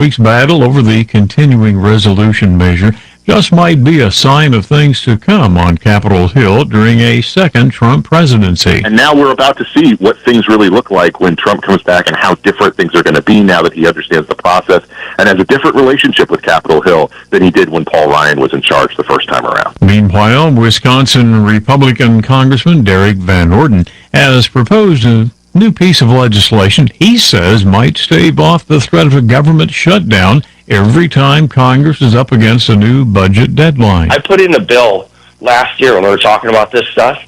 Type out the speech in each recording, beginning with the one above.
week's battle over the continuing resolution measure just might be a sign of things to come on Capitol Hill during a second Trump presidency. And now we're about to see what things really look like when Trump comes back and how different things are going to be now that he understands the process and has a different relationship with Capitol Hill than he did when Paul Ryan was in charge the first time around. Meanwhile, Wisconsin Republican Congressman Derek Van Orden has proposed a new piece of legislation he says might stave off the threat of a government shutdown every time Congress is up against a new budget deadline. I put in a bill last year when we were talking about this stuff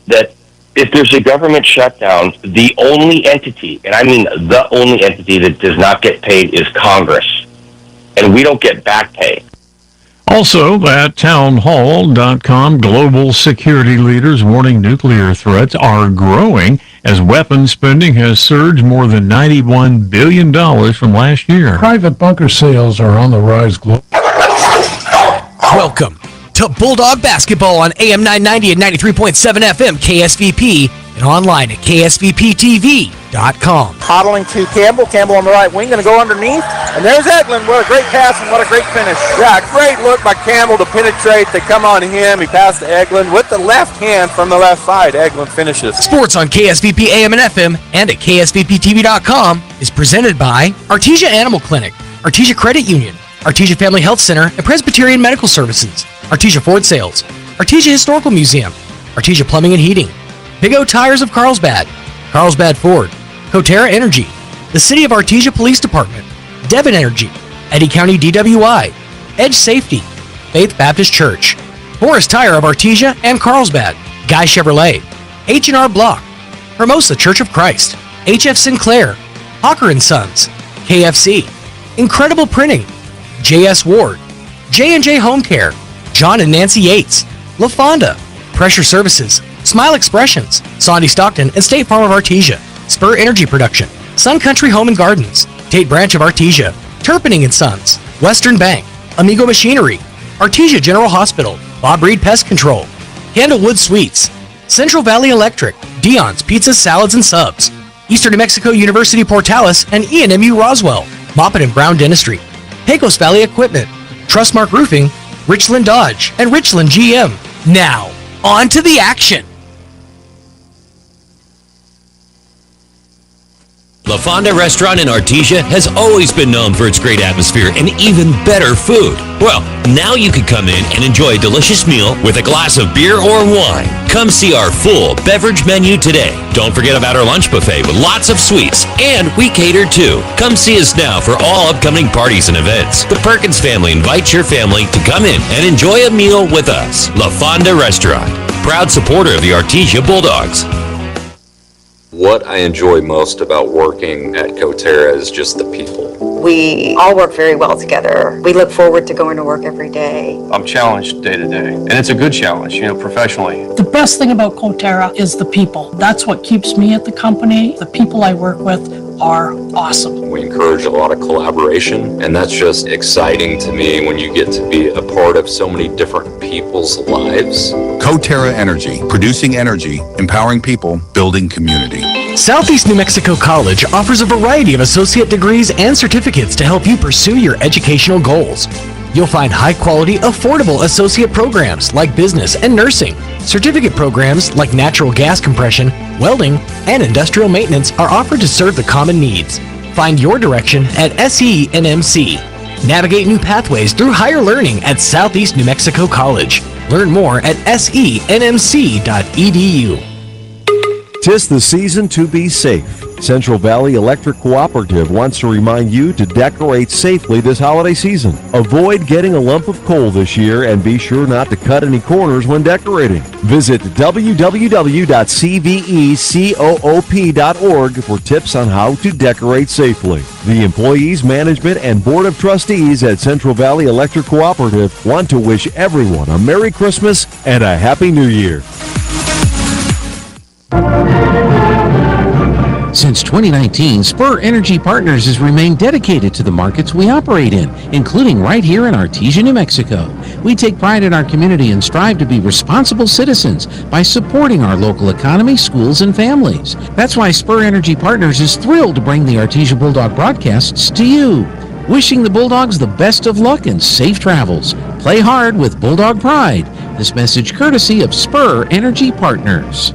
that if there's a government shutdown, the only entity, and I mean the only entity that does not get paid is Congress, and we don't get back pay. Also, at townhall.com, global security leaders warning nuclear threats are growing as weapons spending has surged more than $91 billion from last year. Private bunker sales are on the rise globally. Welcome to Bulldog Basketball on AM 990 and 93.7 FM KSVP and online at ksvptv.com. Hoddling to Campbell. Campbell on the right wing, going to go underneath. And there's Eglin. What a great pass and what a great finish. Yeah, great look by Campbell to penetrate. They come on him. He passed to Eglin with the left hand from the left side. Eglin finishes. Sports on KSVP AM and FM and at ksvptv.com is presented by Artesia Animal Clinic, Artesia Credit Union, Artesia Family Health Center and Presbyterian Medical Services, Artesia Ford Sales, Artesia Historical Museum, Artesia Plumbing and Heating, Big O Tires of Carlsbad, Carlsbad Ford, Coterra Energy, the City of Artesia Police Department, Devon Energy, Eddy County DWI, Edge Safety, Faith Baptist Church, Forest Tire of Artesia and Carlsbad, Guy Chevrolet, H&R Block, Hermosa Church of Christ, HF Sinclair, Hawker & Sons, KFC, Incredible Printing, JS Ward, J&J Home Care, John and Nancy Yates, La Fonda, Pressure Services, Smile Expressions, Sondy Stockton and State Farm of Artesia, Spur Energy Production, Sun Country Home and Gardens, Tate Branch of Artesia, Turpinning & Sons, Western Bank, Amigo Machinery, Artesia General Hospital, Bob Reed Pest Control, Candlewood Suites, Central Valley Electric, Dion's Pizzas, Salads and Subs, Eastern New Mexico University Portales and ENMU Roswell, Moppet and Brown Dentistry, Pecos Valley Equipment, Trustmark Roofing, Richland Dodge, and Richland GM. Now, on to the action. La Fonda Restaurant in Artesia has always been known for its great atmosphere and even better food. Well, now you can come in and enjoy a delicious meal with a glass of beer or wine. Come see our full beverage menu today. Don't forget about our lunch buffet with lots of sweets, and we cater too. Come see us now for all upcoming parties and events. The Perkins family invites your family to come in and enjoy a meal with us. La Fonda Restaurant, proud supporter of the Artesia Bulldogs. What I enjoy most about working at Coterra is just the people. We all work very well together. We look forward to going to work every day. I'm challenged day to day, and it's a good challenge, professionally. The best thing about Coterra is the people. That's what keeps me at the company. The people I work with are awesome. We encourage a lot of collaboration, and that's just exciting to me when you get to be a part of so many different people's lives. Coterra Energy, producing energy, empowering people, building community. Southeast New Mexico College offers a variety of associate degrees and certificates to help you pursue your educational goals. You'll find high-quality, affordable associate programs like business and nursing. Certificate programs like natural gas compression, welding, and industrial maintenance are offered to serve the common needs. Find your direction at SENMC. Navigate new pathways through higher learning at Southeast New Mexico College. Learn more at senmc.edu. 'Tis the season to be safe. Central Valley Electric Cooperative wants to remind you to decorate safely this holiday season. Avoid getting a lump of coal this year and be sure not to cut any corners when decorating. Visit www.cvecoop.org for tips on how to decorate safely. The employees, management, and Board of Trustees at Central Valley Electric Cooperative want to wish everyone a Merry Christmas and a Happy New Year. Since 2019, Spur Energy Partners has remained dedicated to the markets we operate in, including right here in Artesia, New Mexico. We take pride in our community and strive to be responsible citizens by supporting our local economy, schools, and families. That's why Spur Energy Partners is thrilled to bring the Artesia Bulldog broadcasts to you. Wishing the Bulldogs the best of luck and safe travels. Play hard with Bulldog Pride. This message courtesy of Spur Energy Partners.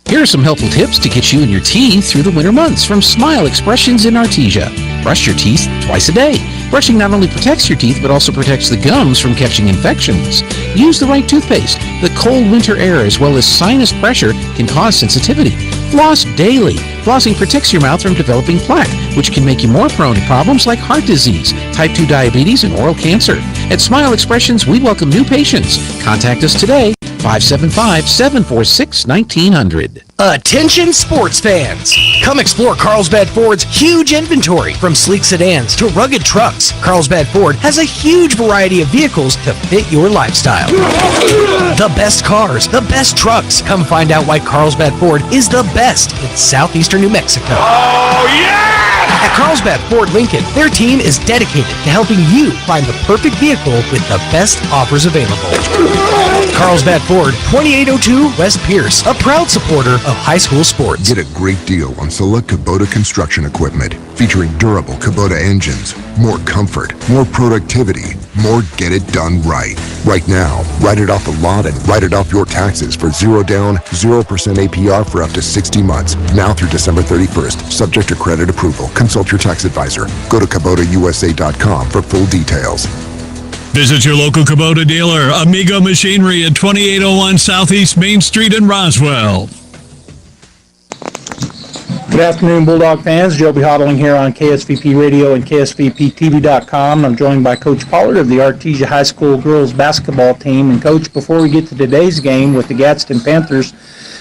Here are some helpful tips to get you and your teeth through the winter months from Smile Expressions in Artesia. Brush your teeth twice a day. Brushing not only protects your teeth, but also protects the gums from catching infections. Use the right toothpaste. The cold winter air as well as sinus pressure can cause sensitivity. Floss daily. Flossing protects your mouth from developing plaque, which can make you more prone to problems like heart disease, type 2 diabetes, and oral cancer. At Smile Expressions, we welcome new patients. Contact us today, 575-746-1900. Attention sports fans! Come explore Carlsbad Ford's huge inventory. From sleek sedans to rugged trucks, Carlsbad Ford has a huge variety of vehicles to fit your lifestyle. The best cars, the best trucks. Come find out why Carlsbad Ford is the best in southeastern New Mexico. Oh, yeah! At Carlsbad Ford Lincoln, their team is dedicated to helping you find the perfect vehicle with the best offers available. Carlsbad Ford, 2802 West Pierce, a proud supporter of high school sports. Get a great deal on select Kubota construction equipment, featuring durable Kubota engines, more comfort, more productivity, more get it done right. Right now, write it off the lot and write it off your taxes for 0 down, 0% APR for up to 60 months. Now through December 31st, subject to credit approval. Consult your tax advisor. Go to KubotaUSA.com for full details. Visit your local Kubota dealer, Amigo Machinery at 2801 Southeast Main Street in Roswell. Good afternoon, Bulldog fans. Joby Hodling here on KSVP Radio and KSVPTV.com. I'm joined by Coach Pollard of the Artesia High School girls basketball team. And, Coach, before we get to today's game with the Gadsden Panthers,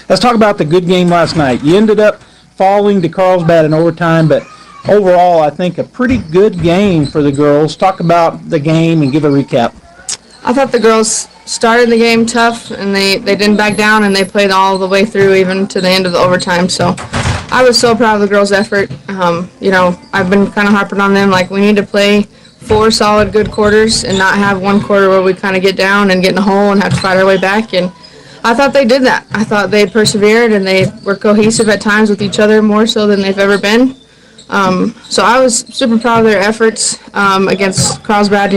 let's talk about the good game last night. You ended up falling to Carlsbad in overtime, but overall, I think a pretty good game for the girls. Talk about the game and give a recap. I thought the girls started the game tough, and they didn't back down, and they played all the way through, even to the end of the overtime. So I was so proud of the girls' effort. I've been kind of harping on them, like we need to play 4 solid good quarters and not have one quarter where we kind of get down and get in a hole and have to fight our way back. And I thought they did that. I thought they persevered, and they were cohesive at times with each other more so than they've ever been. So I was super proud of their efforts against Carlsbad.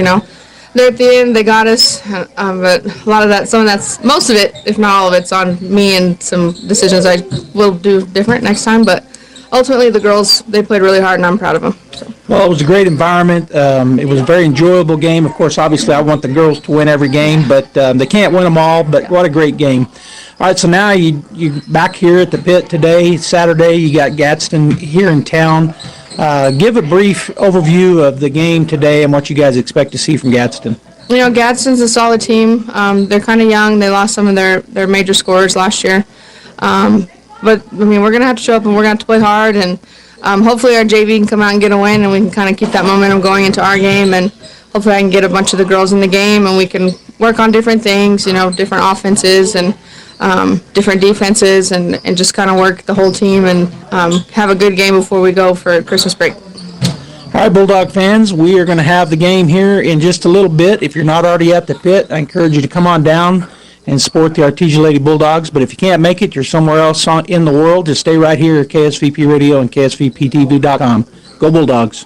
They're at the end, they got us, but a lot of that, most of it, if not all of it's on me and some decisions I will do different next time. But ultimately, the girls, they played really hard, and I'm proud of them. So. Well, it was a great environment. It was a very enjoyable game. Of course, obviously, I want the girls to win every game, but they can't win them all. But what a great game! All right, so now you back here at the pit today, Saturday. You got Gadsden here in town. Give a brief overview of the game today and what you guys expect to see from Gadsden. Gadsden's a solid team. They're kind of young. They lost some of their major scorers last year. But, we're going to have to show up, and we're going to have to play hard. And hopefully our JV can come out and get a win, and we can kind of keep that momentum going into our game. And hopefully I can get a bunch of the girls in the game, and we can work on different things, different offenses and different defenses, and just kind of work the whole team and have a good game before we go for Christmas break. All right, Bulldog fans, we are going to have the game here in just a little bit. If you're not already at the pit, I encourage you to come on down and support the Artesia Lady Bulldogs. But if you can't make it, you're somewhere else in the world, just stay right here at KSVP Radio and KSVPTV.com. Go Bulldogs.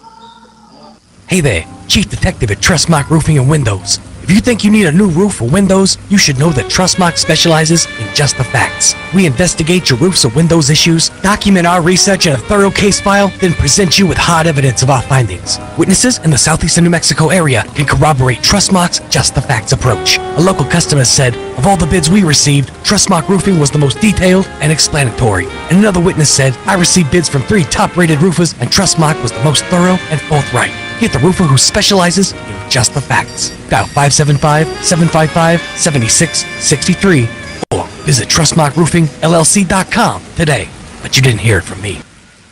Hey there, Chief Detective at Trustmark Roofing and Windows. If you think you need a new roof or windows, you should know that Trustmark specializes in just the facts. We investigate your roofs or windows issues, document our research in a thorough case file, then present you with hard evidence of our findings. Witnesses in the southeastern New Mexico area can corroborate Trustmark's just the facts approach. A local customer said, of all the bids we received, Trustmark Roofing was the most detailed and explanatory. And another witness said, I received bids from 3 top-rated roofers, and Trustmark was the most thorough and forthright. Get the roofer who specializes in just the facts. Dial 575-755-7663 or visit TrustmarkRoofingLLC.com today. But you didn't hear it from me.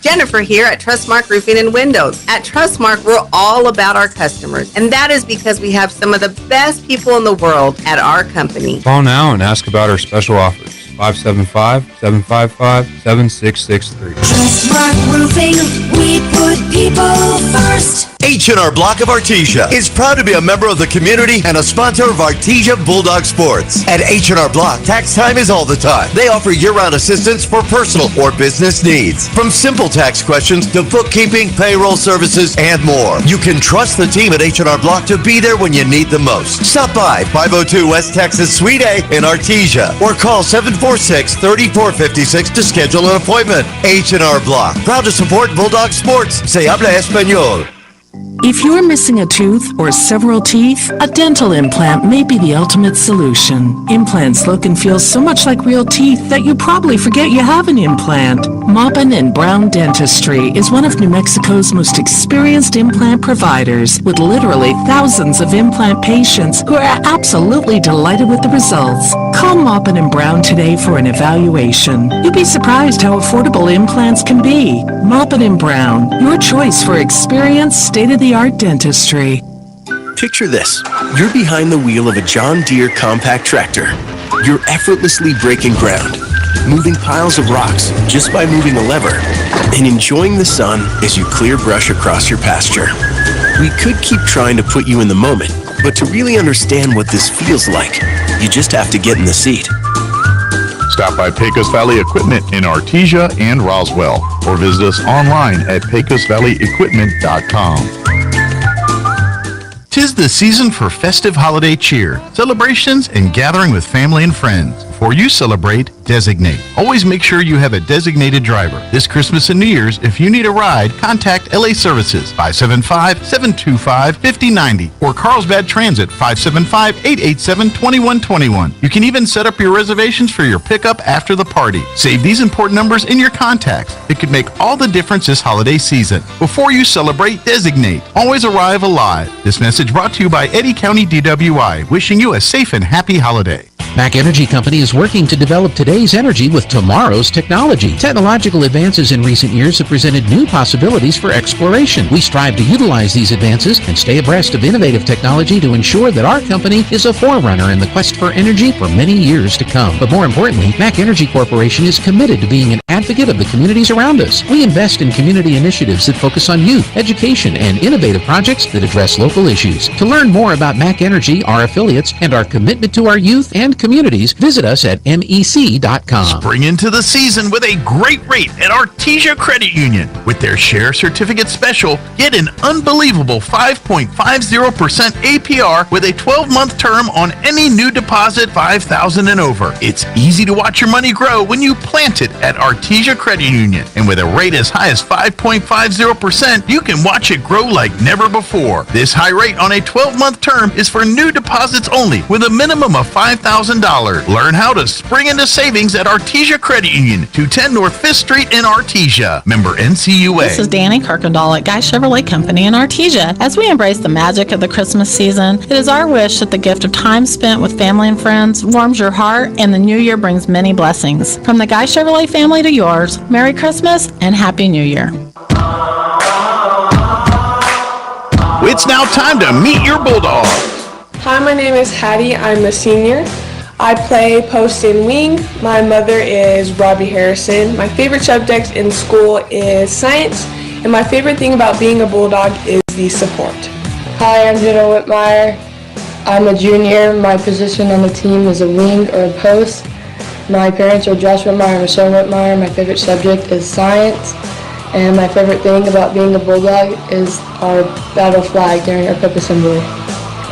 Jennifer here at Trustmark Roofing and Windows. At Trustmark, we're all about our customers, and that is because we have some of the best people in the world at our company. Call now and ask about our special offers. 575-755-7663. Trustmark Roofing, we put people first. H&R Block of Artesia is proud to be a member of the community and a sponsor of Artesia Bulldog Sports. At H&R Block, tax time is all the time. They offer year-round assistance for personal or business needs. From simple tax questions to bookkeeping, payroll services, and more. You can trust the team at H&R Block to be there when you need them most. Stop by 502 West Texas Suite A in Artesia or call 746-3456 to schedule an appointment. H&R Block, proud to support Bulldog Sports. Se habla español. If you're missing a tooth or several teeth, a dental implant may be the ultimate solution. Implants look and feel so much like real teeth that you probably forget you have an implant. Maupin and Brown Dentistry is one of New Mexico's most experienced implant providers, with literally thousands of implant patients who are absolutely delighted with the results. Call Maupin and Brown today for an evaluation. You'll be surprised how affordable implants can be. Maupin and Brown, your choice for experienced, state-of-the-art dentistry. Picture this. You're behind the wheel of a John Deere compact tractor. You're effortlessly breaking ground, moving piles of rocks just by moving a lever, and enjoying the sun as you clear brush across your pasture. We could keep trying to put you in the moment, but to really understand what this feels like, you just have to get in the seat. Stop by Pecos Valley Equipment in Artesia and Roswell, or visit us online at pecosvalleyequipment.com. 'Tis the season for festive holiday cheer, celebrations, and gathering with family and friends. Before you celebrate, designate. Always make sure you have a designated driver. This Christmas and New Year's, if you need a ride, contact LA Services 575-725-5090 or Carlsbad Transit 575-887-2121. You can even set up your reservations for your pickup after the party. Save these important numbers in your contacts. It could make all the difference this holiday season. Before you celebrate, designate. Always arrive alive. This message brought to you by Eddy County DWI, wishing you a safe and happy holiday. Mac Energy Company is working to develop today's energy with tomorrow's technology. Technological advances in recent years have presented new possibilities for exploration. We strive to utilize these advances and stay abreast of innovative technology to ensure that our company is a forerunner in the quest for energy for many years to come. But more importantly, Mac Energy Corporation is committed to being an advocate of the communities around us. We invest in community initiatives that focus on youth, education, and innovative projects that address local issues. To learn more about Mac Energy, our affiliates, and our commitment to our youth and communities, visit us at mec.com. Spring into the season with a great rate at Artesia Credit Union. With their Share Certificate Special, get an unbelievable 5.50% APR with a 12-month term on any new deposit $5,000 and over. It's easy to watch your money grow when you plant it at Artesia Credit Union. And with a rate as high as 5.50%, you can watch it grow like never before. This high rate on a 12-month term is for new deposits only with a minimum of $5,000. Learn how to spring into savings at Artesia Credit Union, 210 North 5th Street in Artesia. Member NCUA. This is Danny Kirkendall at Guy Chevrolet Company in Artesia. As we embrace the magic of the Christmas season, it is our wish that the gift of time spent with family and friends warms your heart and the new year brings many blessings. From the Guy Chevrolet family to yours, Merry Christmas and Happy New Year. It's now time to meet your Bulldogs. Hi, my name is Hattie. I'm a senior. I play post and wing. My mother is Robbie Harrison. My favorite subject in school is science, and my favorite thing about being a Bulldog is the support. Hi, I'm Jenna Whitmire. I'm a junior. My position on the team is a wing or a post. My parents are Josh Whitmire and Michelle Whitmire. My favorite subject is science, and my favorite thing about being a Bulldog is our battle flag during our pep assembly.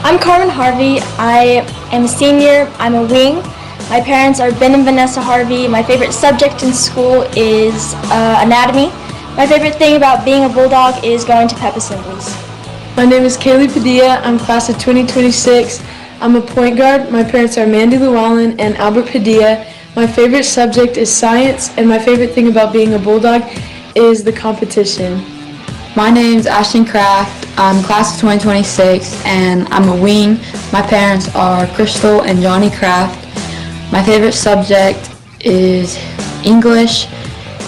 I'm Carmen Harvey. I am a senior. I'm a wing. My parents are Ben and Vanessa Harvey. My favorite subject in school is anatomy. My favorite thing about being a Bulldog is going to pep assemblies. My name is Kaylee Padilla. I'm class of 2026. I'm a point guard. My parents are Mandy Llewellyn and Albert Padilla. My favorite subject is science, and my favorite thing about being a Bulldog is the competition. My name's Ashton Kraft. I'm class of 2026 and I'm a wing. My parents are Crystal and Johnny Kraft. My favorite subject is English,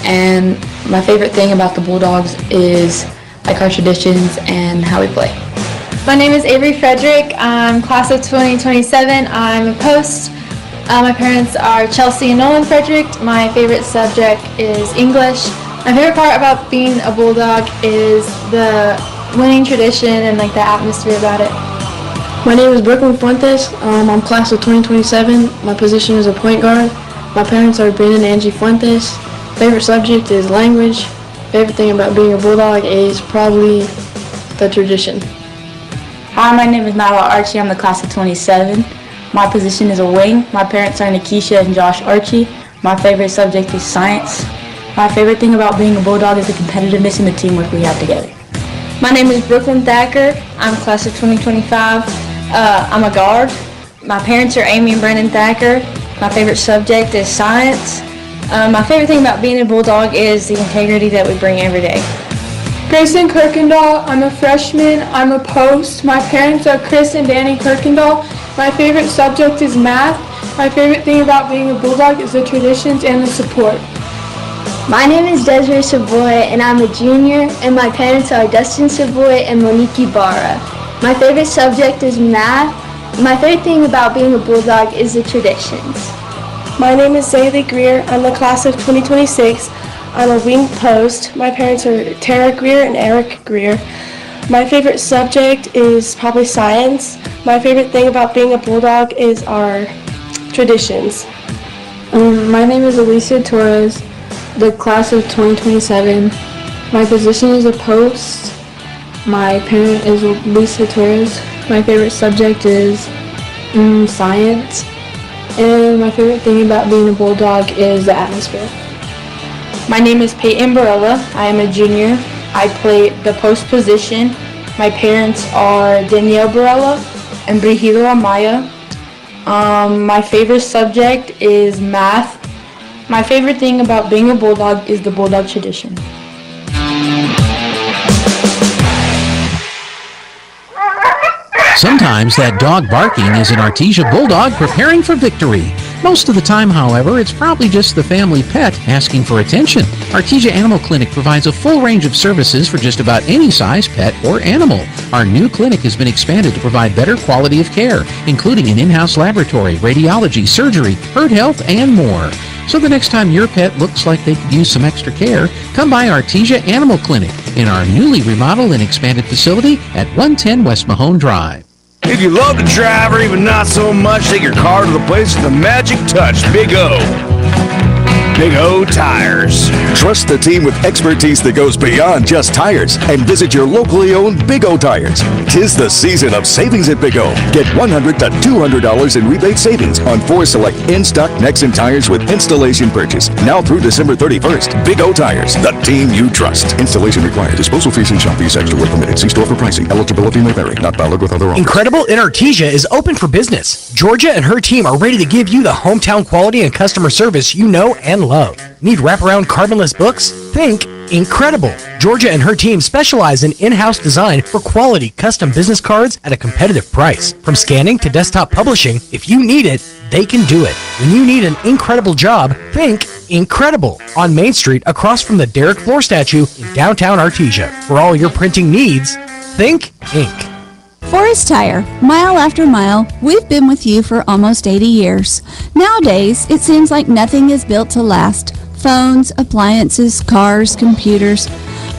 and my favorite thing about the Bulldogs is like our traditions and how we play. My name is Avery Frederick. I'm class of 2027. I'm a post. My parents are Chelsea and Nolan Frederick. My favorite subject is English. My favorite part about being a Bulldog is the winning tradition and like the atmosphere about it. My name is Brooklyn Fuentes. I'm class of 2027. My position is a point guard. My parents are Ben and Angie Fuentes. Favorite subject is language. Favorite thing about being a Bulldog is probably the tradition. Hi, my name is Nyla Archie. I'm the class of 27. My position is a wing. My parents are Nikisha and Josh Archie. My favorite subject is science. My favorite thing about being a Bulldog is the competitiveness and the teamwork we have together. My name is Brooklyn Thacker. I'm class of 2025. I'm a guard. My parents are Amy and Brandon Thacker. My favorite subject is science. My favorite thing about being a Bulldog is the integrity that we bring every day. Grayson Kirkendall. I'm a freshman. I'm a post. My parents are Chris and Danny Kirkendall. My favorite subject is math. My favorite thing about being a Bulldog is the traditions and the support. My name is Desiree Savoy, and I'm a junior, and my parents are Dustin Savoy and Monique Ibarra. My favorite subject is math. My favorite thing about being a Bulldog is the traditions. My name is Zaylee Greer. I'm the class of 2026. I'm a wing post. My parents are Tara Greer and Eric Greer. My favorite subject is probably science. My favorite thing about being a Bulldog is our traditions. My name is Alicia Torres, the class of 2027. My position is a post. My parent is Lisa Torres. My favorite subject is science. And my favorite thing about being a Bulldog is the atmosphere. My name is Peyton Barella. I am a junior. I play the post position. My parents are Danielle Barella and Brigido Amaya. My favorite subject is math. My favorite thing about being a Bulldog is the Bulldog tradition. Sometimes that dog barking is an Artesia Bulldog preparing for victory. Most of the time, however, it's probably just the family pet asking for attention. Artesia Animal Clinic provides a full range of services for just about any size pet or animal. Our new clinic has been expanded to provide better quality of care, including an in-house laboratory, radiology, surgery, herd health, and more. So the next time your pet looks like they could use some extra care, come by Artesia Animal Clinic in our newly remodeled and expanded facility at 110 West Mahone Drive. If you love to drive or even not so much, take your car to the place with the magic touch, Big O. Big O Tires. Trust the team with expertise that goes beyond just tires and visit your locally owned Big O Tires. 'Tis the season of savings at Big O. Get $100 to $200 in rebate savings on 4 select in-stock Nexen tires with installation purchase. Now through December 31st. Big O Tires, the team you trust. Installation required. Disposal fees and shop fees extra were permitted. See store for pricing. Eligibility may vary. Not valid with other offers. Incredible in Artesia is open for business. Georgia and her team are ready to give you the hometown quality and customer service you know and love. Need wraparound cardinalist books? Think Incredible. Georgia and her team specialize in in-house design for quality custom business cards at a competitive price. From scanning to desktop publishing, if you need it, they can do it. When you need an incredible job, think Incredible on Main Street across from the Derek Floor statue in downtown Artesia. For all your printing needs, think Ink. Forest Tire, mile after mile, we've been with you for almost 80 years. Nowadays, it seems like nothing is built to last. Phones, appliances, cars, computers.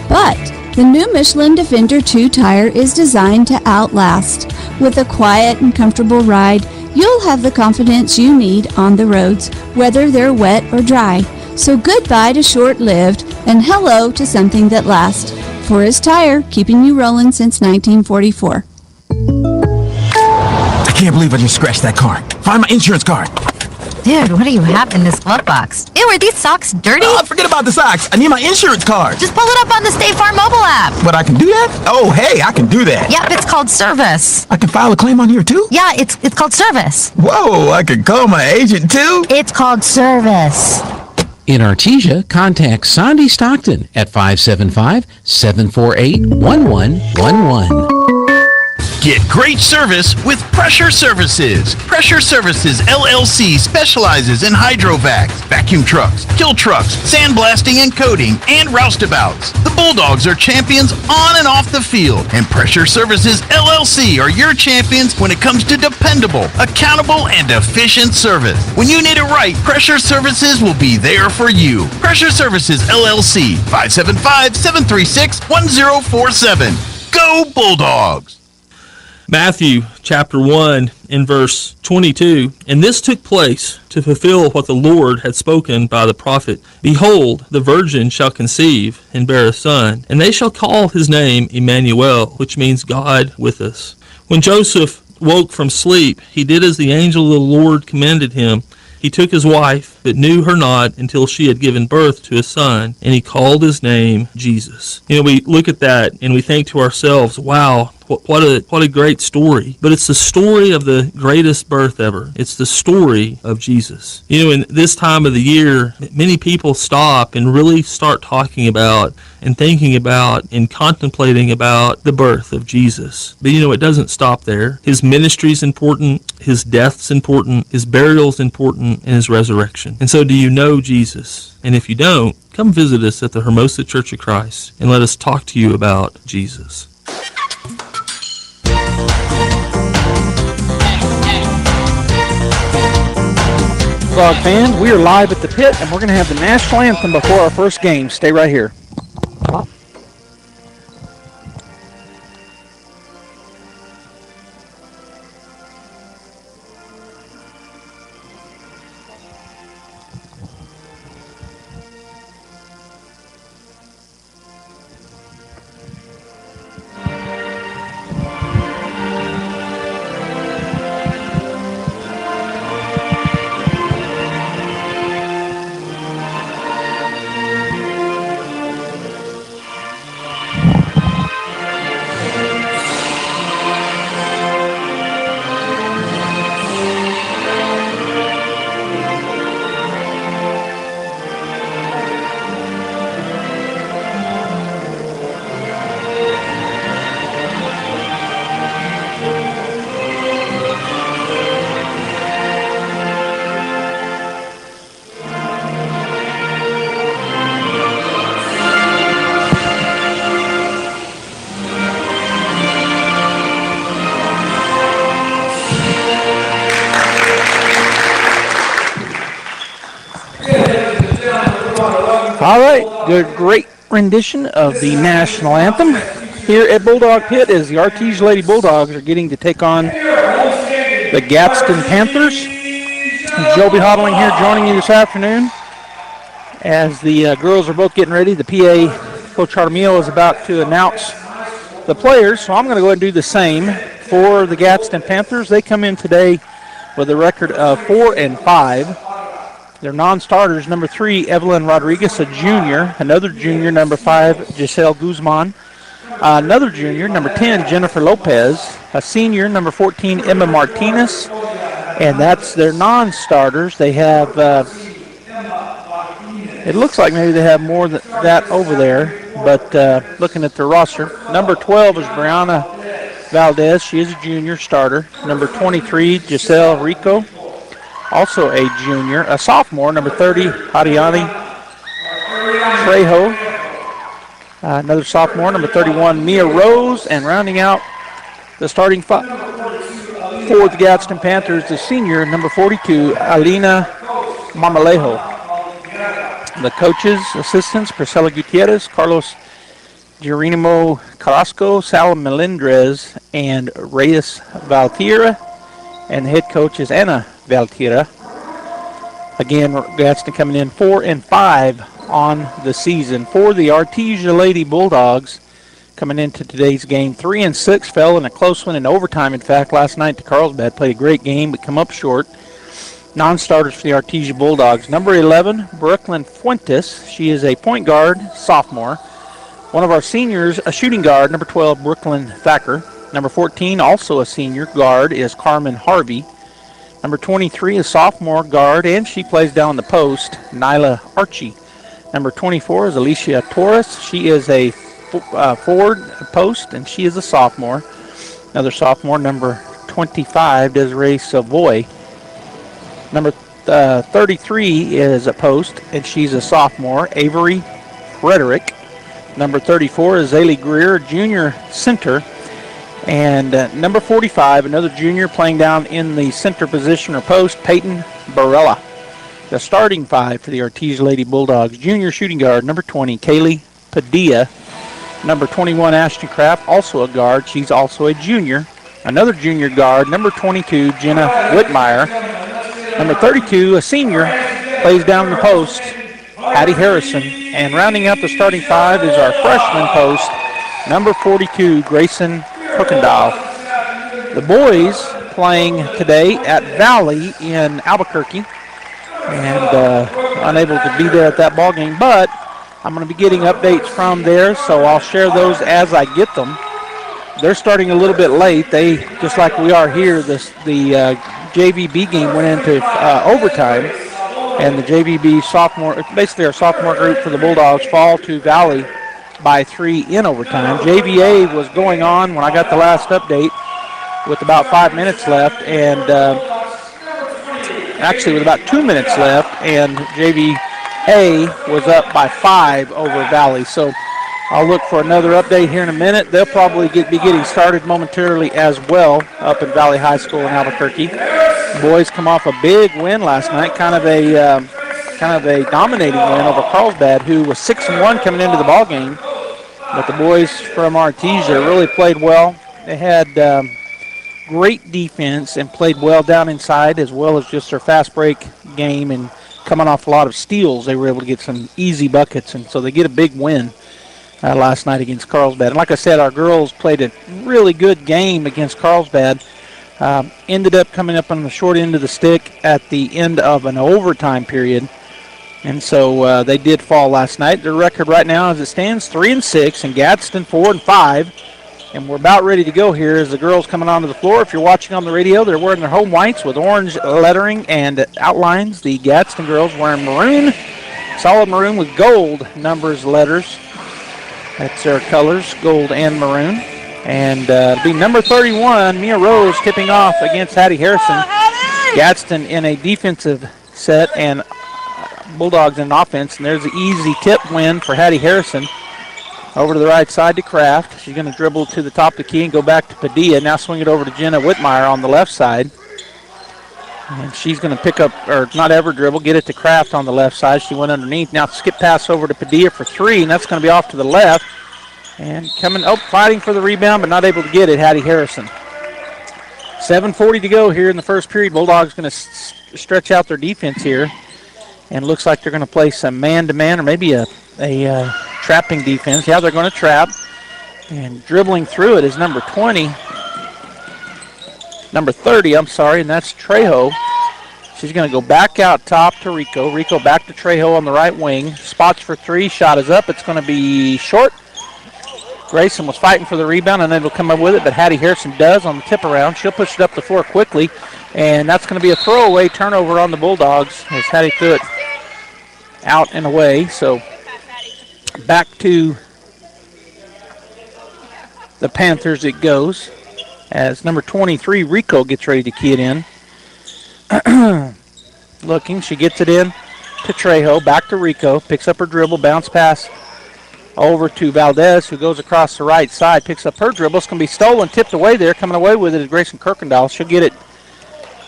But the new Michelin Defender 2 tire is designed to outlast. With a quiet and comfortable ride, you'll have the confidence you need on the roads, whether they're wet or dry. So goodbye to short-lived and hello to something that lasts. Forest Tire, keeping you rolling since 1944. I can't believe I just scratched that car. Find my insurance card. Dude, what do you have in this glove box? Ew, are these socks dirty? Oh, forget about the socks. I need my insurance card. Just pull it up on the State Farm mobile app. But I can do that? Oh, hey, I can do that. Yep, it's called service. I can file a claim on here too? Yeah, it's called service. Whoa, I can call my agent too? It's called service. In Artesia, contact Sandy Stockton at 575-748-1111. Get great service with Pressure Services. Pressure Services LLC specializes in hydrovacs, vacuum trucks, kill trucks, sandblasting and coating, and roustabouts. The Bulldogs are champions on and off the field, and Pressure Services LLC are your champions when it comes to dependable, accountable, and efficient service. When you need it right, Pressure Services will be there for you. Pressure Services LLC, 575-736-1047. Go Bulldogs! Matthew chapter 1 in verse 22, and this took place to fulfill what the Lord had spoken by the prophet. Behold, the virgin shall conceive and bear a son, and they shall call his name Emmanuel, which means God with us. When Joseph woke from sleep, he did as the angel of the Lord commanded him. He took his wife, but knew her not until she had given birth to a son, and he called his name Jesus. We look at that and we think to ourselves, wow, what a great story. But it's the story of the greatest birth ever. It's the story of Jesus. In this time of the year, many people stop and really start talking about and thinking about and contemplating about the birth of Jesus. But it doesn't stop there. His ministry's important, his death's important, his burial's important, and his resurrection. And so do you know Jesus? And if you don't, come visit us at the Hermosa Church of Christ and let us talk to you about Jesus. Bulldog fans, we are live at the pit, and we're going to have the national anthem before our first game. Stay right here. All right, good, great rendition of the national anthem here at Bulldog Pit as the Artesia Lady Bulldogs are getting to take on the Gadsden Panthers. Joby Hodling here joining you this afternoon as the girls are both getting ready. The PA, Coach Jaramillo, is about to announce the players, so I'm going to go ahead and do the same for the Gadsden Panthers. They come in today with a record of 4-5. Their non-starters, number 3, Evelyn Rodriguez, a junior. Another junior, number 5, Giselle Guzman. Another junior, number 10, Jennifer Lopez. A senior, number 14, Emma Martinez. And that's their non-starters. They have, it looks like maybe they have more than that over there. But looking at their roster, number 12 is Brianna Valdez. She is a junior starter. Number 23, Giselle Rico. Also a junior. A sophomore, number 30, Hadiani Trejo. Another sophomore, number 31, Mia Rose. And rounding out the starting five for the Gadsden Panthers, the senior, number 42, Alina Marmolejo. The coaches, assistants, Priscilla Gutierrez, Carlos Geronimo Carrasco, Sal Melendrez, and Reyes Valtierra. And the head coach is Anna Valtierra. Again, Gadsden coming in 4-5 on the season. For the Artesia Lady Bulldogs, coming into today's game, 3-6, fell in a close one in overtime. In fact, last night to Carlsbad, played a great game but come up short. Non-starters for the Artesia Bulldogs. Number 11, Brooklyn Fuentes. She is a point guard, sophomore. One of our seniors, a shooting guard, number 12, Brooklyn Thacker. Number 14, also a senior guard, is Carmen Harvey. Number 23, a sophomore guard, and she plays down the post, Nyla Archie. Number 24 is Alicia Torres. She is a forward post, and she is a sophomore. Another sophomore, number 25, Desiree Savoy. Number 33 is a post, and she's a sophomore, Avery Frederick. Number 34 is Ailey Greer, junior center. And number 45, another junior playing down in the center position or post, Peyton Barella. The starting five for the Artesia Lady Bulldogs. Junior shooting guard, number 20, Kaylee Padilla. Number 21, Ashton Kraft, also a guard. She's also a junior. Another junior guard, number 22, Jenna Whitmire. Number 32, a senior, plays down the post, Hattie Harrison. And rounding out the starting five is our freshman post, number 42, Grayson Hookendahl. The boys playing today at Valley in Albuquerque, and unable to be there at that ball game, but I'm going to be getting updates from there, so I'll share those as I get them. They're starting a little bit late. They, just like we are here, the JVB game went into overtime, and the JVB sophomore, basically our sophomore group for the Bulldogs, fall to Valley by 3 in overtime. JVA was going on when I got the last update with about 5 minutes left, and actually with about 2 minutes left, and JVA was up by 5 over Valley. So I'll look for another update here in a minute. They'll probably be getting started momentarily as well up at Valley High School in Albuquerque. The boys come off a big win last night, kind of a dominating win over Carlsbad, who was 6-1 coming into the ball game. But the boys from Artesia really played well. They had great defense and played well down inside, as well as just their fast break game, and coming off a lot of steals, they were able to get some easy buckets, and so they get a big win last night against Carlsbad. And like I said, our girls played a really good game against Carlsbad. Ended up coming up on the short end of the stick at the end of an overtime period, and so they did fall last night. Their record right now, as it stands, 3-6, and Gadsden 4-5. And we're about ready to go here as the girls coming onto the floor. If you're watching on the radio, they're wearing their home whites with orange lettering and outlines. The Gadsden girls wearing maroon, solid maroon with gold numbers, letters. That's their colors, gold and maroon. And it'll be number 31, Mia Rose, tipping off against Hattie Harrison. Gadsden in a defensive set and Bulldogs in offense. And there's the easy tip win for Hattie Harrison. Over to the right side to Kraft. She's going to dribble to the top of the key and go back to Padilla. Now swing it over to Jenna Whitmire on the left side. And she's going to pick up, or not ever dribble, get it to Kraft on the left side. She went underneath. Now skip pass over to Padilla for 3, and that's going to be off to the left. And fighting for the rebound, but not able to get it, Hattie Harrison. 7:40 to go here in the first period. Bulldogs going to stretch out their defense here. And looks like they're going to play some man-to-man, or maybe a trapping defense. Yeah, they're going to trap. And dribbling through it is number 30, and that's Trejo. She's going to go back out top to Rico. Rico back to Trejo on the right wing. Spots for 3. Shot is up. It's going to be short. Grayson was fighting for the rebound, and then will come up with it, but Hattie Harrison does on the tip around. She'll push it up the floor quickly, and that's going to be a throwaway turnover on the Bulldogs as Hattie threw it out and away. So back to the Panthers it goes as number 23, Rico, gets ready to key it in. Looking, she gets it in to Trejo, back to Rico, picks up her dribble, bounce pass over to Valdez, who goes across the right side, picks up her dribble. It's going to be stolen, tipped away there. Coming away with it is Grayson Kirkendall. She'll get it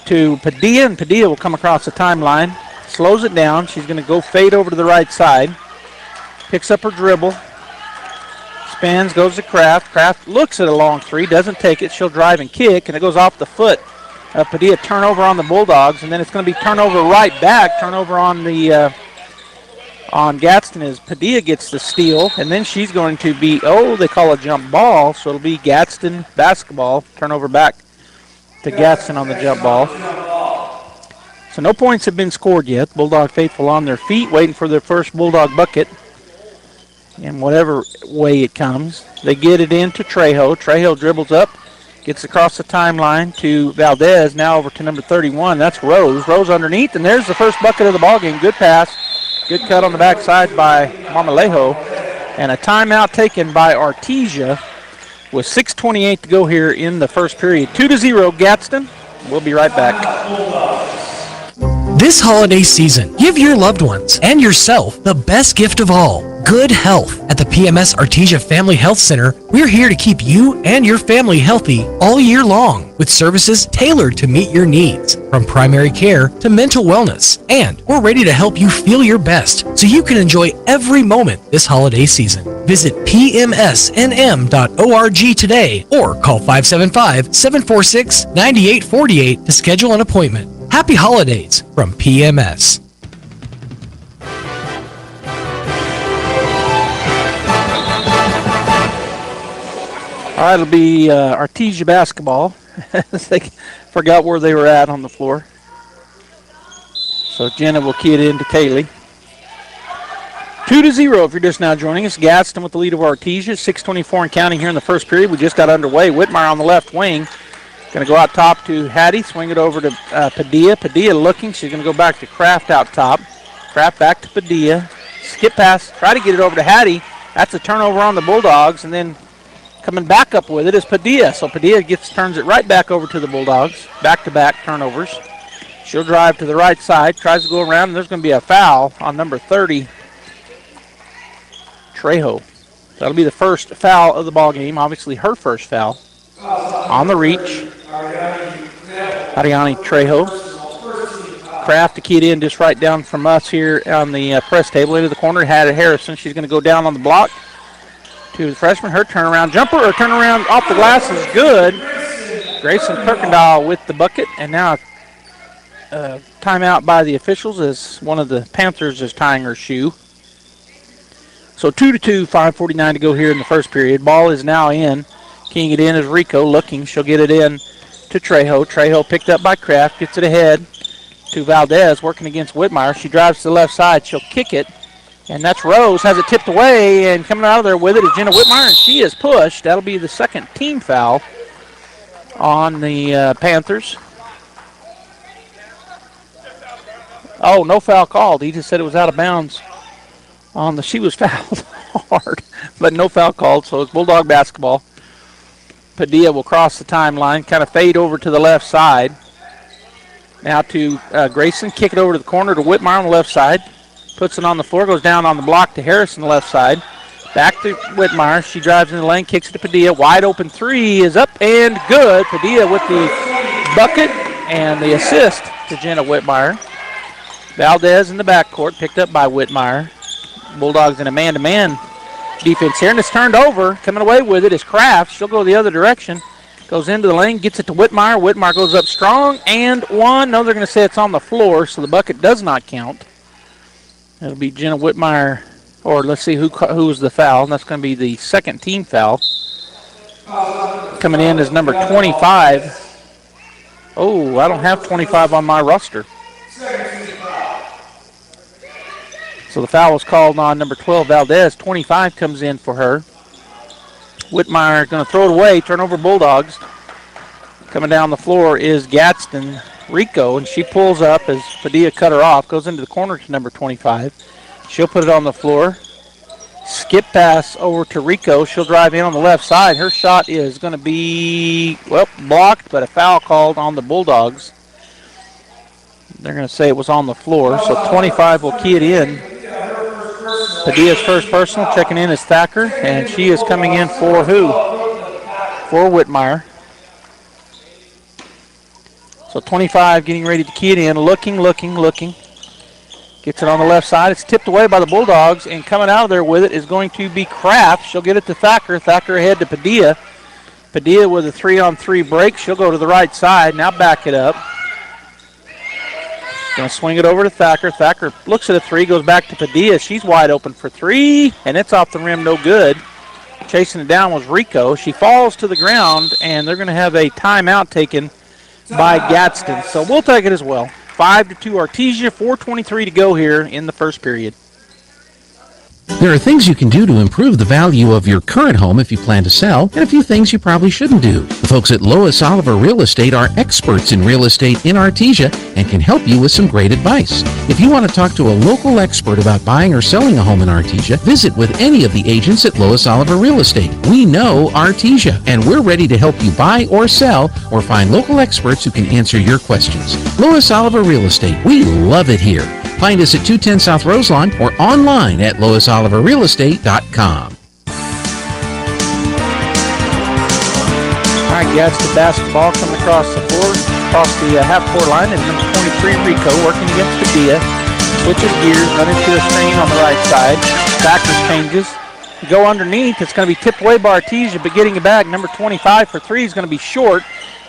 to Padilla, and Padilla will come across the timeline, slows it down. She's going to go fade over to the right side, picks up her dribble, spins, goes to Kraft. Kraft looks at a long 3, doesn't take it. She'll drive and kick, and it goes off the foot. Padilla turnover on the Bulldogs, and then it's going to be turnover right back, turnover on the on Gadsden as Padilla gets the steal, and then she's going to be, they call a jump ball, so it'll be Gadsden basketball, turnover back to Gadsden on the jump ball. So no points have been scored yet. Bulldog faithful on their feet, waiting for their first Bulldog bucket. In whatever way it comes, they get it into Trejo. Trejo dribbles up, gets across the timeline to Valdez, now over to number 31. That's Rose. Rose underneath, and there's the first bucket of the ballgame. Good pass. Good cut on the backside by Marmolejo. And a timeout taken by Artesia with 6:28 to go here in the first period. 2-0 Gadsden. We'll be right back. This holiday season, give your loved ones and yourself the best gift of all, good health. At the PMS Artesia Family Health Center, we're here to keep you and your family healthy all year long with services tailored to meet your needs, from primary care to mental wellness. And we're ready to help you feel your best so you can enjoy every moment this holiday season. Visit pmsnm.org today or call 575-746-9848 to schedule an appointment. Happy holidays from PMS. All right, it'll be Artesia basketball. They forgot where they were at on the floor. So Jenna will key it in to Kaylee. 2-0 if you're just now joining us. Gadsden with the lead of Artesia. 6:24 and counting here in the first period. We just got underway. Whitmire on the left wing. Going to go out top to Hattie. Swing it over to Padilla. Padilla looking. She's going to go back to Kraft out top. Kraft back to Padilla. Skip pass. Try to get it over to Hattie. That's a turnover on the Bulldogs. And then coming back up with it is Padilla. So Padilla turns it right back over to the Bulldogs. Back-to-back turnovers. She'll drive to the right side. Tries to go around. And there's going to be a foul on number 30, Trejo. That'll be the first foul of the ball game. Obviously her first foul. On the reach, Ariani Trejo. Kraft to key it in just right down from us here on the press table into the corner. Had Harrison. She's going to go down on the block to the freshman. Her turnaround jumper or turnaround off the glass is good. Grayson Kirkendall with the bucket. And now timeout by the officials as one of the Panthers is tying her shoe. So 2-2, 5:49 to go here in the first period. Ball is now in. Keying it in is Rico looking. She'll get it in to Trejo. Trejo picked up by Kraft. Gets it ahead to Valdez working against Whitmire. She drives to the left side. She'll kick it. And that's Rose. Has it tipped away. And coming out of there with it is Jenna Whitmire. And she is pushed. That'll be the second team foul on the Panthers. Oh, no foul called. He just said it was out of bounds. She was fouled hard. But no foul called. So it's Bulldog basketball. Padilla will cross the timeline, kind of fade over to the left side. Now to Grayson, kick it over to the corner to Whitmire on the left side. Puts it on the floor, goes down on the block to Harrison on the left side. Back to Whitmire. She drives in the lane, kicks it to Padilla. Wide open three is up and good. Padilla with the bucket and the assist to Jenna Whitmire. Valdez in the backcourt, picked up by Whitmire. Bulldogs in a man-to-man defense here, and it's turned over. Coming away with it is Kraft. She'll go the other direction. Goes into the lane, gets it to Whitmire. Whitmire goes up strong and one. No, they're going to say it's on the floor, so the bucket does not count. It'll be Jenna Whitmire, or let's see who was the foul. And that's going to be the second team foul. Coming in is number 25. Oh, I don't have 25 on my roster. So the foul was called on number 12, Valdez. 25 comes in for her. Whitmire going to throw it away, turnover Bulldogs. Coming down the floor is Gadsden Rico, and she pulls up as Padilla cut her off. Goes into the corner to number 25. She'll put it on the floor. Skip pass over to Rico. She'll drive in on the left side. Her shot is going to be, well, blocked, but a foul called on the Bulldogs. They're going to say it was on the floor, so 25 will key it in. Padilla's first personal. Checking in is Thacker, and she is coming in for who? For Whitmire. So 25 getting ready to key it in. Looking. Gets it on the left side. It's tipped away by the Bulldogs, and coming out of there with it is going to be Kraft. She'll get it to Thacker. Thacker ahead to Padilla. Padilla with a 3-on-3 break. She'll go to the right side. Now back it up. Going to swing it over to Thacker. Thacker looks at a three, goes back to Padilla. She's wide open for three, and it's off the rim, no good. Chasing it down was Rico. She falls to the ground, and they're going to have a timeout taken by Gadsden. So we'll take it as well. 5-2 Artesia, 4:23 to go here in the first period. There are things you can do to improve the value of your current home if you plan to sell, and a few things you probably shouldn't do. The folks at Lois Oliver Real Estate are experts in real estate in Artesia and can help you with some great advice. If you want to talk to a local expert about buying or selling a home in Artesia, visit with any of the agents at Lois Oliver Real Estate. We know Artesia, and we're ready to help you buy or sell or find local experts who can answer your questions. Lois Oliver Real Estate. We love it here. Find us at 210 South Roselawn or online at loisoliverrealestate.com. All right, Gadsden basketball coming across the floor, across the half-court line, and number 23, Rico, working against Padilla. Switches gears, running to a screen on the right side. Backers changes. Go underneath. It's going to be tipped away by Artesia, but getting it back. Number 25 for three is going to be short.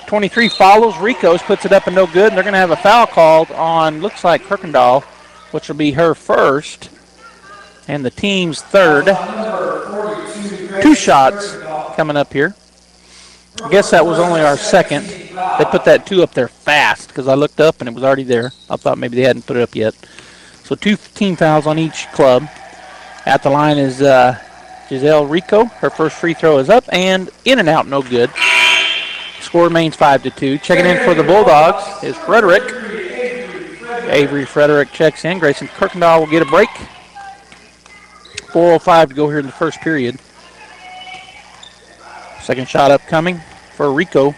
23 follows. Rico's puts it up and no good, and they're going to have a foul called on, looks like Kirkendall, which will be her first and the team's third. 2 shots coming up here. I guess that was only our second. They put that 2 up there fast because I looked up and it was already there. I thought maybe they hadn't put it up yet. So 2 team fouls on each club. At the line is Giselle Rico. Her first free throw is up and in and out, no good. Score remains 5-2. Checking in for the Bulldogs is Frederick. Avery Frederick checks in. Grayson Kirkendall will get a break. 4:05 to go here in the first period. Second shot upcoming for Rico.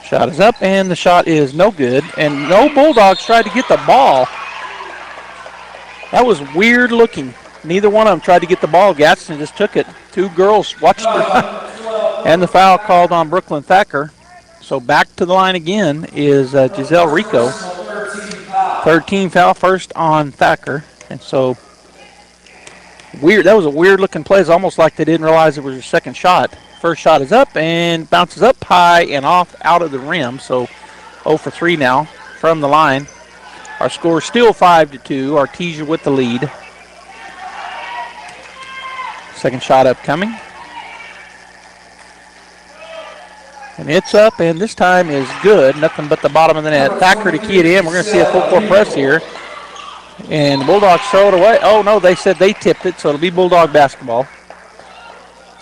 Shot is up, and the shot is no good. And no Bulldogs tried to get the ball. That was weird looking. Neither one of them tried to get the ball. Gadsden just took it. 2 girls watched her. And the foul called on Brooklyn Thacker. So back to the line again is Giselle Rico. 3rd team foul, first on Thacker. And so weird. That was a weird looking play. It's almost like they didn't realize it was their second shot. First shot is up and bounces up high and off out of the rim. So 0 for 3 now from the line. Our score is still 5-2. Artesia with the lead. Second shot upcoming. And it's up, and this time is good. Nothing but the bottom of the net. Thacker to key it in. We're going to see a full court press here. And the Bulldogs throw it away. Oh, no, they said they tipped it, so it'll be Bulldog basketball.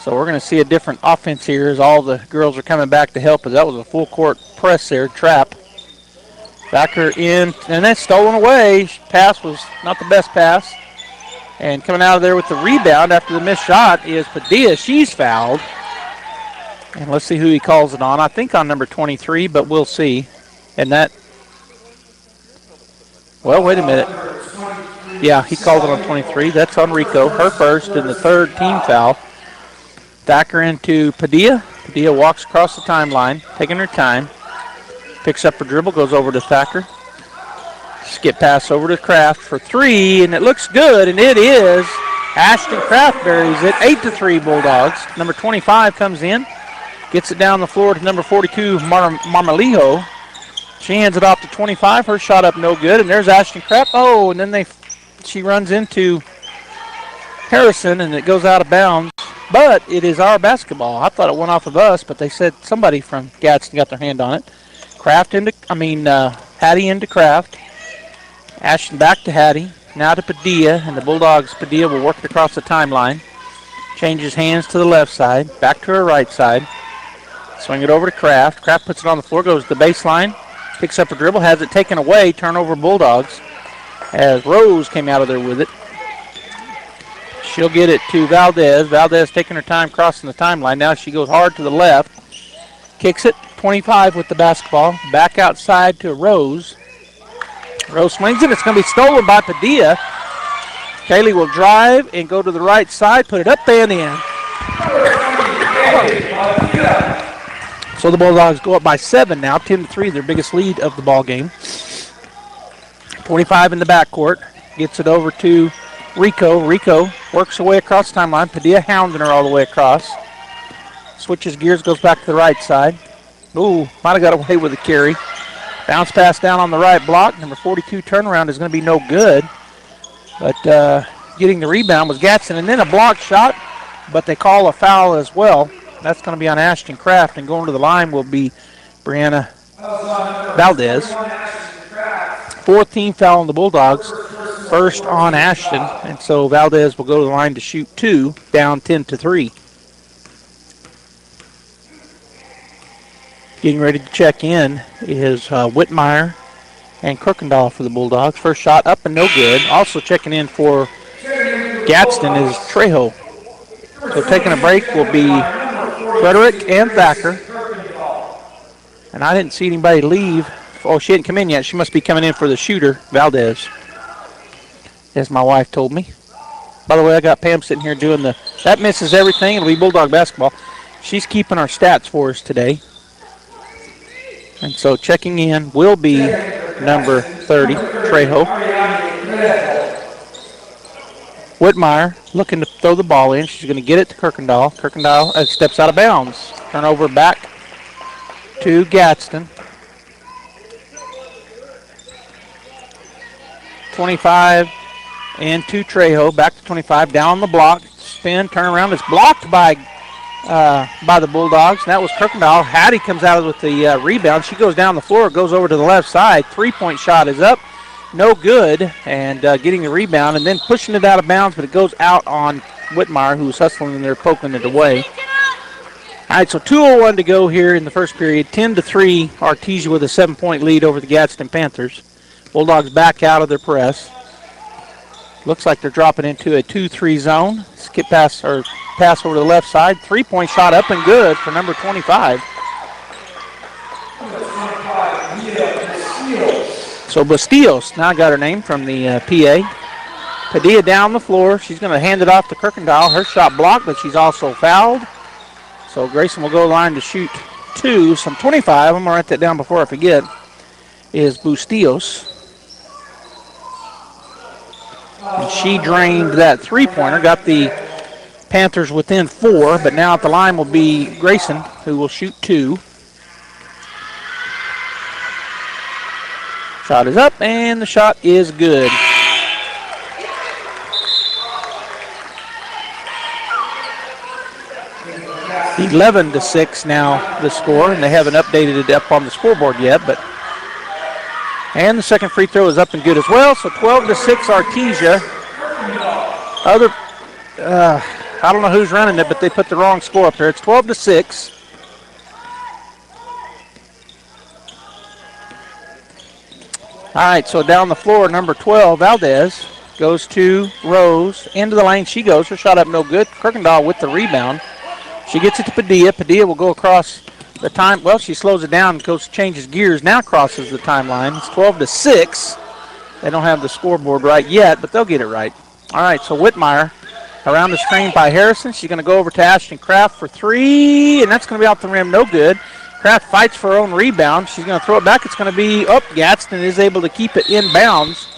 So we're going to see a different offense here as all the girls are coming back to help us. That was a full court press there, trap. Thacker in, and that's stolen away. Pass was not the best pass. And coming out of there with the rebound after the missed shot is Padilla. She's fouled. And let's see who he calls it on. I think on number 23, but we'll see. And that, well, wait a minute. Yeah, he called it on 23. That's on Rico. Her first and the 3rd team foul. Thacker into Padilla. Padilla walks across the timeline, taking her time. Picks up her dribble, goes over to Thacker. Skip pass over to Kraft for 3, and it looks good, and it is. Ashton Kraft buries it. 8-3 Bulldogs. Number 25 comes in. Gets it down the floor to number 42, Marmalijo. She hands it off to 25. Her shot up no good. And there's Ashton Kraft. Oh, and then she runs into Harrison, and it goes out of bounds. But it is our basketball. I thought it went off of us, but they said somebody from Gadsden got their hand on it. Hattie into Kraft. Ashton back to Hattie. Now to Padilla, and the Bulldogs, Padilla will work it across the timeline. Changes hands to the left side. Back to her right side. Swing it over to Kraft. Kraft puts it on the floor, goes to the baseline, picks up a dribble, has it taken away. Turnover Bulldogs as Rose came out of there with it. She'll get it to Valdez. Valdez taking her time crossing the timeline. Now she goes hard to the left. Kicks it. 25 with the basketball. Back outside to Rose. Rose swings it. It's going to be stolen by Padilla. Kaylee will drive and go to the right side, put it up and in. So the Bulldogs go up by 7 now, 10-3, their biggest lead of the ball game. 25 in the backcourt, gets it over to Rico. Rico works her way across the timeline. Padilla hounding her all the way across. Switches gears, goes back to the right side. Ooh, might have got away with the carry. Bounce pass down on the right block. Number 42 turnaround is going to be no good. But getting the rebound was Gadsden. And then a block shot, but they call a foul as well. That's going to be on Ashton Kraft. And going to the line will be Brianna Valdez. 4th team foul on the Bulldogs. first on Ashton, and so Valdez will go to the line to shoot 2, down 10-3. Getting ready to check in is Whitmire and Kirkendall for the Bulldogs. First shot up and no good. Also checking in for Gadsden is Trejo. So taking a break will be Frederick and Thacker. And I didn't see anybody leave. Oh, she didn't come in yet. She must be coming in for the shooter, Valdez, as my wife told me. By the way, I got Pam sitting here doing that misses everything. It'll be Bulldog basketball. She's keeping our stats for us today. And so checking in will be number 30, Trejo. Whitmire looking to throw the ball in. She's going to get it to Kirkendall. Kirkendall steps out of bounds. Turnover back to Gadsden. 25 and to Trejo. Back to 25. Down on the block. Spin, turn around. It's blocked by the Bulldogs. That was Kirkendall. Hattie comes out with the rebound. She goes down the floor, goes over to the left side. Three-point shot is up. No good. And getting the rebound and then pushing it out of bounds, but it goes out on Whitmire, who's hustling in there, poking it away. All right, so 2:01 to go here in the first period. 10-3, Artesia with a 7-point lead over the Gadsden Panthers. Bulldogs back out of their press. Looks like they're dropping into a 2-3 zone. Skip pass or pass over to the left side. 3-point shot up and good for number 25. So Bastillos now got her name from the PA. Padilla down the floor. She's going to hand it off to Kirkendall. Her shot blocked, but she's also fouled. So Grayson will go line to shoot 2. Some 25. I'm going to write that down before I forget. Is Bustillos. And she drained that 3-pointer. Got the Panthers within 4, but now at the line will be Grayson, who will shoot 2. Shot is up, and the shot is good. It's 11-6 now, the score, and they haven't updated it up on the scoreboard yet, but and the second free throw is up and good as well. So 12-6 Artesia. I don't know who's running it, but they put the wrong score up there. It's 12-6. All right, so down the floor, number 12, Valdez, goes to Rose. Into the lane she goes. Her shot up no good. Kirkendall with the rebound. She gets it to Padilla. Padilla will go across the time. Well, she slows it down and changes gears. Now crosses the timeline. It's 12-6. They don't have the scoreboard right yet, but they'll get it right. All right, so Whitmire around the screen by Harrison. She's going to go over to Ashton Kraft for 3, and that's going to be off the rim. No good. Kraft fights for her own rebound. She's going to throw it back. It's going to be up. Gadsden is able to keep it in bounds.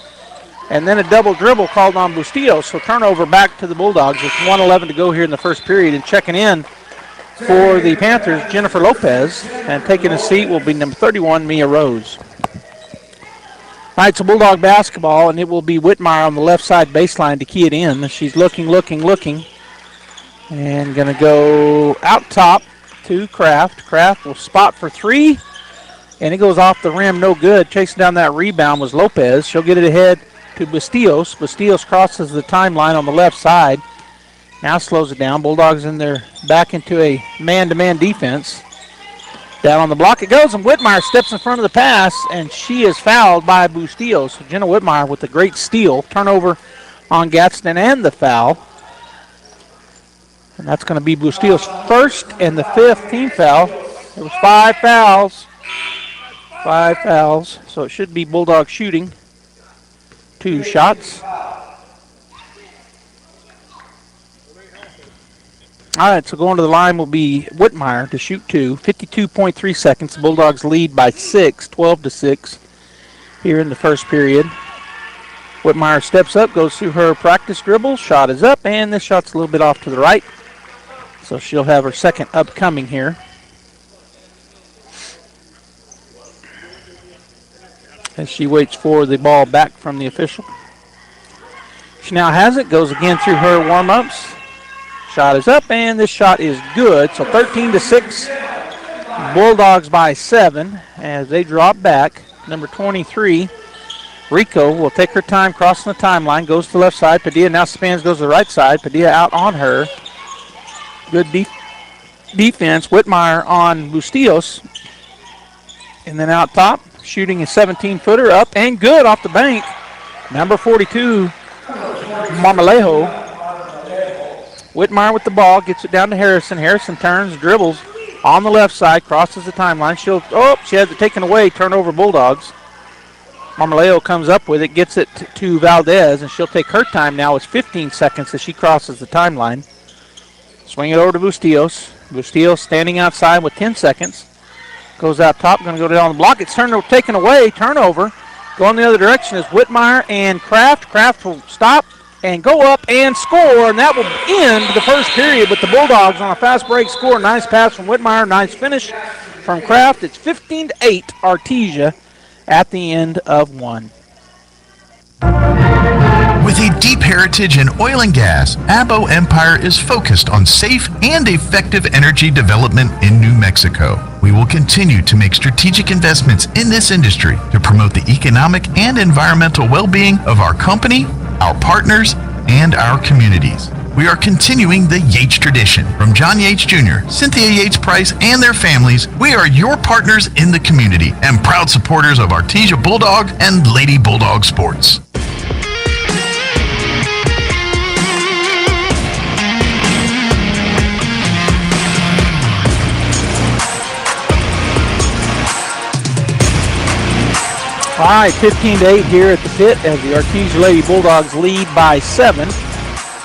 And then a double dribble called on Bustillos. So turnover back to the Bulldogs with 1:11 to go here in the first period. And checking in for the Panthers, Jennifer Lopez. And taking a seat will be number 31, Mia Rose. All right, so Bulldog basketball, and it will be Whitmire on the left side baseline to key it in. She's looking. And going to go out top to Kraft. Kraft will spot for 3, and it goes off the rim, no good. Chasing down that rebound was Lopez. She'll get it ahead to Bustillos. Bustillos crosses the timeline on the left side. Now slows it down. Bulldogs in there back into a man-to-man defense. Down on the block it goes, and Whitmire steps in front of the pass, and she is fouled by Bustillos. So Jenna Whitmire with a great steal. Turnover on Gadsden and the foul. And that's going to be Bustillos' first and the 5th team foul. It was 5 fouls. 5 fouls. So it should be Bulldog shooting 2 shots. All right, so going to the line will be Whitmire to shoot 2. 52.3 seconds. The Bulldogs lead by 6, 12-6 here in the first period. Whitmire steps up, goes through her practice dribble. Shot is up, and this shot's a little bit off to the right. So she'll have her second upcoming here. As she waits for the ball back from the official. She now has it, goes again through her warm-ups. Shot is up, and this shot is good. So 13-6, Bulldogs by 7 as they drop back. Number 23 Rico will take her time crossing the timeline, goes to the left side. Padilla now spins, goes to the right side. Padilla out on her. Good defense. Whitmire on Bustillos. And then out top, shooting a 17-footer up and good off the bank. Number 42, Marmolejo. Whitmire with the ball, gets it down to Harrison. Harrison turns, dribbles on the left side, crosses the timeline. She has it taken away, turnover Bulldogs. Marmolejo comes up with it, gets it to Valdez, and she'll take her time now. It's 15 seconds as she crosses the timeline. Swing it over to Bustillos. Bustillos standing outside with 10 seconds. Goes out top, going to go down the block. It's taken away, turnover. Going the other direction is Whitmire and Kraft. Kraft will stop and go up and score, and that will end the first period with the Bulldogs on a fast break score. Nice pass from Whitmire, nice finish from Kraft. It's 15-8 Artesia at the end of one. With a deep heritage in oil and gas, Abo Empire is focused on safe and effective energy development in New Mexico. We will continue to make strategic investments in this industry to promote the economic and environmental well-being of our company, our partners, and our communities. We are continuing the Yates tradition. From John Yates Jr., Cynthia Yates Price, and their families, we are your partners in the community and proud supporters of Artesia Bulldog and Lady Bulldog sports. All right, 15-8 here at the pit as the Artesia Lady Bulldogs lead by 7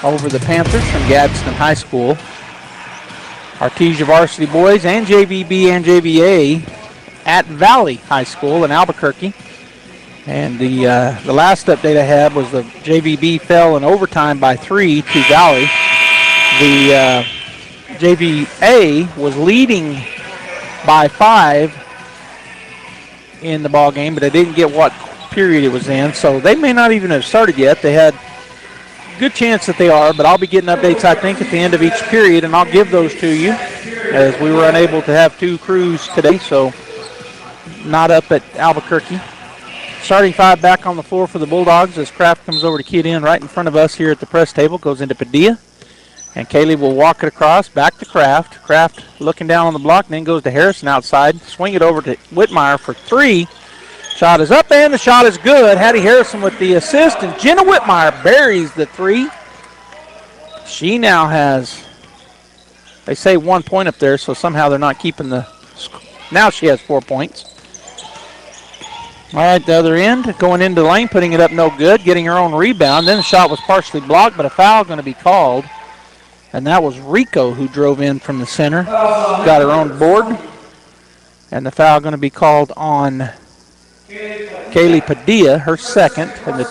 over the Panthers from Gadsden High School. Artesia varsity boys and JVB and JVA at Valley High School in Albuquerque. And the last update I had was the JVB fell in overtime by 3 to Valley. The JVA was leading by 5 in the ball game, but I didn't get what period it was in, so they may not even have started yet. They had good chance that they are, but I'll be getting updates, I think, at the end of each period, and I'll give those to you, as we were unable to have 2 crews today, so not up at Albuquerque. Starting 5 back on the floor for the Bulldogs as Kraft comes over to key it in right in front of us here at the press table, goes into Padilla, and Kaylee will walk it across, back to Kraft. Kraft looking down on the block, and then goes to Harrison outside. Swing it over to Whitmire for 3. Shot is up, and the shot is good. Hattie Harrison with the assist, and Jenna Whitmire buries the 3. She now has, they say 1 point up there, so somehow they're not keeping the, now she has 4 points. All right, the other end, going into the lane, putting it up no good, getting her own rebound. Then the shot was partially blocked, but a foul going to be called. And that was Rico who drove in from the center. Got her own board. And the foul going to be called on Kaylee Padilla, her second. And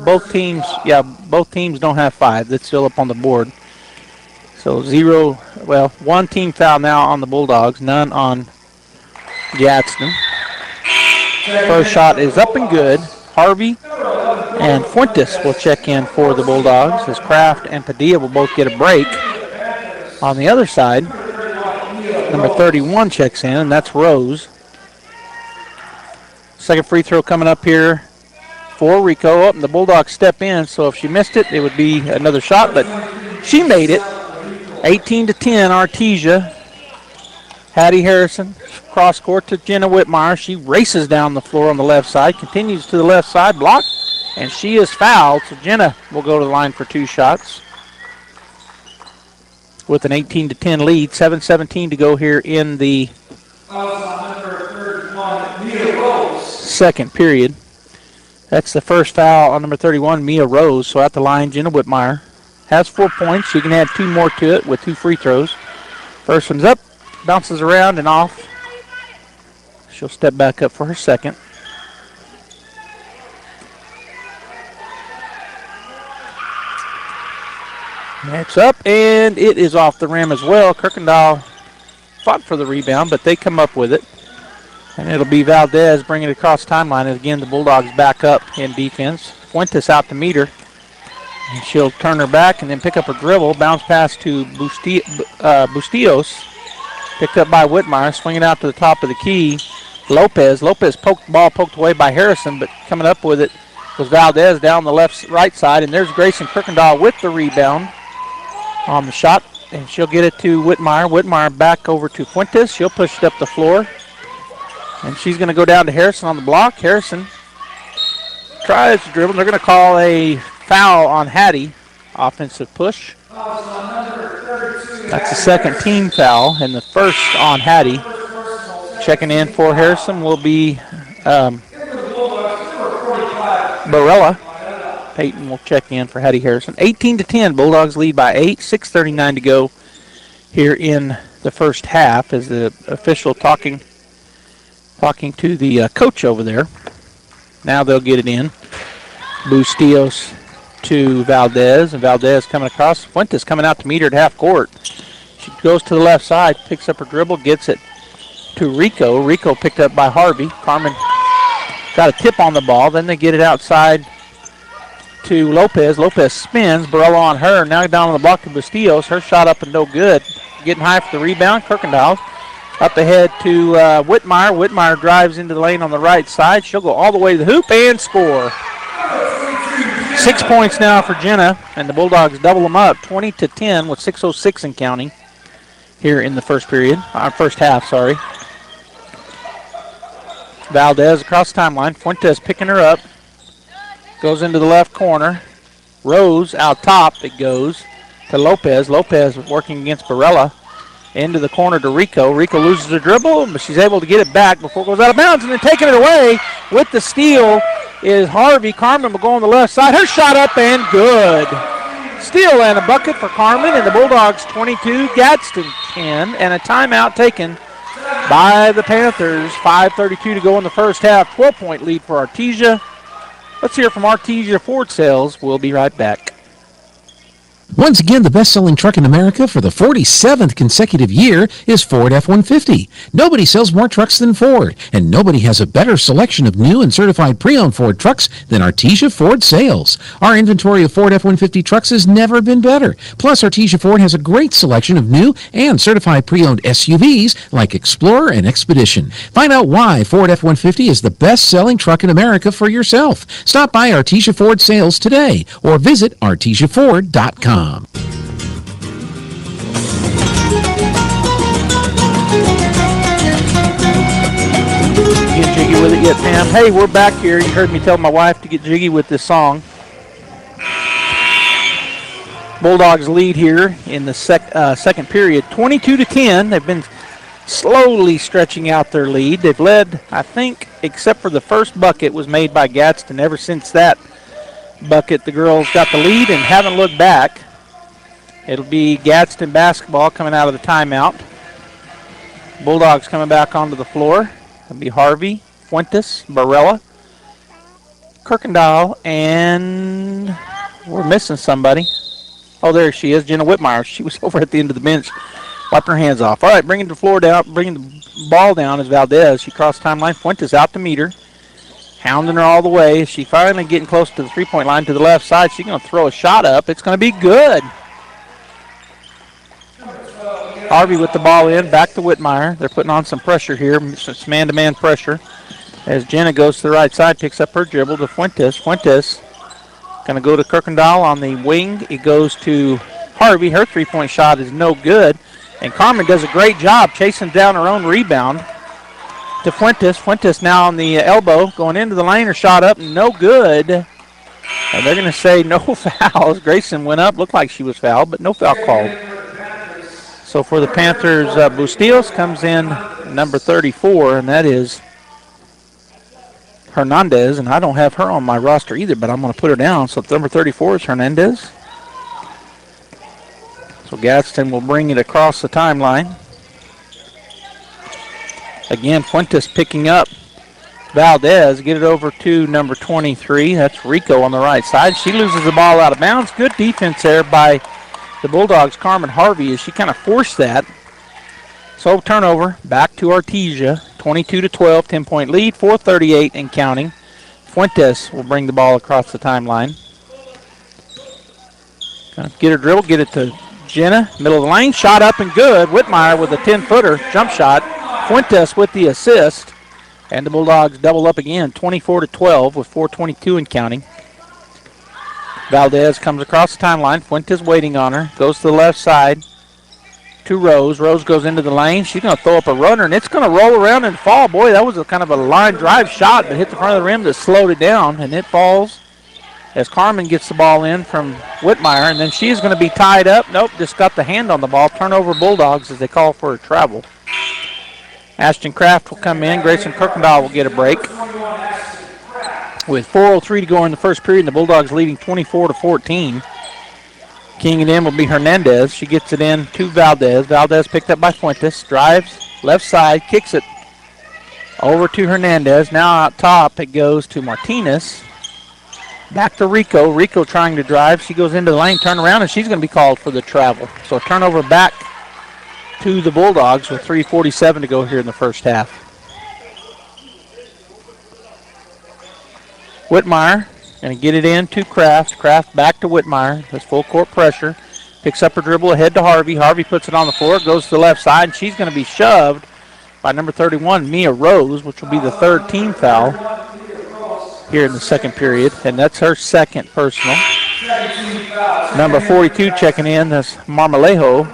both teams don't have 5. That's still up on the board. So 1 team foul now on the Bulldogs, none on Gadsden. First shot is up and good. Harvey and Fuentes will check in for the Bulldogs as Kraft and Padilla will both get a break. On the other side, number 31 checks in, and that's Rose. Second free throw coming up here for Rico. And the Bulldogs step in, so if she missed it, it would be another shot, but she made it. 18-10, Artesia. Hattie Harrison, cross court to Jenna Whitmire. She races down the floor on the left side, continues to the left side, blocked, and she is fouled. So Jenna will go to the line for 2 shots with an 18-10 lead. 7:17 to go here in the second period. That's the first foul on number 31, Mia Rose. So at the line, Jenna Whitmire has 4 points. She can add 2 more to it with 2 free throws. First one's up. Bounces around and off. She'll step back up for her second. It's up, and it is off the rim as well. Kirkendall fought for the rebound, but they come up with it. And it'll be Valdez bringing it across timeline. And again, the Bulldogs back up in defense. Fuentes out to meet her. And she'll turn her back and then pick up her dribble. Bounce pass to Bustillos. Picked up by Whitmire, swinging out to the top of the key. Lopez poked away by Harrison, but coming up with it was Valdez down the right side, and there's Grayson Kirkendall with the rebound on the shot, and she'll get it to Whitmire. Whitmire back over to Fuentes. She'll push it up the floor, and she's going to go down to Harrison on the block. Harrison tries to dribble. They're going to call a foul on Hattie, offensive push. That's the second team foul, and the first on Hattie. Checking in for Harrison will be Barella. Peyton will check in for Hattie Harrison. 18-10, Bulldogs lead by 8. 6:39 to go here in the first half as the official talking to the coach over there. Now they'll get it in. Bustillos to Valdez, and Valdez coming across. Fuentes coming out to meet her at half court. She goes to the left side, picks up her dribble, gets it to Rico. Rico picked up by Harvey. Carmen got a tip on the ball. Then they get it outside to Lopez. Lopez spins. Barella on her. Now down on the block to Bustillos. Her shot up and no good. Getting high for the rebound. Kirkendall up ahead to Whitmire. Whitmire drives into the lane on the right side. She'll go all the way to the hoop and score. 6 points now for Jenna, and the Bulldogs double them up, 20-10 with 6:06 and counting here in the first half. Valdez across the timeline. Fuentes picking her up. Goes into the left corner. Rose out top. It goes to Lopez. Lopez working against Barella. Into the corner to Rico. Rico loses the dribble, but she's able to get it back before it goes out of bounds. And then taking it away with the steal is Harvey. Carmen will go on the left side. Her shot up and good. Steal and a bucket for Carmen, and the Bulldogs 22, Gadsden 10, and a timeout taken by the Panthers. 5:32 to go in the first half. 12-point lead for Artesia. Let's hear from Artesia Ford Sales. We'll be right back. Once again, the best-selling truck in America for the 47th consecutive year is Ford F-150. Nobody sells more trucks than Ford, and nobody has a better selection of new and certified pre-owned Ford trucks than Artesia Ford Sales. Our inventory of Ford F-150 trucks has never been better. Plus, Artesia Ford has a great selection of new and certified pre-owned SUVs like Explorer and Expedition. Find out why Ford F-150 is the best-selling truck in America for yourself. Stop by Artesia Ford Sales today or visit artesiaford.com. Get jiggy with it yet, Pam? Hey, we're back here. You heard me tell my wife to get jiggy with this song. Bulldogs lead here in the second period, 22-10. They've been slowly stretching out their lead. They've led, I think, except for the first bucket was made by Gadsden. Ever since that bucket, the girls got the lead and haven't looked back. It'll be Gadsden basketball coming out of the timeout. Bulldogs coming back onto the floor. It'll be Harvey, Fuentes, Barella, Kirkendall, and we're missing somebody. Oh, there she is, Jenna Whitmire. She was over at the end of the bench, wiping her hands off. All right, bringing the ball down is Valdez. She crossed timeline. Fuentes out to meet her, hounding her all the way. She finally getting close to the three-point line to the left side. She's going to throw a shot up. It's going to be good. Harvey with the ball in, back to Whitmire. They're putting on some pressure here, some man-to-man pressure. As Jenna goes to the right side, picks up her dribble to Fuentes. Fuentes going to go to Kirkendall on the wing. It goes to Harvey. Her three-point shot is no good. And Carmen does a great job chasing down her own rebound to Fuentes. Fuentes now on the elbow, going into the lane. Her shot up, no good. And they're going to say no fouls. Grayson went up, looked like she was fouled, but no foul called. So for the Panthers, Bustillos comes in number 34, and that is Hernandez. And I don't have her on my roster either, but I'm going to put her down. So number 34 is Hernandez. So Gadsden will bring it across the timeline. Again, Fuentes picking up Valdez. Get it over to number 23. That's Rico on the right side. She loses the ball out of bounds. Good defense there by the Bulldogs, Carmen Harvey, as she kind of forced that. So turnover, back to Artesia, 22-12, 10-point lead, 4:38 and counting. Fuentes will bring the ball across the timeline. Get her dribble, get it to Jenna, middle of the lane, shot up and good. Whitmire with a 10-footer jump shot. Fuentes with the assist. And the Bulldogs double up again, 24-12 with 4:22 and counting. Valdez comes across the timeline. Fuentes waiting on her. Goes to the left side to Rose. Rose goes into the lane. She's going to throw up a runner, and it's going to roll around and fall. Boy, that was a kind of a line drive shot, but hit the front of the rim that slowed it down, and it falls as Carmen gets the ball in from Whitmire, and then she's going to be tied up. Nope, just got the hand on the ball. Turnover Bulldogs as they call for a travel. Ashton Kraft will come in. Grayson Kirkendall will get a break. With 4:03 to go in the first period, and the Bulldogs leading 24-14. Keying it in will be Hernandez. She gets it in to Valdez. Valdez picked up by Fuentes. Drives left side, kicks it over to Hernandez. Now out top it goes to Martinez. Back to Rico. Rico trying to drive. She goes into the lane, turn around, and she's going to be called for the travel. So turnover back to the Bulldogs with 3:47 to go here in the first half. Whitmire going to get it in to Kraft. Kraft back to Whitmire. That's full court pressure. Picks up her dribble ahead to Harvey. Harvey puts it on the floor. Goes to the left side, and she's going to be shoved by number 31, Mia Rose, which will be the third team foul here in the second period. And that's her second personal. Number 42 checking in. That's Marmolejo.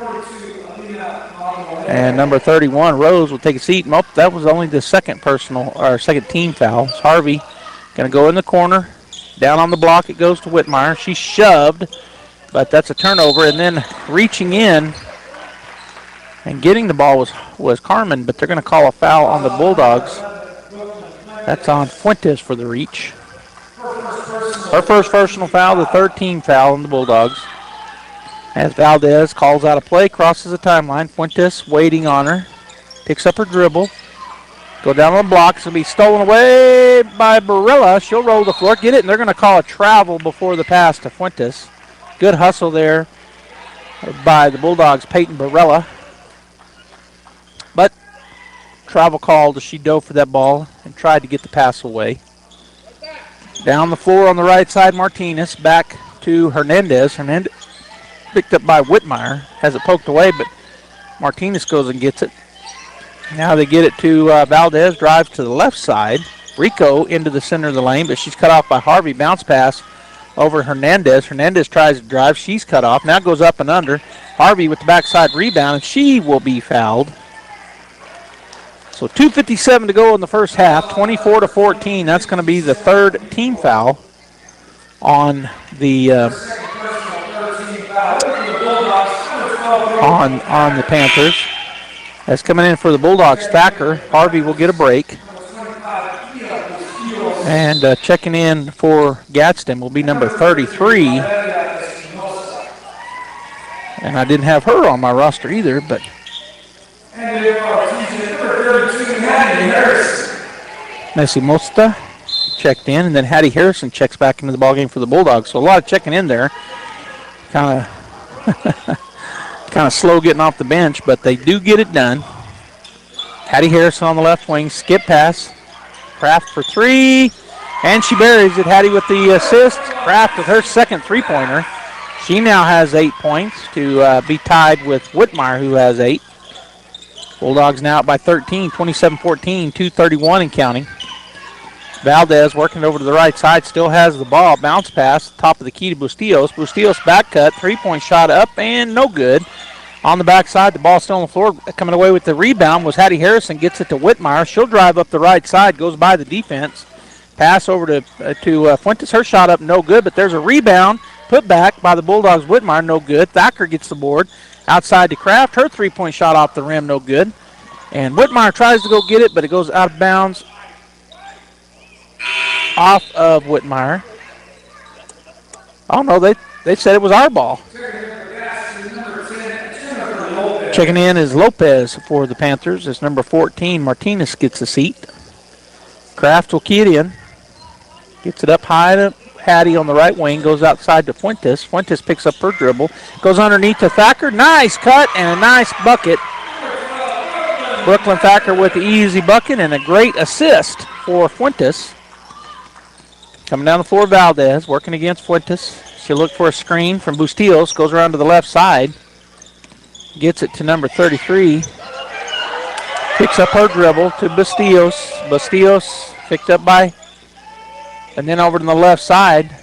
And number 31, Rose, will take a seat. Nope, that was only the second personal, or second team foul. It's Harvey going to go in the corner. Down on the block it goes to Whitmire. She's shoved, but that's a turnover. And then reaching in and getting the ball was Carmen, but they're going to call a foul on the Bulldogs. That's on Fuentes for the reach. Her first personal foul, the third team foul on the Bulldogs. As Valdez calls out a play, crosses the timeline. Fuentes waiting on her. Picks up her dribble. Go down on the block. It's going to be stolen away by Barilla. She'll roll the floor, get it, and they're going to call a travel before the pass to Fuentes. Good hustle there by the Bulldogs' Peyton Barilla. But travel called as she dove for that ball and tried to get the pass away. Down the floor on the right side, Martinez. Back to Hernandez. Hernandez picked up by Whitmire. Has it poked away, but Martinez goes and gets it. Now they get it to Valdez, drives to the left side. Rico into the center of the lane, but she's cut off by Harvey. Bounce pass over Hernandez. Hernandez tries to drive. She's cut off. Now goes up and under. Harvey with the backside rebound, and she will be fouled. So 2:57 to go in the first half, 24-14. That's going to be the third team foul on the on the Panthers. That's coming in for the Bulldogs. Thacker. Harvey will get a break. And checking in for Gadsden will be number 33. And I didn't have her on my roster either, but Messi Mosta checked in, and then Hattie Harrison checks back into the ballgame for the Bulldogs. So a lot of checking in there. Kind of slow getting off the bench, but they do get it done. Hattie Harrison on the left wing, skip pass. Kraft for three, and she buries it. Hattie with the assist. Kraft with her second three-pointer. She now has 8 points to be tied with Whitmire, who has 8. Bulldogs now up by 13, 27-14, 2:31 and counting. Valdez working over to the right side, still has the ball. Bounce pass, top of the key to Bustillos. Bustillos back cut, three-point shot up, and no good. On the backside, the ball still on the floor. Coming away with the rebound was Hattie Harrison, gets it to Whitmire. She'll drive up the right side, goes by the defense. Pass over to Fuentes. Her shot up, no good, but there's a rebound. Put back by the Bulldogs. Whitmire, no good. Thacker gets the board. Outside to Kraft. Her three-point shot off the rim, no good. And Whitmire tries to go get it, but it goes out of bounds off of Whitmire. Oh, no, they said it was our ball. Checking in is Lopez for the Panthers. It's number 14. Martinez gets a seat. Kraft will key it in. Gets it up high to Hattie on the right wing. Goes outside to Fuentes. Fuentes picks up her dribble. Goes underneath to Thacker. Nice cut and a nice bucket. Brooklyn Thacker with the easy bucket and a great assist for Fuentes. Coming down the floor, Valdez working against Fuentes. She'll look for a screen from Bustillos. Goes around to the left side. Gets it to number 33. Picks up her dribble to Bastillos. Bastillos picked up by, and then over to the left side.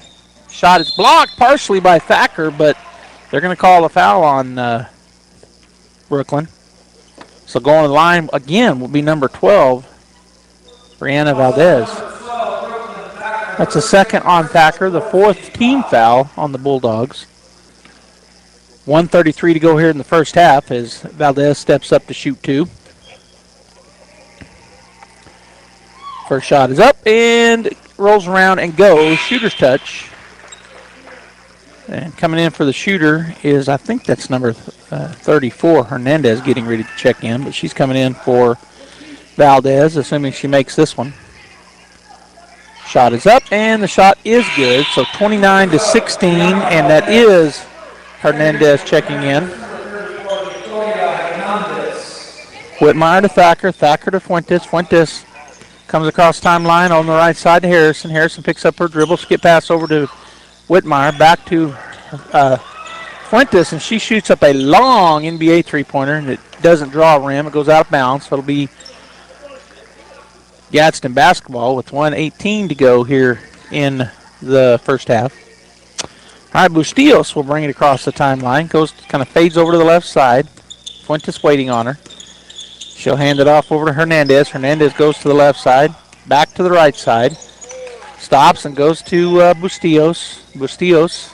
Shot is blocked partially by Thacker, but they're going to call a foul on Brooklyn. So going to the line again will be number 12, Brianna Valdez. That's a second on Thacker, the fourth team foul on the Bulldogs. 1:33 to go here in the first half as Valdez steps up to shoot two. First shot is up and rolls around and goes. Shooter's touch. And coming in for the shooter is, I think that's number 34, Hernandez, getting ready to check in. But she's coming in for Valdez, assuming she makes this one. Shot is up, and the shot is good. So 29-16, and that is Hernandez checking in. Whitmire to Thacker, Thacker to Fuentes. Fuentes comes across timeline on the right side to Harrison. Harrison picks up her dribble, skip pass over to Whitmire, back to Fuentes, and she shoots up a long NBA three-pointer, and it doesn't draw a rim. It goes out of bounds, so it'll be Gadsden basketball with 1:18 to go here in the first half. All right, Bustillos will bring it across the timeline. Kind of fades over to the left side. Fuentes waiting on her. She'll hand it off over to Hernandez. Hernandez goes to the left side, back to the right side. Stops and goes to Bustillos. Bustillos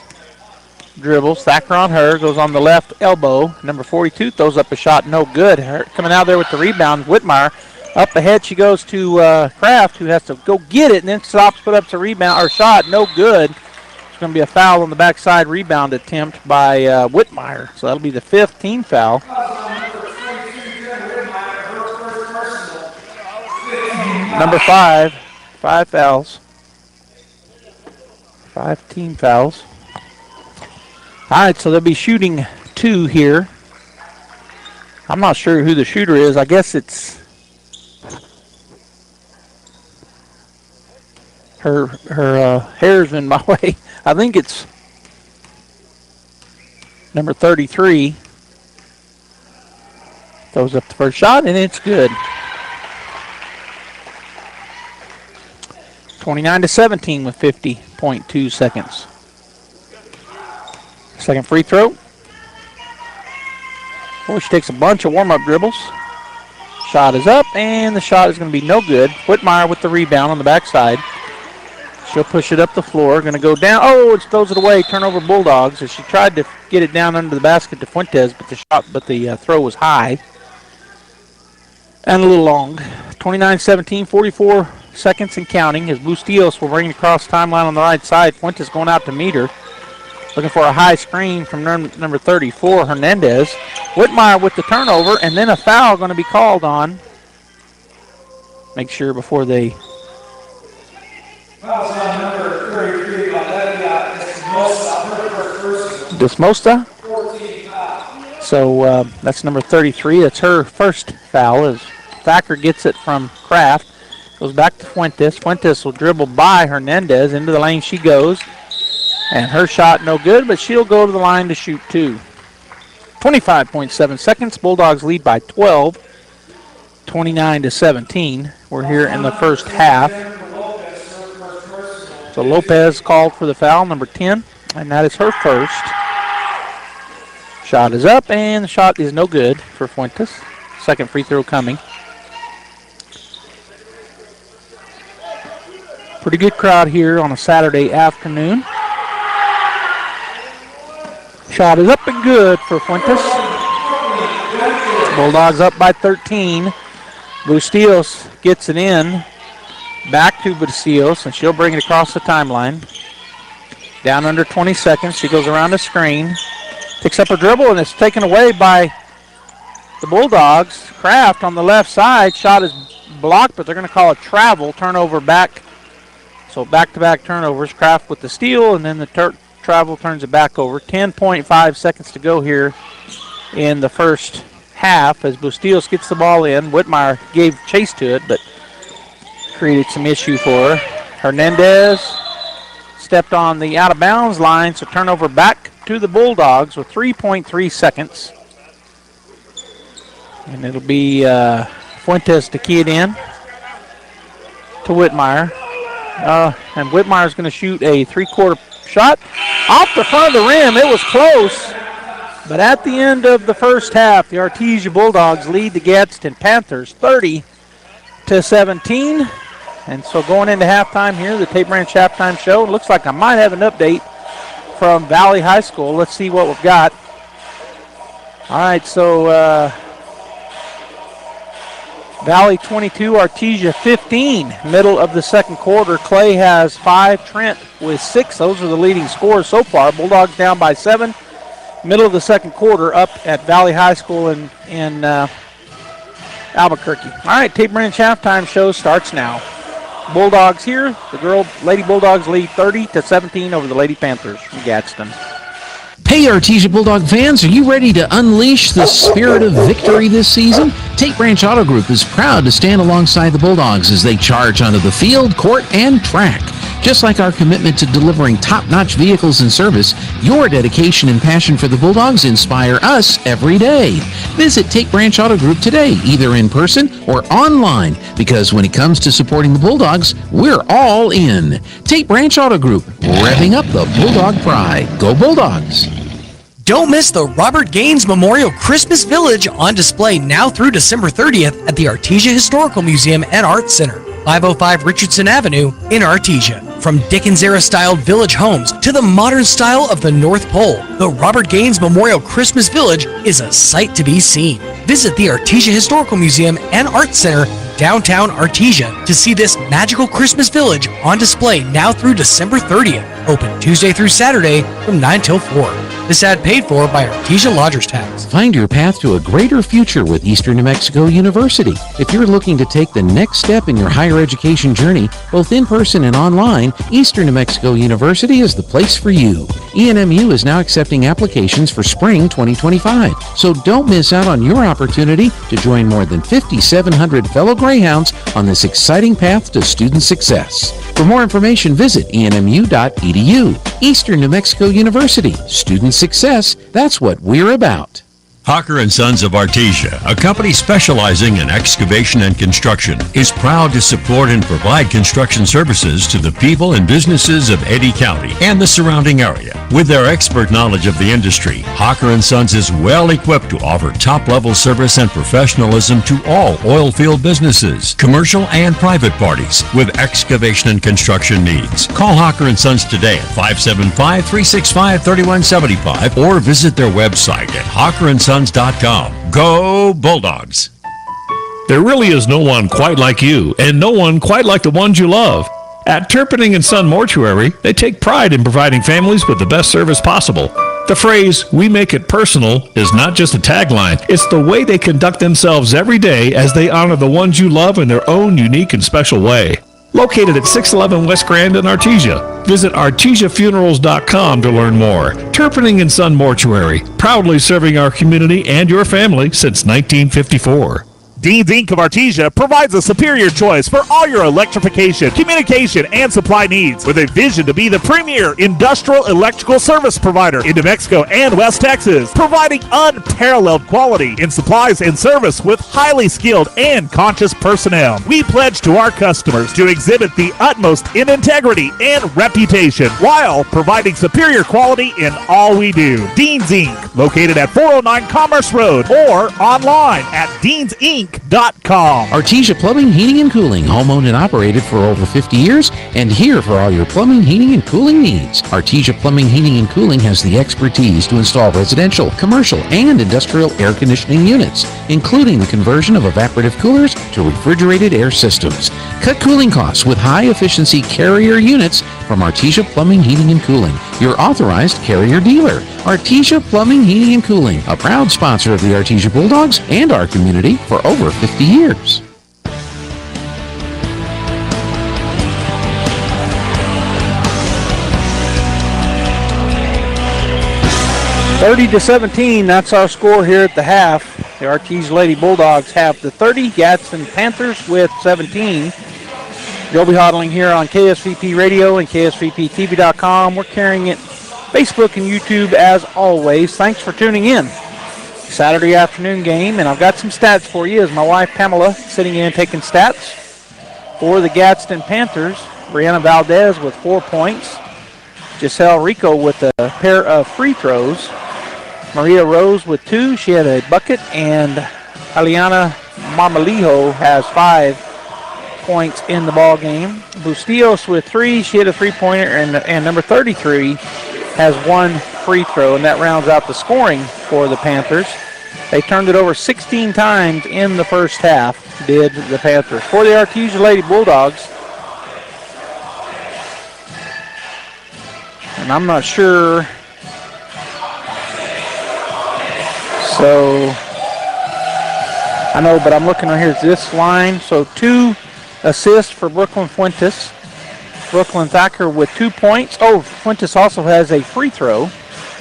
dribbles. Thacker on her. Goes on the left elbow. Number 42 throws up a shot. No good. Her coming out there with the rebound. Whitmire. Up ahead she goes to Kraft, who has to go get it, and then stops, put up the rebound, or shot, no good. It's going to be a foul on the backside rebound attempt by Whitmire. So that'll be the fifth team foul. Number 5 fouls. 5 team fouls. All right, so they'll be shooting 2 here. I'm not sure who the shooter is. I guess it's her hair's in my way. I think it's number 33. Throws up the first shot, and it's good. 29-17 with 50.2 seconds. Second free throw. Boy, she takes a bunch of warm-up dribbles. Shot is up, and the shot is going to be no good. Whitmire with the rebound on the backside. She'll push it up the floor. Going to go down. Oh, it throws it away. Turnover Bulldogs. As she tried to get it down under the basket to Fuentes, but the throw was high and a little long. 29-17, 44 seconds and counting as Bustillos will bring it across timeline on the right side. Fuentes going out to meet her. Looking for a high screen from number 34, Hernandez. Whitmire with the turnover, and then a foul going to be called on. Make sure before they... Desmosta. So that's number 33. That's her first foul as Thacker gets it from Kraft. Goes back to Fuentes. Fuentes will dribble by Hernandez. Into the lane she goes. And her shot no good, but she'll go to the line to shoot 2. 25.7 seconds. Bulldogs lead by 12. 29-17. We're here in the first half. So Lopez called for the foul, number 10, and that is her first. Shot is up, and the shot is no good for Fuentes. Second free throw coming. Pretty good crowd here on a Saturday afternoon. Shot is up and good for Fuentes. Bulldogs up by 13. Bustillos gets it in. Back to Bustillos, and she'll bring it across the timeline. Down under 20 seconds. She goes around the screen. Picks up a dribble, and it's taken away by the Bulldogs. Kraft on the left side. Shot is blocked, but they're going to call a travel. Turnover back. So back-to-back turnovers. Kraft with the steal, and then the travel turns it back over. 10.5 seconds to go here in the first half as Bustillos gets the ball in. Whitmire gave chase to it, but created some issue for her. Hernandez stepped on the out-of-bounds line, so turnover back to the Bulldogs with 3.3 seconds. And it'll be Fuentes to key it in to Whitmire. And Whitmire's going to shoot a three-quarter shot off the front of the rim. It was close. But at the end of the first half, the Artesia Bulldogs lead the Gadsden Panthers 30-17. And so going into halftime here, the Tate Branch halftime show, it looks like I might have an update from Valley High School. Let's see what we've got. All right, so Valley 22, Artesia 15, middle of the second quarter. Clay has 5, Trent with 6. Those are the leading scorers so far. Bulldogs down by 7. Middle of the second quarter up at Valley High School in Albuquerque. All right, Tate Branch halftime show starts now. Bulldogs here. The Lady Bulldogs lead 30-17 over the Lady Panthers from Gadsden. Hey, Artesia Bulldog fans, are you ready to unleash the spirit of victory this season? Tate Branch Auto Group is proud to stand alongside the Bulldogs as they charge onto the field, court, and track. Just like our commitment to delivering top-notch vehicles and service, your dedication and passion for the Bulldogs inspire us every day. Visit Tate Branch Auto Group today, either in person or online, because when it comes to supporting the Bulldogs, we're all in. Tate Branch Auto Group, revving up the Bulldog pride. Go Bulldogs! Don't miss the Robert Gaines Memorial Christmas Village on display now through December 30th at the Artesia Historical Museum and Arts Center, 505 Richardson Avenue in Artesia. From Dickens-era styled village homes to the modern style of the North Pole, the Robert Gaines Memorial Christmas Village is a sight to be seen. Visit the Artesia Historical Museum and Arts Center, downtown Artesia, to see this magical Christmas village on display now through December 30th. Open Tuesday through Saturday from 9 till 4. This ad paid for by Artesia Lodgers Tax. Find your path to a greater future with Eastern New Mexico University. If you're looking to take the next step in your higher education journey, both in person and online, Eastern New Mexico University is the place for you. ENMU is now accepting applications for spring 2025, so don't miss out on your opportunity to join more than 5,700 fellow Greyhounds on this exciting path to student success. For more information, visit enmu.edu. Eastern New Mexico University. Student success, that's what we're about. Hawker & Sons of Artesia, a company specializing in excavation and construction, is proud to support and provide construction services to the people and businesses of Eddy County and the surrounding area. With their expert knowledge of the industry, Hawker & Sons is well equipped to offer top-level service and professionalism to all oil field businesses, commercial and private parties with excavation and construction needs. Call Hawker & Sons today at 575-365-3175 or visit their website at hawkerandsons.com. Go Bulldogs! There really is no one quite like you, and no one quite like the ones you love. At Turpinning & Son Mortuary, they take pride in providing families with the best service possible. The phrase, "we make it personal," is not just a tagline. It's the way they conduct themselves every day as they honor the ones you love in their own unique and special way. Located at 611 West Grand in Artesia. Visit artesiafunerals.com to learn more. Turpinning & Son Mortuary, proudly serving our community and your family since 1954. Dean's Inc. of Artesia provides a superior choice for all your electrification, communication, and supply needs, with a vision to be the premier industrial electrical service provider in New Mexico and West Texas, providing unparalleled quality in supplies and service with highly skilled and conscious personnel. We pledge to our customers to exhibit the utmost in integrity and reputation while providing superior quality in all we do. Dean's Inc., located at 409 Commerce Road or online at deansinc.com. Artesia Plumbing, Heating, and Cooling, home-owned and operated for over 50 years, and here for all your plumbing, heating, and cooling needs. Artesia Plumbing, Heating, and Cooling has the expertise to install residential, commercial, and industrial air conditioning units, including the conversion of evaporative coolers to refrigerated air systems. Cut cooling costs with high-efficiency Carrier units from Artesia Plumbing, Heating, and Cooling, your authorized Carrier dealer. Artesia Plumbing, Heating, and Cooling, a proud sponsor of the Artesia Bulldogs and our community for over 50 years. (30-17), that's our score here at the half. The Artesia Lady Bulldogs have the 30, Gadsden Panthers with 17. Joby Hodling here on KSVP Radio and KSVPTV.com. We're carrying it Facebook and YouTube as always. Thanks for tuning in. Saturday afternoon game, and I've got some stats for you as my wife Pamela sitting in taking stats for the Gadsden Panthers. Brianna Valdez with 4 points. Giselle Rico with a pair of free throws. Maria Rose with 2. She had a bucket, and Aliana Marmolijo has 5 points in the ball game. Bustillos with 3. She had a three-pointer, and number 33 has 1 free throw, and that rounds out the scoring for the Panthers. They turned it over 16 times in the first half, did the Panthers. For the Artesia Lady Bulldogs, and I'm not sure, so I know, but I'm looking right here at this line. So 2 assists for Brooklyn Fuentes. Brooklyn Thacker with 2 points. Oh, Fuentes also has a free throw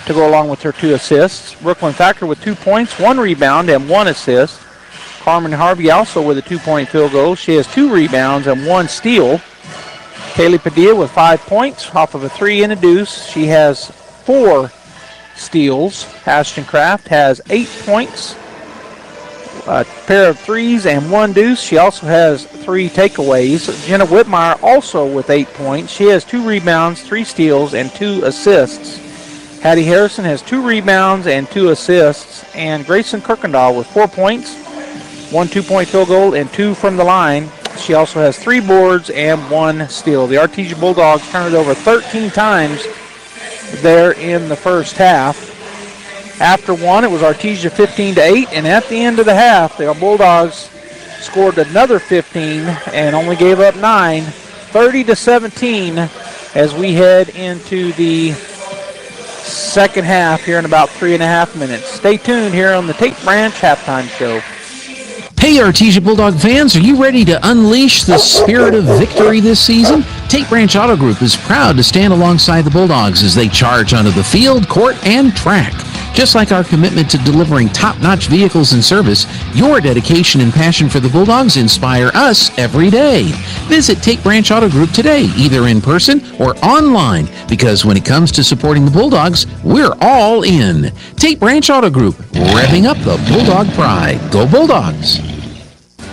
to go along with her 2 assists. Brooklyn Thacker with 2 points, 1 rebound, and 1 assist. Carmen Harvey also with a 2-point field goal. She has 2 rebounds and 1 steal. Kaylee Padilla with 5 points off of a 3 and a deuce. She has 4 steals. Ashton Kraft has 8 points, a pair of 3s, and 1 deuce. She also has 3 takeaways. Jenna Whitmire also with 8 points. She has 2 rebounds, 3 steals, and 2 assists. Hattie Harrison has 2 rebounds and 2 assists. And Grayson Kirkendall with 4 points, 1 2-point field goal, and 2 from the line. She also has 3 boards and 1 steal. The Artesia Bulldogs turned it over 13 times there in the first half. After 1, it was Artesia 15-8, and at the end of the half, the Bulldogs scored another 15 and only gave up 9, 30-17, as we head into the second half here in about 3.5 minutes. Stay tuned here on the Tate Branch Halftime Show. Hey, Artesia Bulldog fans, are you ready to unleash the spirit of victory this season? Tate Branch Auto Group is proud to stand alongside the Bulldogs as they charge onto the field, court, and track. Just like our commitment to delivering top-notch vehicles and service, your dedication and passion for the Bulldogs inspire us every day. Visit Tate Branch Auto Group today, either in person or online, because when it comes to supporting the Bulldogs, we're all in. Tate Branch Auto Group, revving up the Bulldog pride. Go Bulldogs!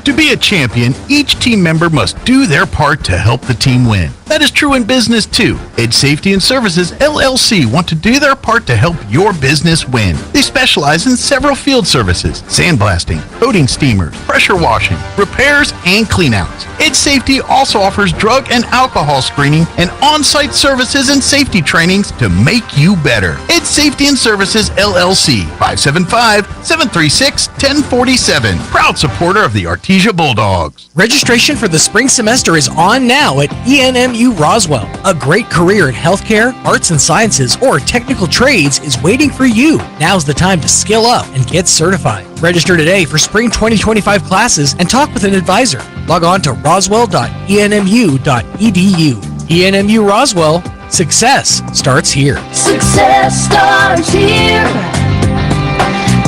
To be a champion, each team member must do their part to help the team win. That is true in business too. Ed Safety and Services LLC want to do their part to help your business win. They specialize in several field services: sandblasting, coating steamers, pressure washing, repairs, and cleanouts. Ed Safety also offers drug and alcohol screening and on-site services and safety trainings to make you better. Ed Safety and Services LLC, 575-736-1047. Proud supporter of the Artesia Bulldogs. Registration for the spring semester is on now at ENMU Roswell. A great career in healthcare, arts and sciences, or technical trades is waiting for you. Now's the time to skill up and get certified. Register today for spring 2025 classes and talk with an advisor. Log on to roswell.enmu.edu. ENMU Roswell, success starts here. Success starts here.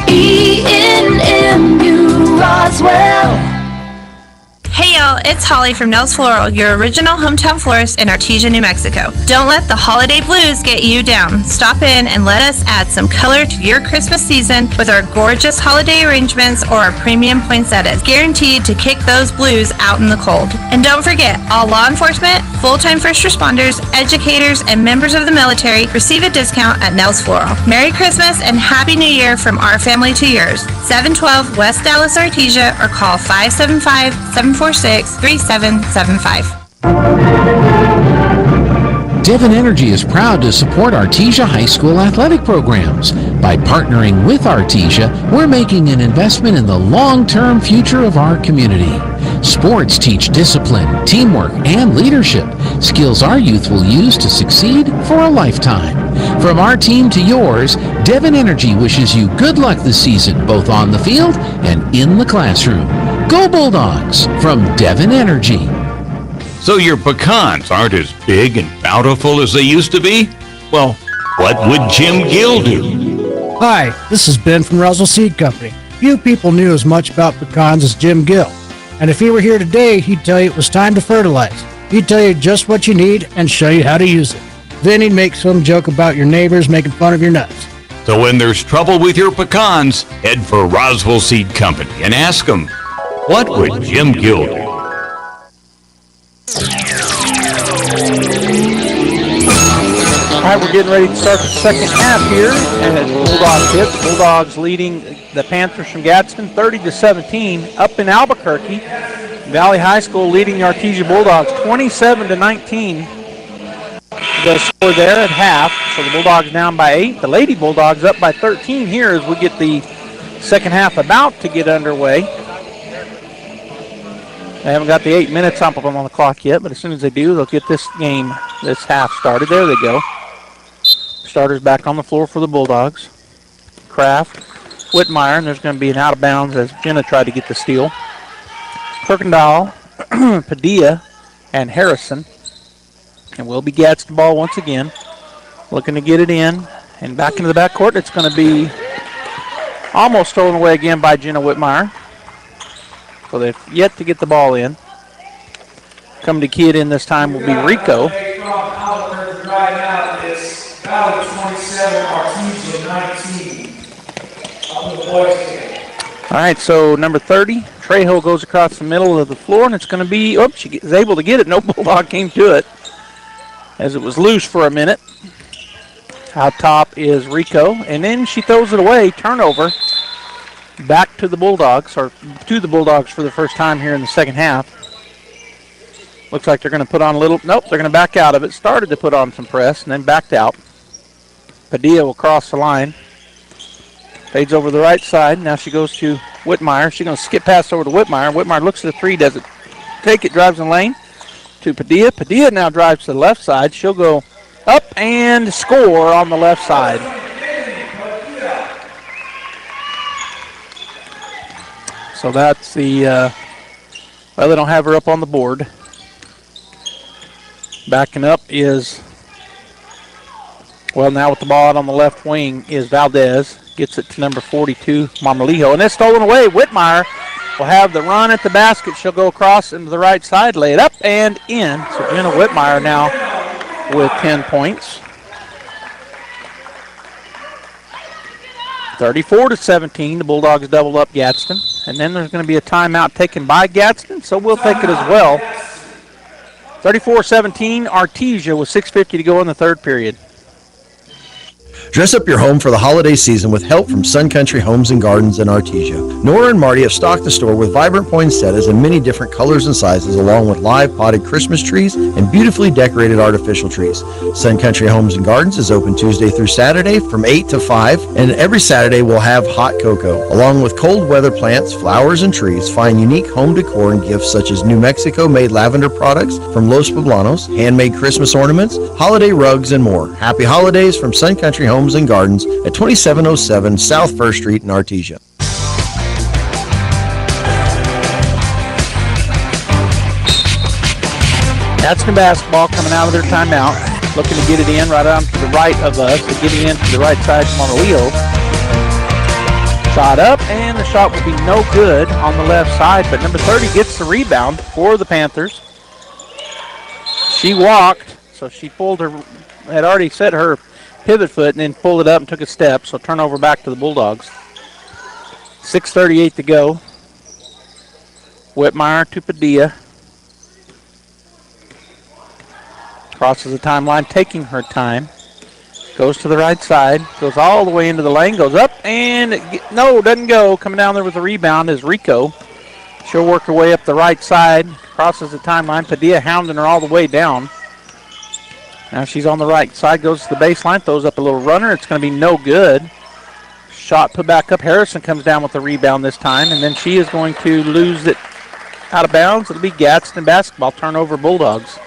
ENMU Roswell. Hey y'all, it's Holly from Nels Floral, your original hometown florist in Artesia, New Mexico. Don't let the holiday blues get you down. Stop in and let us add some color to your Christmas season with our gorgeous holiday arrangements or our premium poinsettias, guaranteed to kick those blues out in the cold. And don't forget, all law enforcement, full-time first responders, educators, and members of the military receive a discount at Nels Floral. Merry Christmas and Happy New Year from our family to yours. 712 West Dallas, Artesia, or call 575-746-3775. Devon Energy is proud to support Artesia High School athletic programs. By partnering with Artesia, we're making an investment in the long-term future of our community. Sports teach discipline, teamwork, and leadership, skills our youth will use to succeed for a lifetime. From our team to yours, Devon Energy wishes you good luck this season, both on the field and in the classroom. Go Bulldogs from Devon Energy. So your pecans aren't as big and bountiful as they used to be? Well, what would Jim Gill do? Hi, this is Ben from Russell Seed Company. Few people knew as much about pecans as Jim Gill. And if he were here today, he'd tell you it was time to fertilize. He'd tell you just what you need and show you how to use it. Then he'd make some joke about your neighbors making fun of your nuts. So when there's trouble with your pecans, head for Roswell Seed Company and ask them, what would Jim Gill do? All right, we're getting ready to start the second half here, and it's Bulldogs hits. Bulldogs leading the Panthers from Gadsden 30-17 up in Albuquerque. Valley High School leading the Artesia Bulldogs 27-19. The score there at half, so the Bulldogs down by 8. The Lady Bulldogs up by 13 here as we get the second half about to get underway. They haven't got the 8 minutes up on the clock yet, but as soon as they do, they'll get this game, this half started. There they go. Starters back on the floor for the Bulldogs. Kraft, Whitmire, and there's going to be an out of bounds as Jenna tried to get the steal. Kirkendall, Padilla, and Harrison. And will be Gadsden ball once again. Looking to get it in. And back into the backcourt. It's going to be almost stolen away again by Jenna Whitmire. So they've yet to get the ball in. Coming to key it in this time will be Rico. Valley 27, Artesia 19. Up in the boys' game. All right, so number 30, Trejo goes across the middle of the floor, and it's going to be, oops, she is able to get it. No Bulldog came to it as it was loose for a minute. Out top is Rico, and then she throws it away. Turnover back to the Bulldogs, or to the Bulldogs for the first time here in the second half. Looks like they're going to put on a little, nope, they're going to back out of it. Started to put on some press and then backed out. Padilla will cross the line. Fades over the right side. Now she goes to Whitmire. She's going to skip past over to Whitmire. Whitmire looks at the three, doesn't take it, drives in the lane to Padilla. Padilla now drives to the left side. She'll go up and score on the left side. So that's the, well, they don't have her up on the board. Backing up is, well, now with the ball out on the left wing is Valdez. Gets it to number 42, Marmolijo. And it's stolen away. Whitmire will have the run at the basket. She'll go across into the right side, lay it up and in. So Jenna Whitmire now with 10 points. 34-17, the Bulldogs double up Gadsden. And then there's going to be a timeout taken by Gadsden, so we'll take it as well. 34-17, Artesia with 6:50 to go in the third period. Dress up your home for the holiday season with help from Sun Country Homes and Gardens in Artesia. Nora and Marty have stocked the store with vibrant poinsettias in many different colors and sizes, along with live potted Christmas trees and beautifully decorated artificial trees. Sun Country Homes and Gardens is open Tuesday through Saturday from 8 to 5, and every Saturday we'll have hot cocoa. Along with cold weather plants, flowers, and trees, find unique home decor and gifts such as New Mexico-made lavender products from Los Poblanos, handmade Christmas ornaments, holiday rugs, and more. Happy holidays from Sun Country Homes and Gardens at 2707 South 1st Street in Artesia. Gadsden basketball coming out of their timeout, looking to get it in right on to the right of us, so getting in to the right side from Marmolijo. Shot up, and the shot will be no good on the left side, but number 30 gets the rebound for the Panthers. She walked, so she pulled her, had already set her pivot foot and then pulled it up and took a step, so turnover back to the Bulldogs. 6:38 to go. Whitmire to Padilla. Crosses the timeline, taking her time. Goes to the right side, goes all the way into the lane, goes up, and no, doesn't go. Coming down there with the rebound is Rico. She'll work her way up the right side, crosses the timeline. Padilla hounding her all the way down. Now she's on the right side, goes to the baseline, throws up a little runner. It's going to be no good. Shot put back up. Harrison comes down with the rebound this time, and then she is going to lose it out of bounds. It'll be Gadsden basketball, turnover Bulldogs.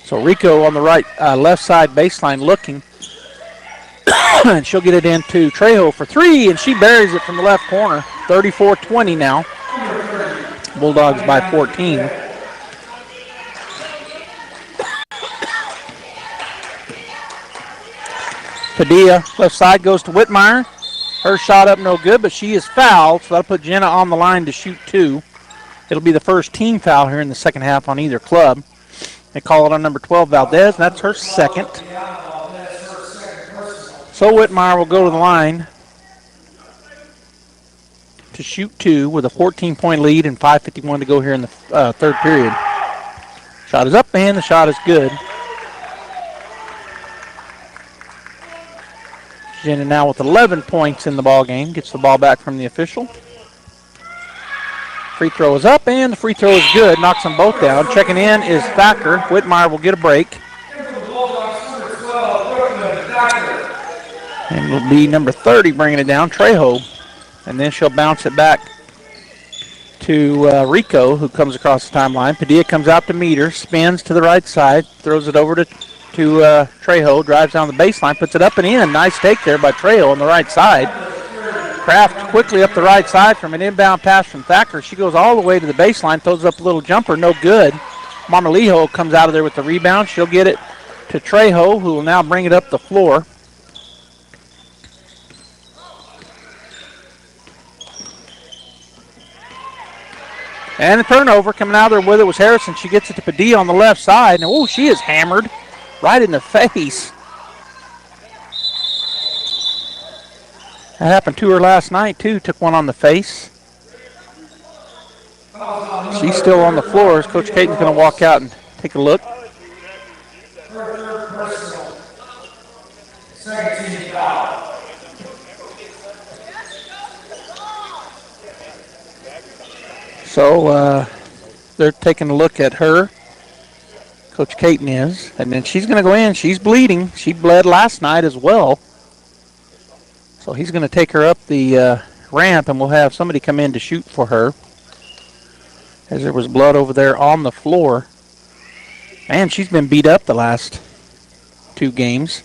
So Rico on the right, left side baseline looking. And she'll get it into Trejo for three, and she buries it from the left corner. 34-20 now. Bulldogs by 14. Padilla, left side, goes to Whitmire. Her shot up no good, but she is fouled, so that'll put Jenna on the line to shoot two. It'll be the first team foul here in the second half on either club. They call it on number 12, Valdez, and that's her second. So Whitmire will go to the line to shoot 2 with a 14-point lead and 5:51 to go here in the third period. Shot is up and the shot is good. Jenna now with 11 points in the ball game. Gets the ball back from the official. Free throw is up and the free throw is good. Knocks them both down. Checking in is Thacker. Whitmire will get a break. And will be number 30 bringing it down, Trejo. And then she'll bounce it back to Rico, who comes across the timeline. Padilla comes out to meet her, spins to the right side, throws it over to Trejo, drives down the baseline, puts it up and in. Nice take there by Trejo on the right side. Kraft quickly up the right side from an inbound pass from Thacker. She goes all the way to the baseline, throws up a little jumper, no good. Marmolijo comes out of there with the rebound. She'll get it to Trejo, who will now bring it up the floor. And the turnover coming out there with it was Harrison. She gets it to Padilla on the left side. And, oh, she is hammered right in the face. That happened to her last night, too. Took one on the face. She's still on the floor as Coach Caton's going to walk out and take a look. So they're taking a look at her. Coach Caton is. And then she's going to go in. She's bleeding. She bled last night as well. So he's going to take her up the ramp, and we'll have somebody come in to shoot for her. As there was blood over there on the floor. Man, she's been beat up the last 2 games.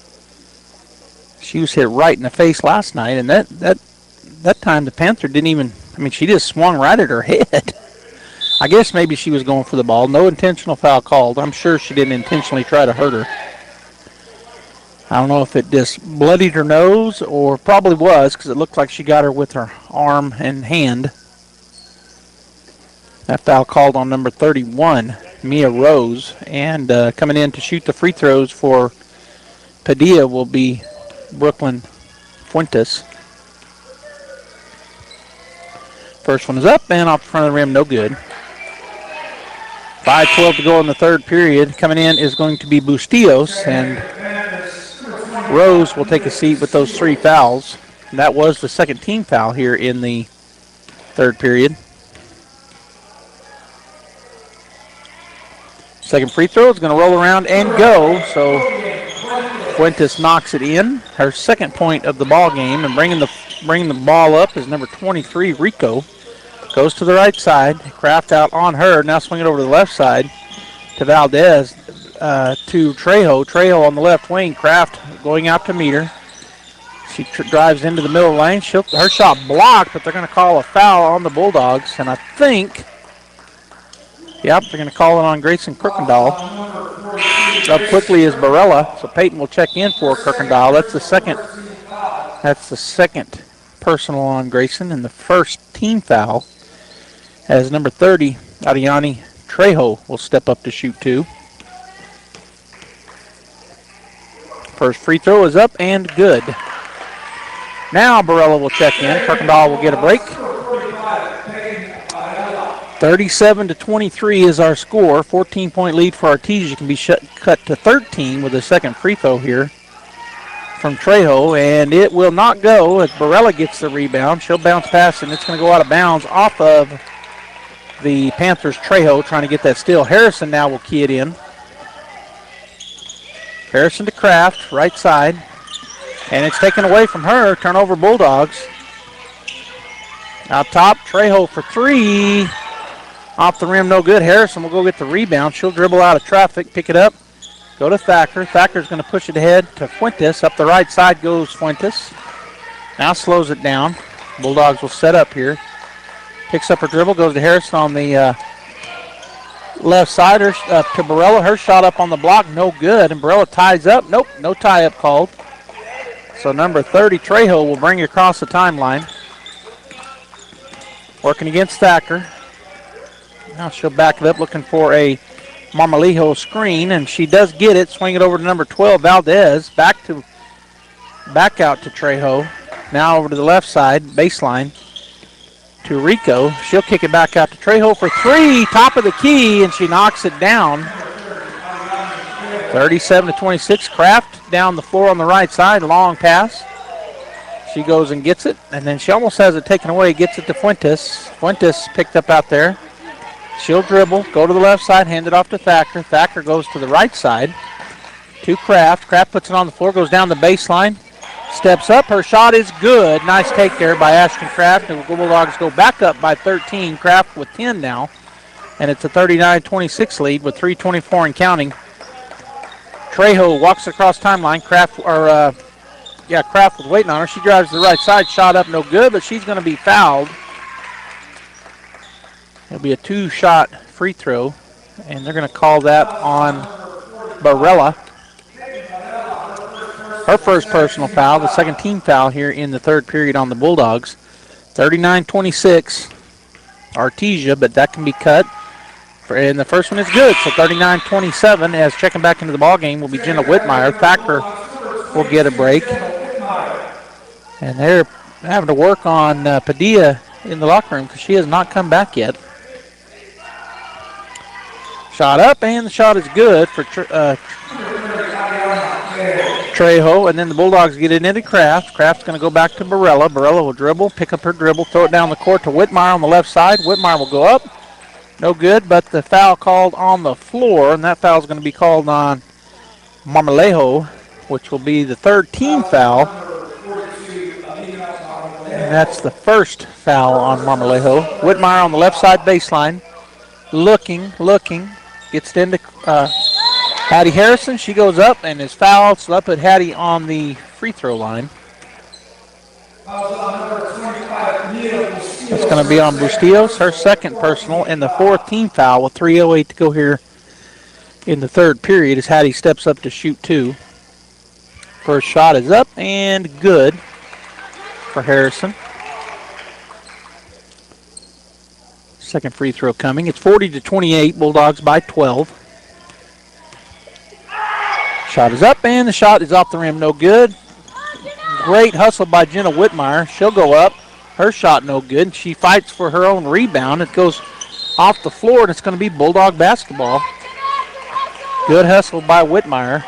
She was hit right in the face last night, and that time the Panther didn't even, she just swung right at her head. I guess maybe she was going for the ball. No intentional foul called. I'm sure she didn't intentionally try to hurt her. I don't know if it just bloodied her nose or probably was, because it looked like she got her with her arm and hand. That foul called on number 31, Mia Rose. And coming in to shoot the free throws for Padilla will be Brooklyn Fuentes. First one is up and off the front of the rim, no good. 5:12 to go in the third period. Coming in is going to be Bustillos, and Rose will take a seat with those 3 fouls. And that was the second team foul here in the third period. Second free throw is going to roll around and go, so Fuentes knocks it in. Her second point of the ball game, and bringing the ball up is number 23, Rico. Goes to the right side. Kraft out on her. Now swing it over to the left side to Valdez, to Trejo. Trejo on the left wing. Kraft going out to meet her. She drives into the middle lane. Her shot blocked, but they're going to call a foul on the Bulldogs. And I think, they're going to call it on Grayson Kirkendall. Up quickly is Barella, so Peyton will check in for Kirkendall. That's the second personal on Grayson, and the first team foul, as number 30, Ariani Trejo, will step up to shoot 2. First free throw is up and good. Now Barella will check in. Kirkendall will get a break. 37-23 is our score. 14-point lead for Artesia can be cut to 13 with a second free throw here from Trejo, and it will not go as Barella gets the rebound. She'll bounce past, and it's going to go out of bounds off of the Panthers' Trejo, trying to get that steal. Harrison now will key it in. Harrison to Kraft, right side, and it's taken away from her. Turnover Bulldogs. Out top, Trejo for 3. Off the rim, no good. Harrison will go get the rebound. She'll dribble out of traffic, pick it up, go to Thacker. Thacker's going to push it ahead to Fuentes. Up the right side goes Fuentes. Now slows it down. Bulldogs will set up here. Picks up her dribble, goes to Harrison on the left side. To Barella. Her shot up on the block, no good. And Barella ties up. Nope, no tie-up called. So number 30, Trejo, will bring it across the timeline. Working against Thacker. Now she'll back it up, looking for a Marmolijo screen, and she does get it. Swing it over to number 12, Valdez. Back to back out to Trejo. Now over to the left side, baseline to Rico. She'll kick it back out to Trejo for three, top of the key, and she knocks it down. 37-26. Kraft down the floor on the right side, long pass. She goes and gets it, and then she almost has it taken away, gets it to Fuentes. Fuentes picked up out there. She'll dribble, go to the left side, hand it off to Thacker. Thacker goes to the right side to Kraft. Kraft puts it on the floor, goes down the baseline, steps up. Her shot is good. Nice take there by Ashton Kraft. The Bulldogs go back up by 13. Kraft with 10 now, and it's a 39-26 lead with 3:24 and counting. Trejo walks across timeline. Kraft was waiting on her. She drives to the right side. Shot up, no good, but she's going to be fouled. It'll be a two-shot free throw, and they're going to call that on Barella. Her first personal foul, the second team foul here in the third period on the Bulldogs. 39-26, Artesia, but that can be cut. And the first one is good, so 39-27. As checking back into the ballgame will be Jenna Whitmire. Thacker will get a break. And they're having to work on Padilla in the locker room because she has not come back yet. Shot up, and the shot is good for Trejo. And then the Bulldogs get it into Kraft. Kraft's going to go back to Barella. Barella will dribble, pick up her dribble, throw it down the court to Whitmire on the left side. Whitmire will go up. No good, but the foul called on the floor, and that foul is going to be called on Marmolejo, which will be the third team foul. And that's the first foul on Marmolejo. Whitmire on the left side baseline. Looking. Gets it into Hattie Harrison. She goes up and is fouled. So up at Hattie on the free throw line. That's going to be on Bustillos, her second personal, and the fourth team foul with 3:08 to go here in the third period as Hattie steps up to shoot two. First shot is up and good for Harrison. Second free throw coming. It's 40-28, Bulldogs by 12. Shot is up, and the shot is off the rim, no good. Great hustle by Jenna Whitmire. She'll go up. Her shot no good. She fights for her own rebound. It goes off the floor, and it's going to be Bulldog basketball. Good hustle by Whitmire.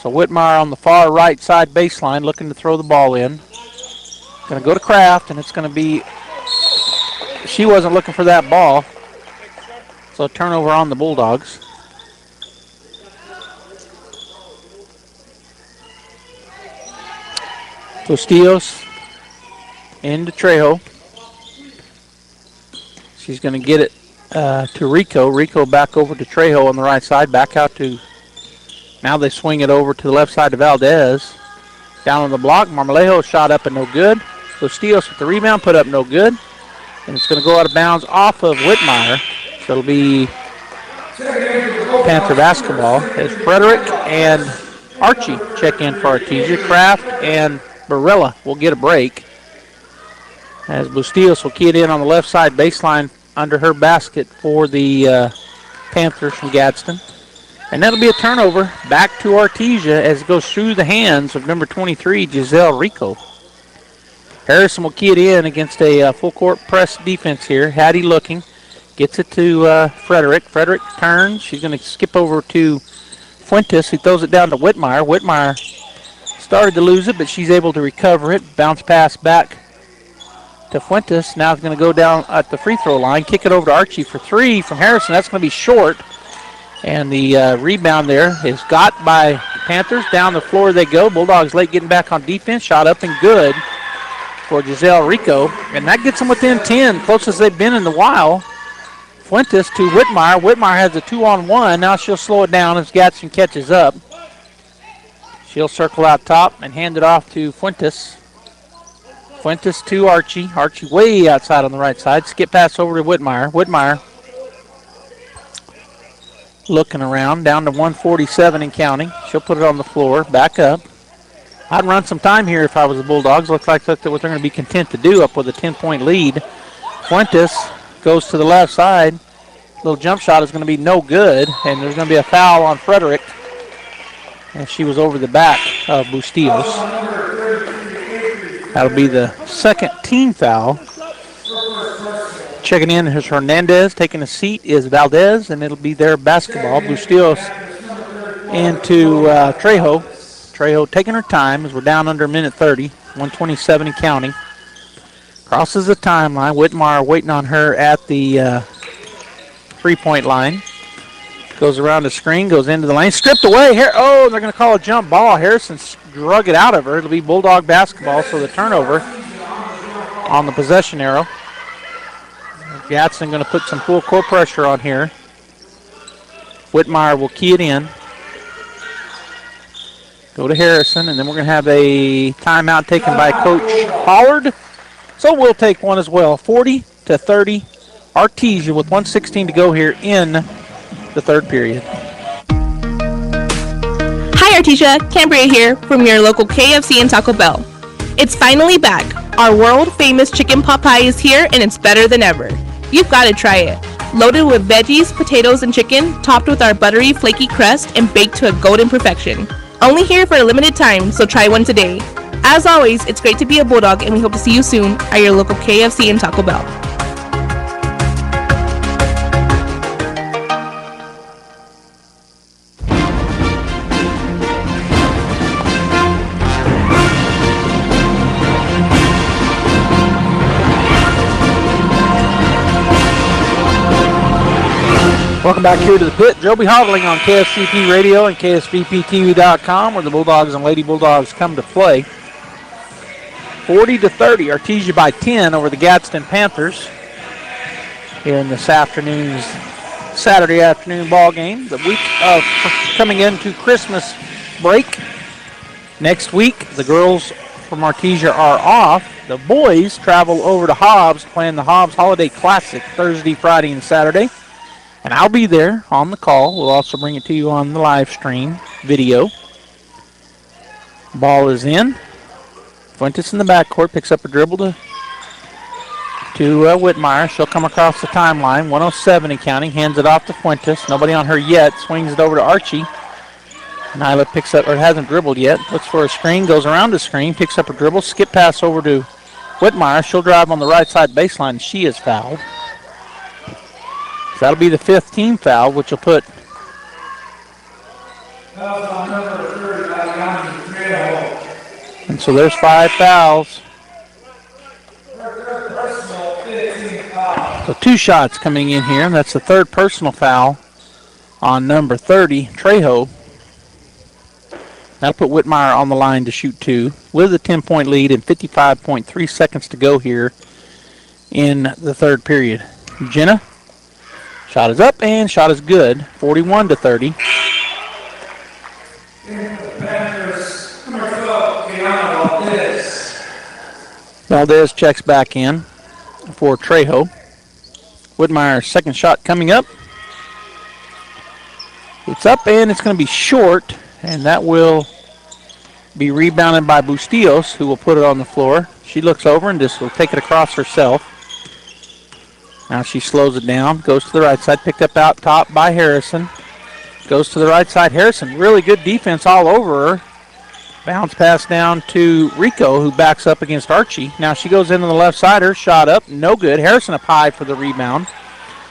So Whitmire on the far right side baseline looking to throw the ball in. Going to go to Kraft, and it's going to be, she wasn't looking for that ball. So turnover on the Bulldogs. Bustillos into Trejo. She's going to get it to Rico. Rico back over to Trejo on the right side. Back out to, now they swing it over to the left side to Valdez. Down on the block. Marmolejo shot up and no good. Bustillos with the rebound, put up no good. And it's going to go out of bounds off of Whitmire. So it'll be Panther basketball as Frederick and Archie check in for Artesia. Kraft and Barella will get a break as Bustillos will key it in on the left side baseline under her basket for the Panthers from Gadsden. And that'll be a turnover back to Artesia as it goes through the hands of number 23, Giselle Rico. Harrison will key it in against a full court press defense here. Hattie looking. Gets it to Frederick. Frederick turns. She's going to skip over to Fuentes. He throws it down to Whitmire. Whitmire started to lose it, but she's able to recover it. Bounce pass back to Fuentes. Now it's going to go down at the free throw line. Kick it over to Archie for three from Harrison. That's going to be short. And the rebound there is got by Panthers. Down the floor they go. Bulldogs late getting back on defense. Shot up and good for Giselle Rico. And that gets them within 10, closest they've been in a while. Fuentes to Whitmire. Whitmire has a 2-on-1. Now she'll slow it down as Gadsden catches up. She'll circle out top and hand it off to Fuentes. Fuentes to Archie. Archie way outside on the right side. Skip pass over to Whitmire. Whitmire looking around, down to 147 and counting. She'll put it on the floor, back up. I'd run some time here if I was the Bulldogs. Looks like that's what they're going to be content to do up with a 10-point lead. Fuentes goes to the left side, little jump shot is going to be no good, and there's going to be a foul on Frederick. And she was over the back of Bustillos. That'll be the second team foul. Checking in is Hernandez. Taking a seat is Valdez, and it'll be their basketball. Bustillos into Trejo. Trejo taking her time as we're down under a minute 30. 127 and counting. Crosses the timeline. Whitmire waiting on her at the three-point line. Goes around the screen, goes into the lane. Stripped away. They're going to call a jump ball. Harrison drug it out of her. It'll be Bulldog basketball, so the turnover on the possession arrow. Gadsden going to put some full court pressure on here. Whitmire will key it in. Go to Harrison, and then we're going to have a timeout taken by Coach Pollard. So we'll take one as well. 40-30, Artesia with 1:16 to go here in the third period. Hi Artesia, Cambria here from your local KFC and Taco Bell. It's finally back. Our world-famous chicken pot pie is here, and it's better than ever. You've got to try it. Loaded with veggies, potatoes, and chicken, topped with our buttery, flaky crust, and baked to a golden perfection. Only here for a limited time, so try one today. As always, it's great to be a Bulldog, and we hope to see you soon at your local KFC and Taco Bell. Welcome back here to the pit. Joby Hodling on KSVP Radio and KSVPTV.com, where the Bulldogs and Lady Bulldogs come to play. 40-30, Artesia by 10 over the Gadsden Panthers here in this Saturday afternoon ball game. The week of coming into Christmas break. Next week, the girls from Artesia are off. The boys travel over to Hobbs, playing the Hobbs Holiday Classic Thursday, Friday, and Saturday. And I'll be there on the call. We'll also bring it to you on the live stream video. Ball is in. Fuentes in the backcourt picks up a dribble to Whitmire. She'll come across the timeline. 1:07 and counting. Hands it off to Fuentes. Nobody on her yet. Swings it over to Archie. Nyla picks up, or hasn't dribbled yet. Looks for a screen. Goes around the screen. Picks up a dribble. Skip pass over to Whitmire. She'll drive on the right side baseline. She is fouled. So that'll be the fifth team foul, which will put and so there's 5 fouls. So 2 shots coming in here, and that's the third personal foul on number 30, Trejo. That'll put Whitmire on the line to shoot 2 with a 10-point lead and 55.3 seconds to go here in the third period. Jenna? Shot is up and shot is good. 41-30. Valdez checks back in for Trejo. Whitmire's second shot coming up. It's up and it's going to be short, and that will be rebounded by Bustillos, who will put it on the floor. She looks over and just will take it across herself. Now she slows it down, goes to the right side, picked up out top by Harrison. Goes to the right side. Harrison, really good defense all over her. Bounce pass down to Rico, who backs up against Archie. Now she goes into the left side. Her shot up, no good. Harrison up high for the rebound.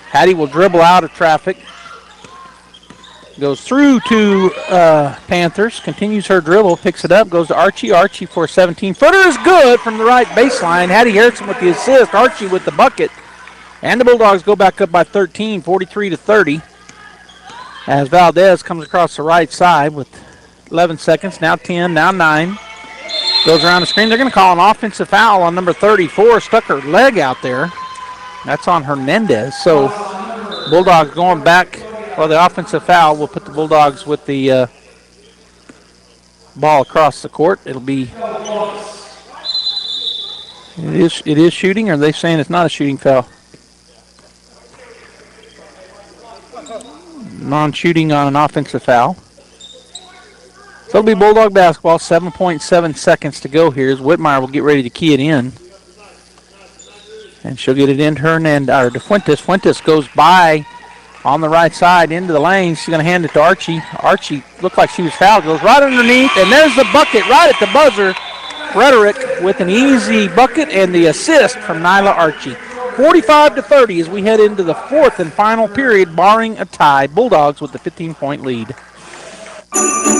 Hattie will dribble out of traffic. Goes through to Panthers, continues her dribble, picks it up, goes to Archie. Archie for a 17-footer is good from the right baseline. Hattie Harrison with the assist. Archie with the bucket. And the Bulldogs go back up by 13, 43-30. As Valdez comes across the right side with 11 seconds, now 10, now 9. Goes around the screen. They're going to call an offensive foul on number 34. Stuck her leg out there. That's on Hernandez. So Bulldogs going back for the offensive foul. We'll put the Bulldogs with the ball across the court. It'll be... It is shooting, or are they saying it's not a shooting foul? Non-shooting on an offensive foul. So it'll be Bulldog basketball. 7.7 seconds to go here as Whitmire will get ready to key it in. And she'll get it in to Hernandez, or to Fuentes. Fuentes goes by On the right side, into the lane. She's going to hand it to Archie. Archie looked like she was fouled. Goes right underneath, and there's the bucket right at the buzzer. Frederick with an easy bucket and the assist from Nyla Archie. 45-30 as we head into the fourth and final period, barring a tie. Bulldogs with the 15-point lead.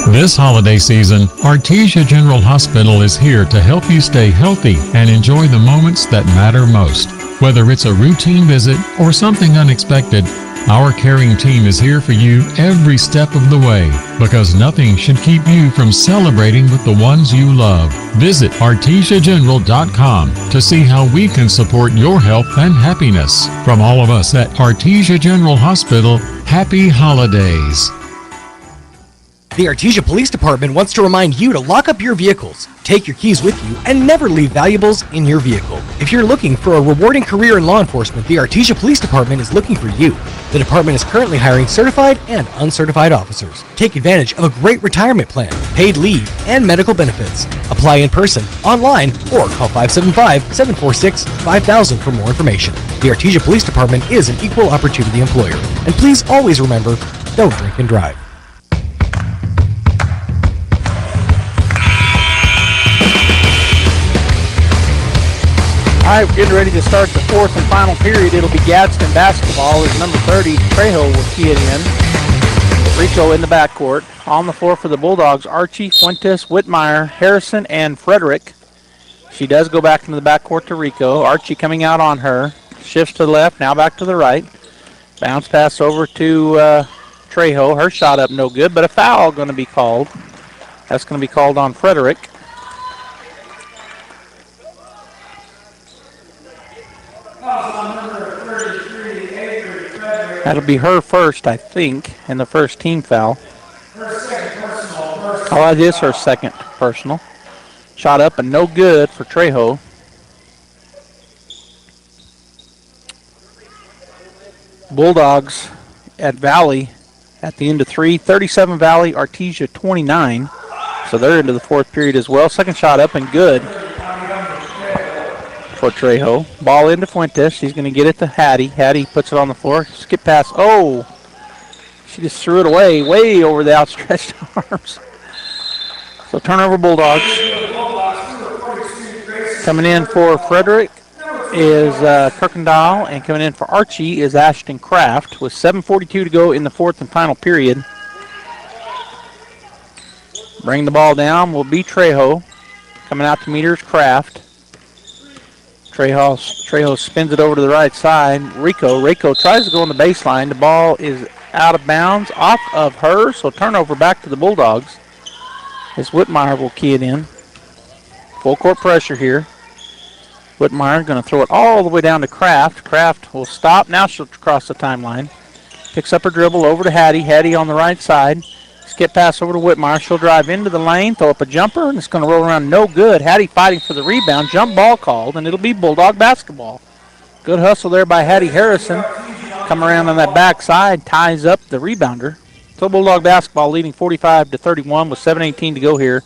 This holiday season, Artesia General Hospital is here to help you stay healthy and enjoy the moments that matter most. Whether it's a routine visit or something unexpected, our caring team is here for you every step of the way, because nothing should keep you from celebrating with the ones you love. Visit artesiageneral.com to see how we can support your health and happiness. From all of us at Artesia General Hospital, happy holidays. The Artesia Police Department wants to remind you to lock up your vehicles, take your keys with you, and never leave valuables in your vehicle. If you're looking for a rewarding career in law enforcement, the Artesia Police Department is looking for you. The department is currently hiring certified and uncertified officers. Take advantage of a great retirement plan, paid leave, and medical benefits. Apply in person, online, or call 575-746-5000 for more information. The Artesia Police Department is an equal opportunity employer. And please always remember, don't drink and drive. All right, we're getting ready to start the fourth and final period. It'll be Gadsden basketball as number 30, Trejo, will key it in. Rico in the backcourt. On the floor for the Bulldogs, Archie, Fuentes, Whitmire, Harrison, and Frederick. She does go back into the backcourt to Rico. Archie coming out on her. Shifts to the left, now back to the right. Bounce pass over to Trejo. Her shot up no good, but a foul going to be called. That's going to be called on Frederick. That'll be her first, I think, and the first team foul. Oh, that is her second personal. Shot up and no good for Trejo. Bulldogs at Valley at the end of 3. 37 Valley, Artesia 29. So they're into the fourth period as well. Second shot up and good for Trejo. Ball into Fuentes. She's going to get it to Hattie. Hattie puts it on the floor. Skip pass. Oh! She just threw it away, way over the outstretched arms. So turnover Bulldogs. Coming in for Frederick is Kirkendall, and coming in for Archie is Ashton Kraft with 7:42 to go in the fourth and final period. Bring the ball down will be Trejo. Coming out to meet her is Kraft. Trejo spins it over to the right side. Rico tries to go on the baseline. The ball is out of bounds off of her, so turnover back to the Bulldogs. As Whitmire will key it in. Full court pressure here. Whitmire going to throw it all the way down to Kraft. Kraft will stop. Now she'll cross the timeline. Picks up her dribble over to Hattie. Hattie on the right side. Skip pass over to Whitmire. She'll drive into the lane, throw up a jumper, and it's going to roll around no good. Hattie fighting for the rebound. Jump ball called, and it'll be Bulldog basketball. Good hustle there by Hattie Harrison. Come around on that backside, ties up the rebounder. So Bulldog basketball leading 45-31 with 7:18 to go here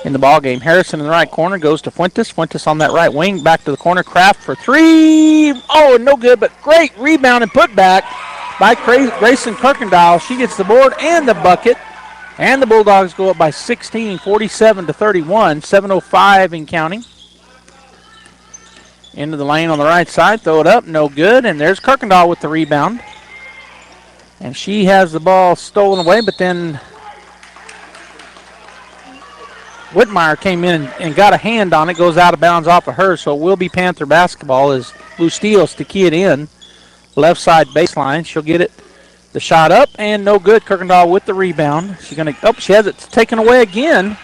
in the ball game. Harrison in the right corner goes to Fuentes. Fuentes on that right wing, back to the corner. Kraft for three. Oh, no good, but great rebound and put back by Grayson Kirkendall. She gets the board and the bucket. And the Bulldogs go up by 16, 47-31, 7:05 in counting. Into the lane on the right side, throw it up, no good. And there's Kirkendall with the rebound. And she has the ball stolen away, but then Whitmire came in and got a hand on it, goes out of bounds off of her, so it will be Panther basketball as Blue Steels to key it in. Left side baseline, she'll get it. The shot up and no good. Kirkendall with the rebound. She's going to, she has it taken away again.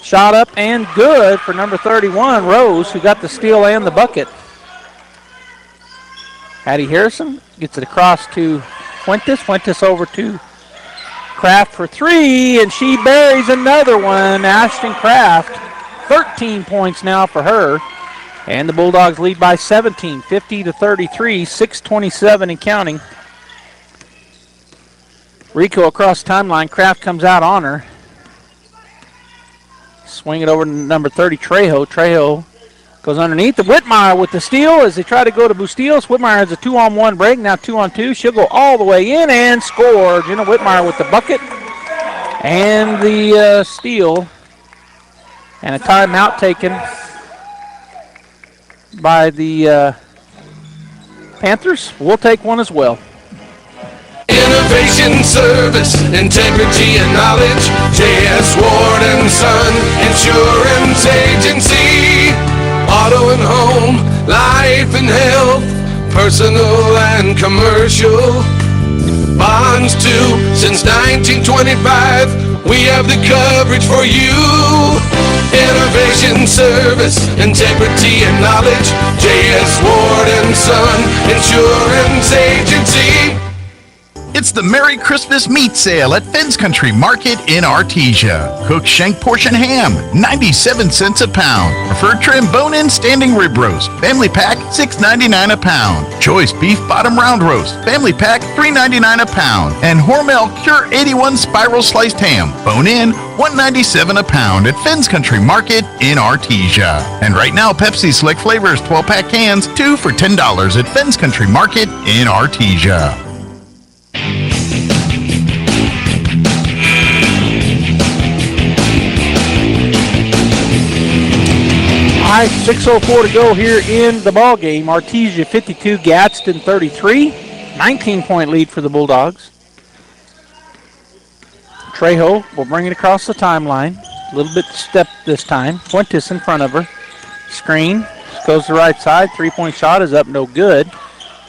Shot up and good for number 31, Rose, who got the steal and the bucket. Hattie Harrison gets it across to Fuentes. Fuentes over to Kraft for three, and she buries another one. Ashton Kraft, 13 points now for her. And the Bulldogs lead by 17, 50-33, 6:27 and counting. Rico across the timeline. Kraft comes out on her. Swing it over to number 30, Trejo. Trejo Goes underneath. The Whitmire with the steal as they try to go to Bustillos. Whitmire has a 2-on-1 break, now 2-on-2. She'll go all the way in and score. Jenna Whitmire with the bucket and the steal. And a timeout taken by the Panthers. We'll take one as well. Innovation, service, integrity, and knowledge. J.S. Ward and Son Insurance Agency. Auto and home, life and health, personal and commercial. Bonds too, since 1925. We have the coverage for you. Innovation, service, integrity, and knowledge. J.S. Ward and Son Insurance Agency. It's the Merry Christmas Meat Sale at Fens Country Market in Artesia. Cooked shank portion ham, 97 cents a pound. Preferred trim bone-in standing rib roast, family pack, $6.99 a pound. Choice beef bottom round roast, family pack, $3.99 a pound. And Hormel Cure 81 spiral sliced ham, bone-in, $1.97 a pound at Fens Country Market in Artesia. And right now, Pepsi Select Flavors 12-pack cans, 2 for $10 at Fens Country Market in Artesia. All right, 6:04 to go here in the ball game. Artesia 52, Gadsden 33. 19-point lead for the Bulldogs. Trejo will bring it across the timeline. A little bit step this time. Fuentes in front of her. Screen. Goes to the right side. Three-point shot is up, no good.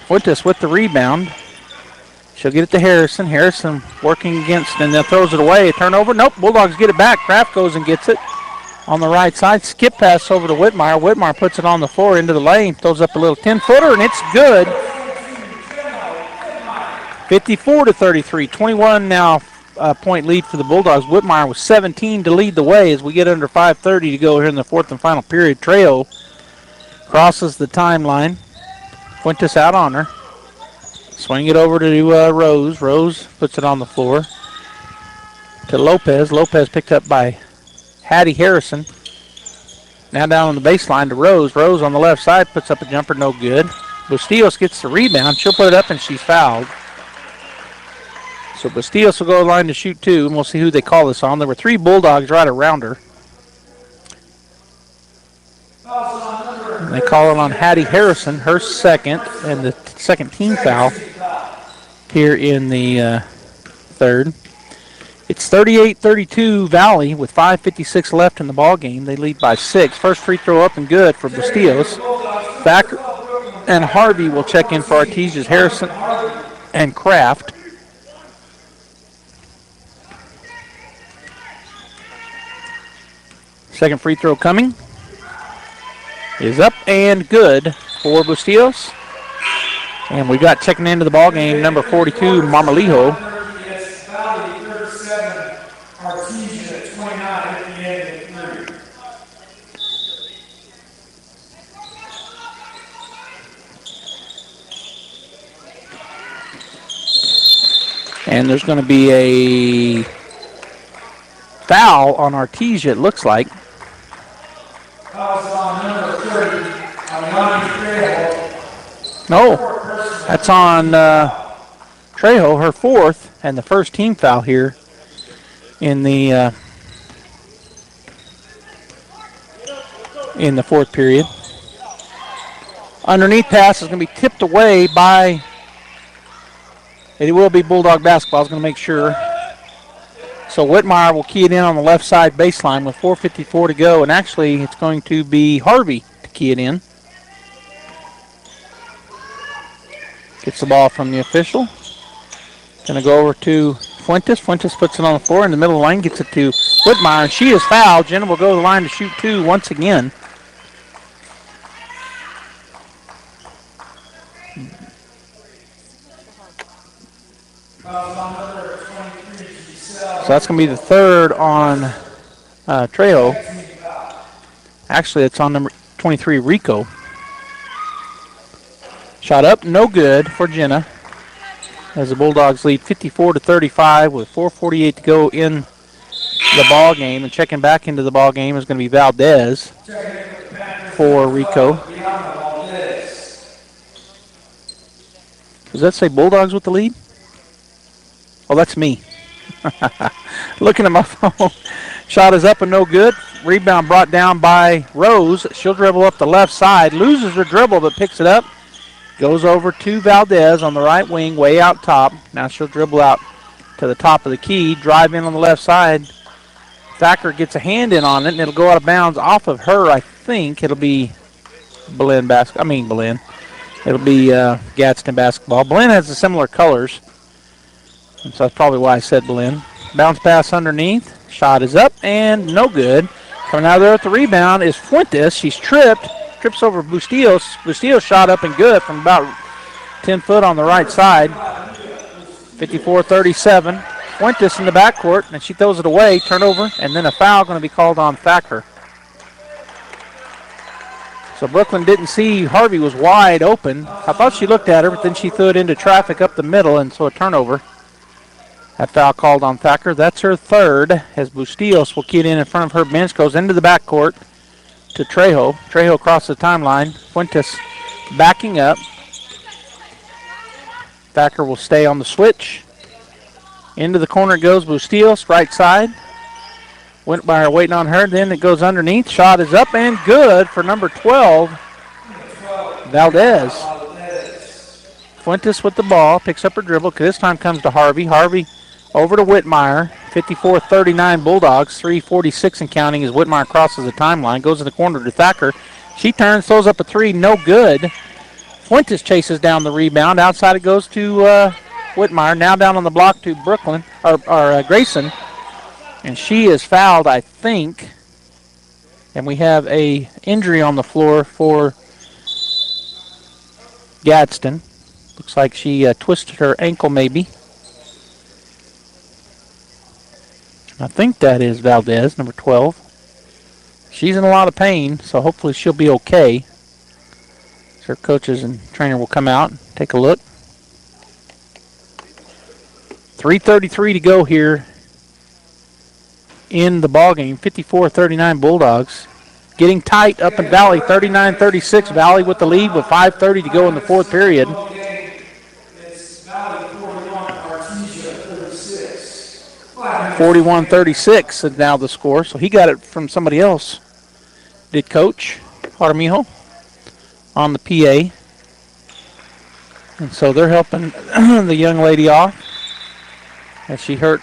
Fuentes with the rebound. She'll get it to Harrison. Harrison working against, and then throws it away. A turnover. Nope, Bulldogs get it back. Kraft goes and gets it. On the right side, skip pass over to Whitmire. Whitmire puts it on the floor into the lane, throws up a little 10-footer, and it's good. 54-33, 21 now point lead for the Bulldogs. Whitmire with 17 to lead the way as we get under 5:30 to go here in the fourth and final period. Trejo crosses the timeline. Fuentes out on her. Swing it over to Rose. Rose puts it on the floor to Lopez. Lopez picked up by Hattie Harrison. Now down on the baseline to Rose. Rose on the left side puts up a jumper, no good. Bustillos gets the rebound. She'll put it up and she's fouled. So Bustillos will go to the line to shoot two, and we'll see who they call this on. There were three Bulldogs right around her. And they call it on Hattie Harrison, her second, and the second team foul here in the third. It's 38-32 Valley with 5:56 left in the ball game. They lead by 6. First free throw up and good for Bustillos. Thacker and Harvey will check in for Artesia's. Harrison and Kraft. Second free throw coming is up and good for Bustillos. And we got checking into the ball game number 42, Marmolijo. Artesia 29 at the end of 3. And there's going to be a foul on Artesia, it looks like. Fouls on number 30, Alani Trejo. No, that's on Trejo, her fourth, and the first team foul here in the fourth period. Underneath pass is going to be tipped away by, it will be Bulldog basketball. I was going to make sure. So Whitmire will key it in on the left side baseline with 4:54 to go, and actually it's going to be Harvey to key it in. Gets the ball from the official. Going to go over to Fuentes. Fuentes puts it on the floor in the middle of the lane, gets it to Whitmire, and she is fouled. Jenna will go to the line to shoot two once again. So that's going to be the third on Trejo. Actually, it's on number 23, Rico. Shot up, no good for Jenna. As the Bulldogs lead 54-35 with 4:48 to go in the ball game. And checking back into the ball game is going to be Valdez. for Rico. Does that say Bulldogs with the lead? Oh, that's me. Looking at my phone. Shot is up and no good. Rebound brought down by Rose. She'll dribble up the left side. Loses her dribble but picks it up. Goes over to Valdez on the right wing, way out top. Now she'll dribble out to the top of the key. Drive in on the left side. Thacker gets a hand in on it, and it'll go out of bounds off of her, I think. It'll be It'll be Gadsden basketball. Belen has the similar colors, and so that's probably why I said Belen. Bounce pass underneath. Shot is up and no good. Coming out of there at the rebound is Fuentes. She's trips over Bustillos. Bustillos shot up and good from about 10 foot on the right side. 54-37. Fuentes in the backcourt, and she throws it away. Turnover, and then a foul going to be called on Thacker. So Brooklyn didn't see Harvey was wide open. I thought she looked at her, but then she threw it into traffic up the middle, and so a turnover. That foul called on Thacker. That's her third, as Bustillos will key it in front of her bench. Goes into the backcourt to Trejo. Trejo across the timeline. Fuentes backing up. Thacker will stay on the switch. Into the corner goes Bustillos, right side. Went by her waiting on her. Then it goes underneath. Shot is up and good for number 12, Valdez. Fuentes with the ball. Picks up her dribble. This time comes to Harvey. Harvey over to Whitmire. 54-39 Bulldogs. 3:46 and counting as Whitmire crosses the timeline. Goes to the corner to Thacker. She turns, throws up a three. No good. Fuentes chases down the rebound. Outside it goes to Whitmire. Now down on the block to Brooklyn, or Grayson. And she is fouled, I think. And we have a injury on the floor for Gadsden. Looks like she twisted her ankle maybe. I think that is Valdez, number 12. She's in a lot of pain, so hopefully she'll be okay. Her coaches and trainer will come out and take a look. 3:33 to go here in the ballgame. 54-39 Bulldogs. Getting tight up in Valley. 39-36. Valley with the lead with 5:30 to go in the fourth period. 41-36 is now the score. So he got it from somebody else. Did Coach Armijo on the PA. And so they're helping the young lady off as she hurt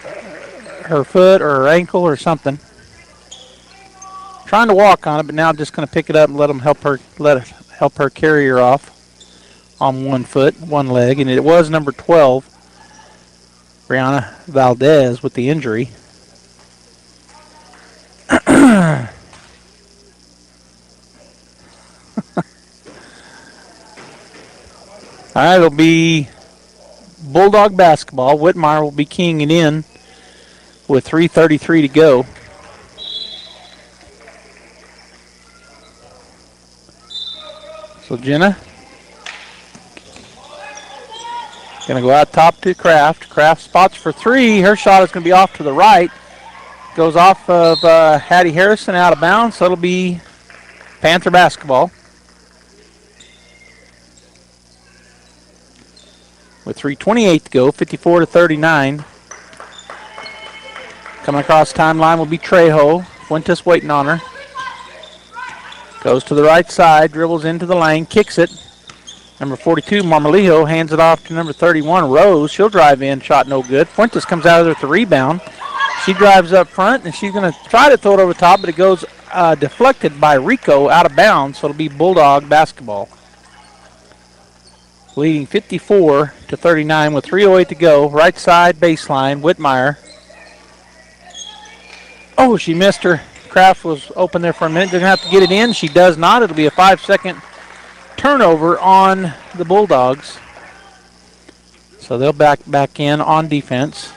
her foot or her ankle or something. Trying to walk on it, but now just going to pick it up and let her carry her off on 1 foot, 1 leg. And it was number 12, Brianna Valdez, with the injury. All right, it'll be Bulldog basketball. Whitmire will be keying it in with 3:33 to go. So Jenna going to go out top to Kraft. Kraft spots for 3. Her shot is going to be off to the right. Goes off of Hattie Harrison out of bounds, so it'll be Panther basketball. With 3:28 to go, 54-39. Coming across timeline will be Trejo. Fuentes waiting on her. Goes to the right side, dribbles into the lane, kicks it. Number 42, Marmolijo, hands it off to number 31, Rose. She'll drive in, shot no good. Fuentes comes out of there with the rebound. She drives up front, and she's going to try to throw it over the top, but it goes deflected by Rico out of bounds, so it'll be Bulldog basketball. Leading 54-39 with 3:08 to go. Right side baseline, Whitmire. Oh, she missed her. Kraft was open there for a minute. They're going to have to get it in. She does not. It'll be a 5-second turnover on the Bulldogs. So they'll back in on defense.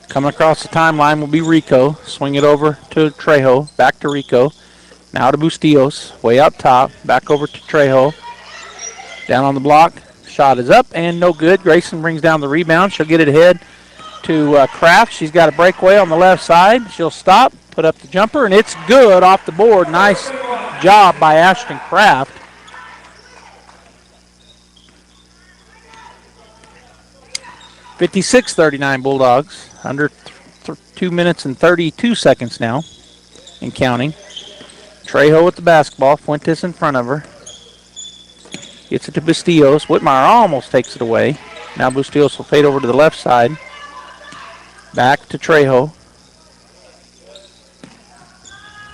Coming across the timeline will be Rico. Swing it over to Trejo. Back to Rico. Now to Bustillos. Way up top. Back over to Trejo. Down on the block. Shot is up and no good. Grayson brings down the rebound. She'll get it ahead to Kraft. She's got a breakaway on the left side. She'll stop, put up the jumper, and it's good off the board. Nice job by Ashton Kraft. (56-39) Bulldogs. Under 2 minutes and 32 seconds now and counting. Trejo with the basketball. Fuentes in front of her. Gets it to Bustillos. Whitmire almost takes it away. Now Bustillos will fade over to the left side. Back to Trejo.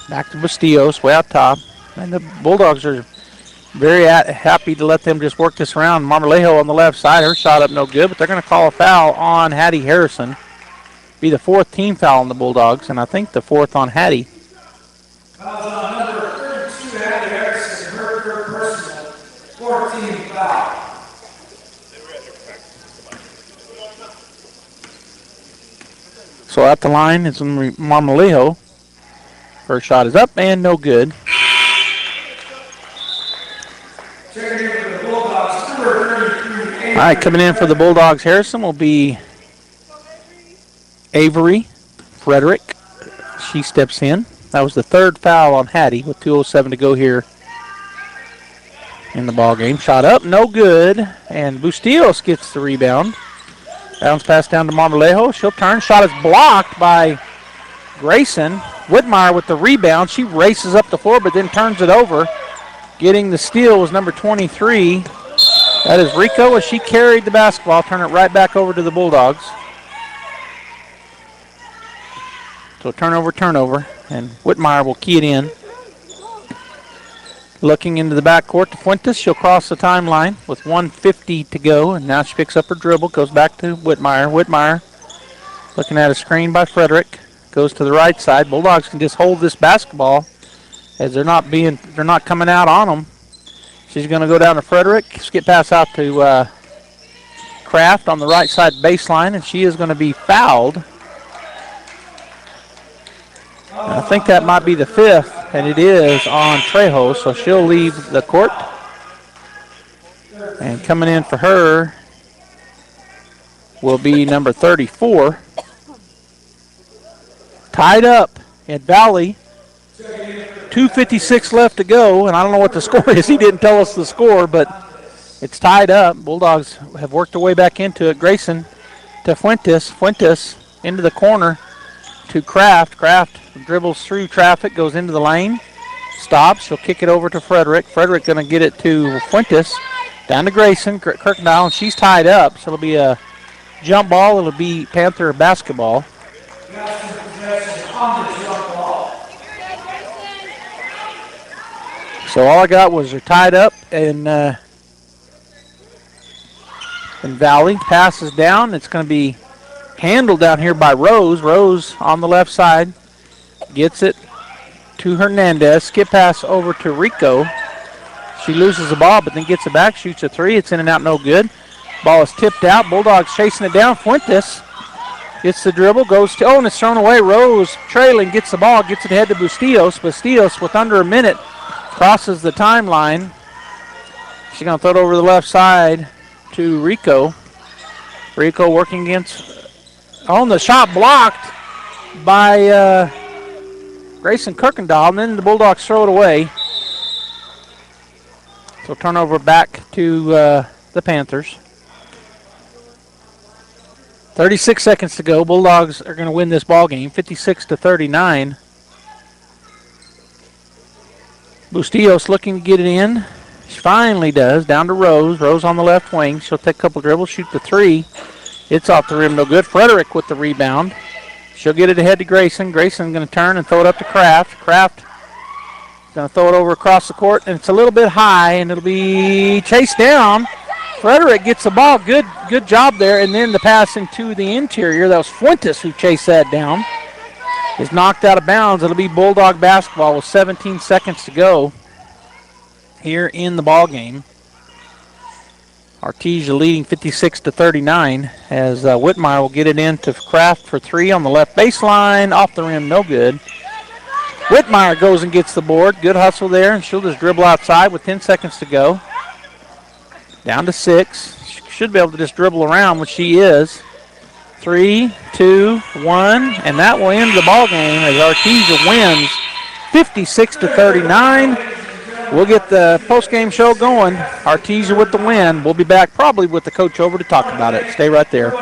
Back to Bustillos, way out top. And the Bulldogs are very happy to let them just work this around. Marmolejo on the left side. Her shot up no good, but they're going to call a foul on Hattie Harrison. Be the 4th team foul on the Bulldogs, and I think the 4th on Hattie. Number 32, Hattie Harrison, her personal 14 foul. So at the line is Marmolejo. First shot is up and no good. All right, coming in for the Bulldogs, Harrison will be Avery Frederick. She steps in. That was the 3rd foul on Hattie with 2:07 to go here in the ball game. Shot up, no good, and Bustillos gets the rebound. Bounce pass down to Marmolejo. She'll turn. Shot is blocked by Grayson. Whitmire with the rebound. She races up the floor, but then turns it over. Getting the steal was number 23. That is Rico as she carried the basketball. Turn it right back over to the Bulldogs. So turnover, and Whitmire will key it in. Looking into the backcourt to Fuentes. She'll cross the timeline with 1:50 to go, and now she picks up her dribble, goes back to Whitmire. Whitmire looking at a screen by Frederick. Goes to the right side. Bulldogs can just hold this basketball as they're not coming out on them. She's going to go down to Frederick, skip pass out to Kraft on the right side baseline, and she is going to be fouled. And I think that might be the 5th, and it is on Trejo, so she'll leave the court. And coming in for her will be number 34. Tied up at Valley. 2:56 left to go, and I don't know what the score is. He didn't tell us the score, but it's tied up. Bulldogs have worked their way back into it. Grayson to Fuentes. Fuentes into the corner to Kraft. Kraft dribbles through traffic, goes into the lane, stops. She'll kick it over to Frederick. Frederick going to get it to Fuentes. Down to Grayson. Kirkendall, and she's tied up, so it'll be a jump ball. It'll be Panther basketball. So all I got was they're tied up, and Valley passes down. It's going to be handled down here by Rose. Rose on the left side gets it to Hernandez. Skip pass over to Rico. She loses the ball, but then gets it back, shoots a 3. It's in and out, no good. Ball is tipped out. Bulldogs chasing it down. Fuentes gets the dribble, goes to, and it's thrown away. Rose trailing, gets the ball, gets it ahead to Bustillos. Bustillos with under a minute crosses the timeline. She's going to throw it over the left side to Rico. Rico working against, and the shot blocked by Grayson Kirkendall, and then the Bulldogs throw it away. So turnover back to the Panthers. 36 seconds to go. Bulldogs are going to win this ball game, 56-39. Bustillos looking to get it in. She finally does. Down to Rose. Rose on the left wing. She'll take a couple dribbles, shoot the 3. It's off the rim, no good. Frederick with the rebound. She'll get it ahead to Grayson. Grayson's going to turn and throw it up to Kraft. Kraft going to throw it over across the court, and it's a little bit high, and it'll be chased down. Frederick gets the ball. Good job there, and then the pass into the interior. That was Fuentes who chased that down. Is knocked out of bounds. It'll be Bulldog basketball with 17 seconds to go here in the ball game. Artesia leading 56-39 as Whitmire will get it into Kraft for 3 on the left baseline. Off the rim, no good. Whitmire goes and gets the board. Good hustle there, and she'll just dribble outside with 10 seconds to go. Down to 6. She should be able to just dribble around, which she is. 3, 2, 1, and that will end the ball game as Artesia wins 56-39. We'll get the post-game show going. Artesia with the win. We'll be back probably with the coach over to talk about it. Stay right there.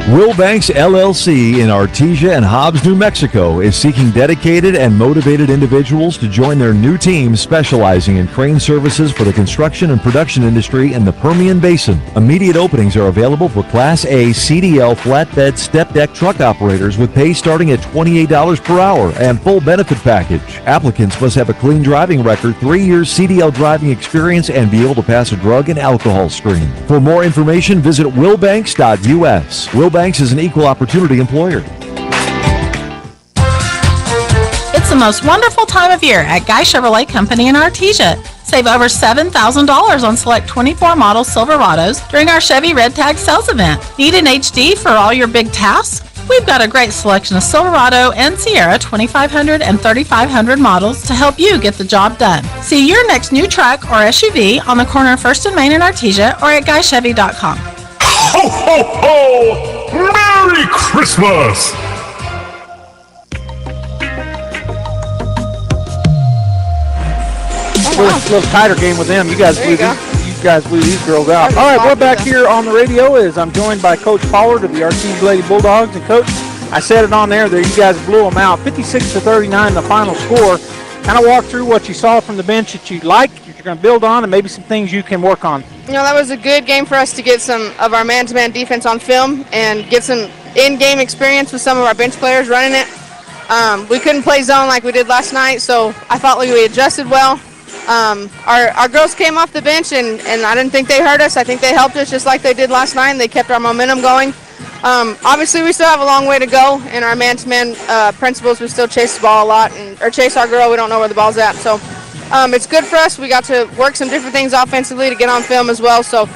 Wilbanks LLC in Artesia and Hobbs, New Mexico is seeking dedicated and motivated individuals to join their new team specializing in crane services for the construction and production industry in the Permian Basin. Immediate openings are available for Class A CDL flatbed step deck truck operators with pay starting at $28 per hour and full benefit package. Applicants must have a clean driving record, 3 years CDL driving experience, and be able to pass a drug and alcohol screen. For more information, visit wilbanks.us. Wilbanks is an equal opportunity employer. It's the most wonderful time of year at Guy Chevrolet Company in Artesia. Save over $7,000 on select 24 model Silverados during our Chevy Red Tag sales event. Need an HD for all your big tasks? We've got a great selection of Silverado and Sierra 2500 and 3500 models to help you get the job done. See your next new truck or SUV on the corner of 1st and Main in Artesia or at GuyChevy.com. Ho, ho, ho! Merry Christmas! A little tighter game with them. You guys blew these girls out. All right, we're back here on the radio as I'm joined by Coach Pollard of the Artesia Lady Bulldogs. And Coach, I said it on there. You guys blew them out, 56-39, the final score. Kind of walk through what you saw from the bench that you like, that you're going to build on, and maybe some things you can work on. That was a good game for us to get some of our man-to-man defense on film and get some in-game experience with some of our bench players running it. We couldn't play zone like we did last night, so I thought we adjusted well. Our girls came off the bench, and I didn't think they hurt us. I think they helped us just like they did last night, and they kept our momentum going. Obviously, we still have a long way to go in our man-to-man principles. We still chase the ball a lot, or chase our girl. We don't know where the ball's at. So it's good for us. We got to work some different things offensively to get on film as well. So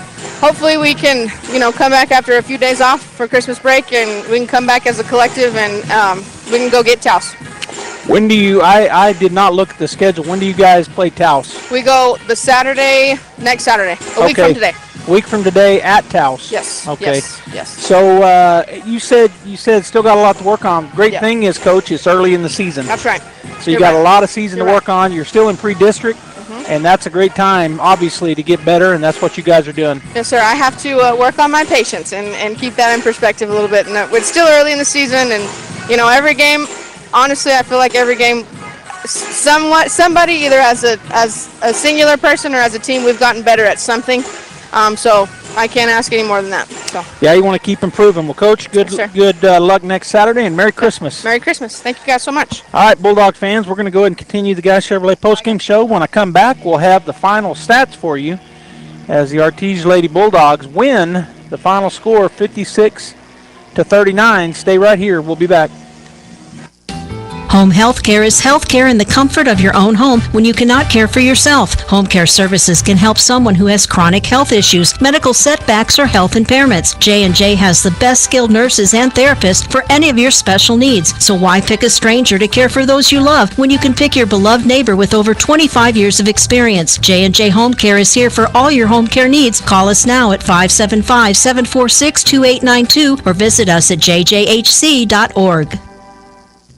hopefully we can, come back after a few days off for Christmas break, and we can come back as a collective, and we can go get Taos. When do you, I did not look at the schedule. When do you guys play Taos? We go next Saturday, a week from today. A week from today at Taos. Yes. Okay. Yes. So you said still got a lot to work on. Great thing is, Coach, it's early in the season. That's right. So you got a lot of season to work on. You're still in pre-district, and that's a great time, obviously, to get better, and that's what you guys are doing. Yes, sir. I have to work on my patience and keep that in perspective a little bit. And it's still early in the season, and every game. Honestly, I feel like every game, somebody either as a singular person or as a team, we've gotten better at something. So I can't ask any more than that. So. Yeah, you want to keep improving. Well, Coach, good luck next Saturday, and Merry Christmas. Merry Christmas. Thank you guys so much. All right, Bulldog fans, we're going to go ahead and continue the Guy Chevrolet postgame show. When I come back, we'll have the final stats for you as the Artesia Lady Bulldogs win the final score 56-39. Stay right here. We'll be back. Home health care is health care in the comfort of your own home when you cannot care for yourself. Home care services can help someone who has chronic health issues, medical setbacks, or health impairments. J&J has the best skilled nurses and therapists for any of your special needs. So why pick a stranger to care for those you love when you can pick your beloved neighbor with over 25 years of experience? J&J Home Care is here for all your home care needs. Call us now at 575-746-2892 or visit us at jjhc.org.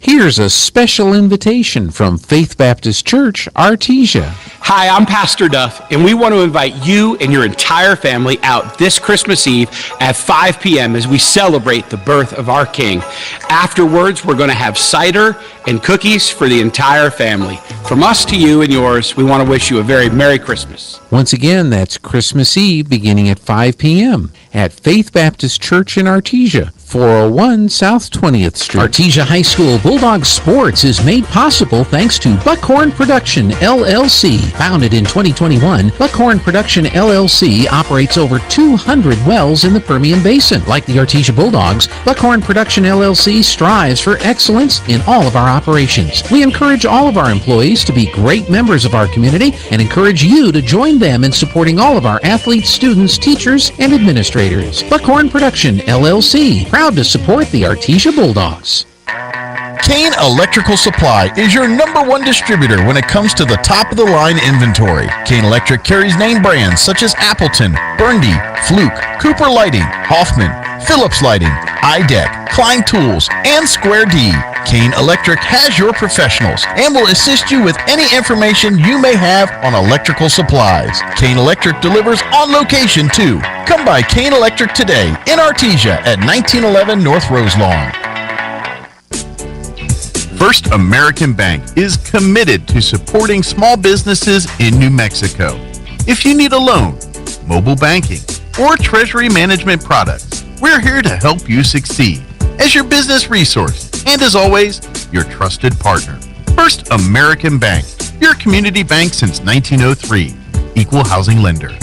Here's a special invitation from Faith Baptist Church, Artesia. Hi, I'm Pastor Duff, and we want to invite you and your entire family out this Christmas Eve at 5 p.m. as we celebrate the birth of our King. Afterwards, we're going to have cider and cookies for the entire family. From us to you and yours, we want to wish you a very Merry Christmas. Once again, that's Christmas Eve beginning at 5 p.m. at Faith Baptist Church in Artesia, 401 South 20th Street. Artesia High School Bulldog Sports is made possible thanks to Buckhorn Production, LLC. Founded in 2021, Buckhorn Production, LLC operates over 200 wells in the Permian Basin. Like the Artesia Bulldogs, Buckhorn Production, LLC strives for excellence in all of our operations. We encourage all of our employees to be great members of our community and encourage you to join them in supporting all of our athletes, students, teachers, and administrators. Buckhorn Production, LLC, proud to support the Artesia Bulldogs. Kane Electrical Supply is your #1 distributor when it comes to the top-of-the-line inventory. Kane Electric carries name brands such as Appleton, Burndy, Fluke, Cooper Lighting, Hoffman, Phillips Lighting, iDeck, Klein Tools, and Square D. Kane Electric has your professionals and will assist you with any information you may have on electrical supplies. Kane Electric delivers on location too. Come by Kane Electric today in Artesia at 1911 North Roselawn. First American Bank is committed to supporting small businesses in New Mexico. If you need a loan, mobile banking, or treasury management products, we're here to help you succeed as your business resource and, as always, your trusted partner. First American Bank, your community bank since 1903. Equal housing lender.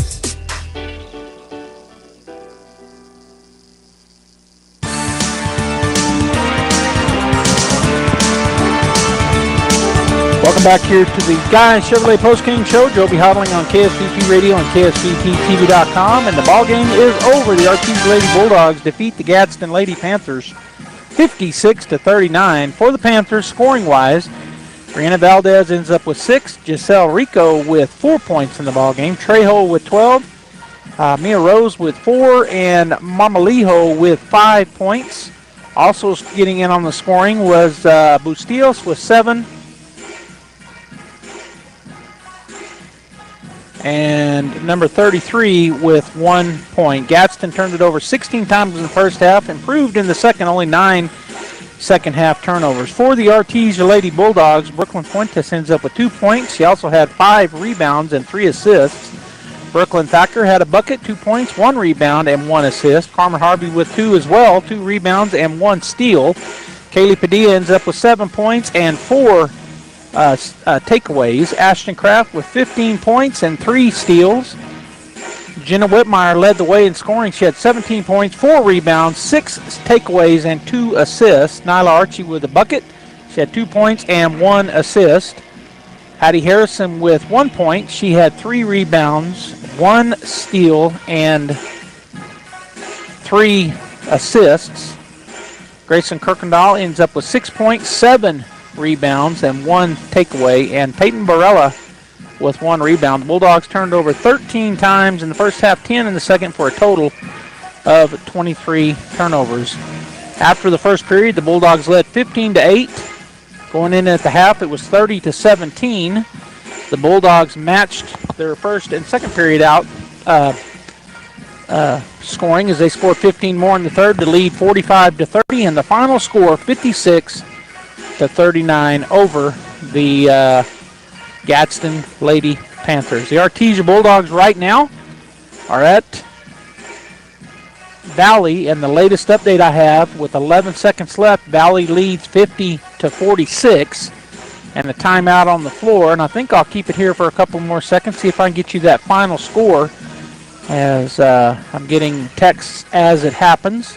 Welcome back here to the Guy Chevrolet Postgame Show. Joby Hodling on KSVP Radio and KSVPTV.com. And the ball game is over. The Artesia Lady Bulldogs defeat the Gadsden Lady Panthers 56-39. For the Panthers, scoring-wise, Brianna Valdez ends up with 6. Giselle Rico with 4 points in the ball game. Trejo with 12. Mia Rose with 4. And Marmalijo with 5 points. Also getting in on the scoring was Bustillos with 7. And number 33 with 1 point. Gadsden turned it over 16 times in the first half, improved in the second, only 9 second half turnovers. For the Artesia Lady Bulldogs, Brooklyn Fuentes ends up with 2 points. She also had 5 rebounds and 3 assists. Brooklyn Thacker had a bucket, 2 points, 1 rebound, and 1 assist. Carmen Harvey with 2 as well, 2 rebounds and 1 steal. Kaylee Padilla ends up with 7 points and 4 takeaways. Ashton Kraft with 15 points and 3 steals. Jenna Whitmire led the way in scoring. She had 17 points, 4 rebounds, 6 takeaways, and 2 assists. Nyla Archie with a bucket. She had 2 points and 1 assist. Hattie Harrison with 1 point. She had 3 rebounds, 1 steal, and 3 assists. Grayson Kirkendall ends up with 6 points, 7 rebounds, and 1 takeaway. And Peyton Barella with 1 rebound. The Bulldogs turned over 13 times in the first half, 10 in the second, for a total of 23 turnovers. After the first period, the Bulldogs led 15-8. Going in at the half, it was 30-17. The Bulldogs matched their first and second period out scoring as they scored 15 more in the third to lead 45-30, and the final score 56-39 over the Gadsden Lady Panthers. The Artesia Bulldogs right now are at Valley, and the latest update I have, with 11 seconds left, Valley leads 50-46, and a timeout on the floor. And I think I'll keep it here for a couple more seconds, see if I can get you that final score, as I'm getting texts as it happens.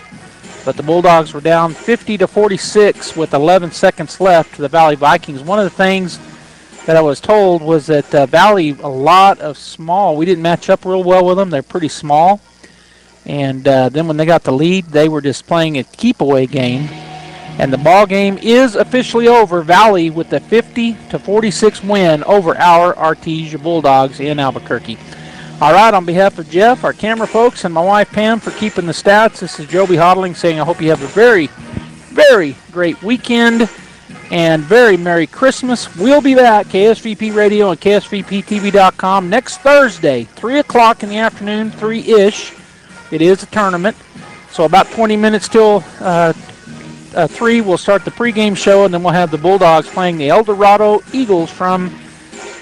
But the Bulldogs were down 50-46 with 11 seconds left to the Valley Vikings. One of the things that I was told was that Valley, a lot of small, we didn't match up real well with them. They're pretty small. And then when they got the lead, they were just playing a keep-away game. And the ball game is officially over. Valley with the 50-46 win over our Artesia Bulldogs in Albuquerque. All right, on behalf of Jeff, our camera folks, and my wife Pam for keeping the stats, this is Joby Hodling saying I hope you have a very, very great weekend and very Merry Christmas. We'll be back, KSVP Radio and KSVPTV.com, next Thursday, 3 o'clock in the afternoon, 3-ish. It is a tournament, so about 20 minutes till 3, we'll start the pregame show, and then we'll have the Bulldogs playing the El Dorado Eagles from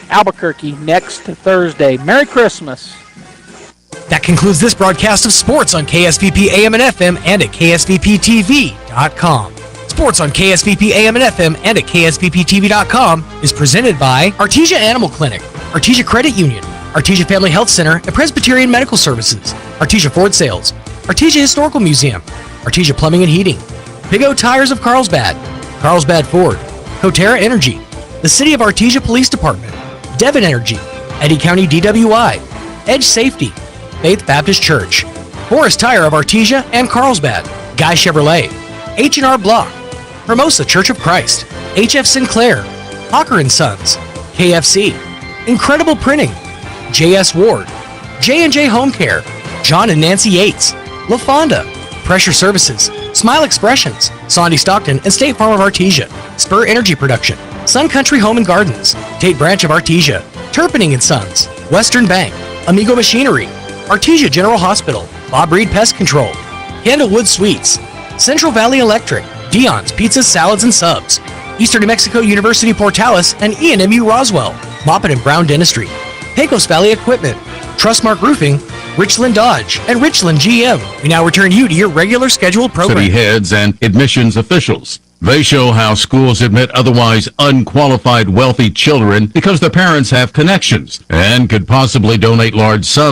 Albuquerque next Thursday. Merry Christmas. That concludes this broadcast of sports on KSVP AM and FM and at KSVPTV.com. Sports on KSVP AM and FM and at KSVPTV.com is presented by Artesia Animal Clinic, Artesia Credit Union, Artesia Family Health Center and Presbyterian Medical Services, Artesia Ford Sales, Artesia Historical Museum, Artesia Plumbing and Heating, Big O Tires of Carlsbad, Carlsbad Ford, Coterra Energy, the City of Artesia Police Department, Devon Energy, Eddy County DWI, Edge Safety, Faith Baptist Church, Horace Tire of Artesia and Carlsbad, Guy Chevrolet, H&R Block, Hermosa Church of Christ, HF Sinclair, Hawker & Sons, KFC, Incredible Printing, JS Ward, J&J Home Care, John and Nancy Yates, La Fonda, Pressure Services, Smile Expressions, Sondy Stockton and State Farm of Artesia, Spur Energy Production, Sun Country Home and Gardens, Tate Branch of Artesia, Turpinning and Sons, Western Bank, Amigo Machinery, Artesia General Hospital, Bob Reed Pest Control, Candlewood Suites, Central Valley Electric, Dion's Pizzas, Salads and Subs, Eastern New Mexico University Portales and ENMU Roswell, Moppet and Brown Dentistry, Pecos Valley Equipment, Trustmark Roofing, Richland Dodge, and Richland GM. We now return you to your regular scheduled program. City heads and admissions officials. They show how schools admit otherwise unqualified wealthy children because their parents have connections and could possibly donate large sums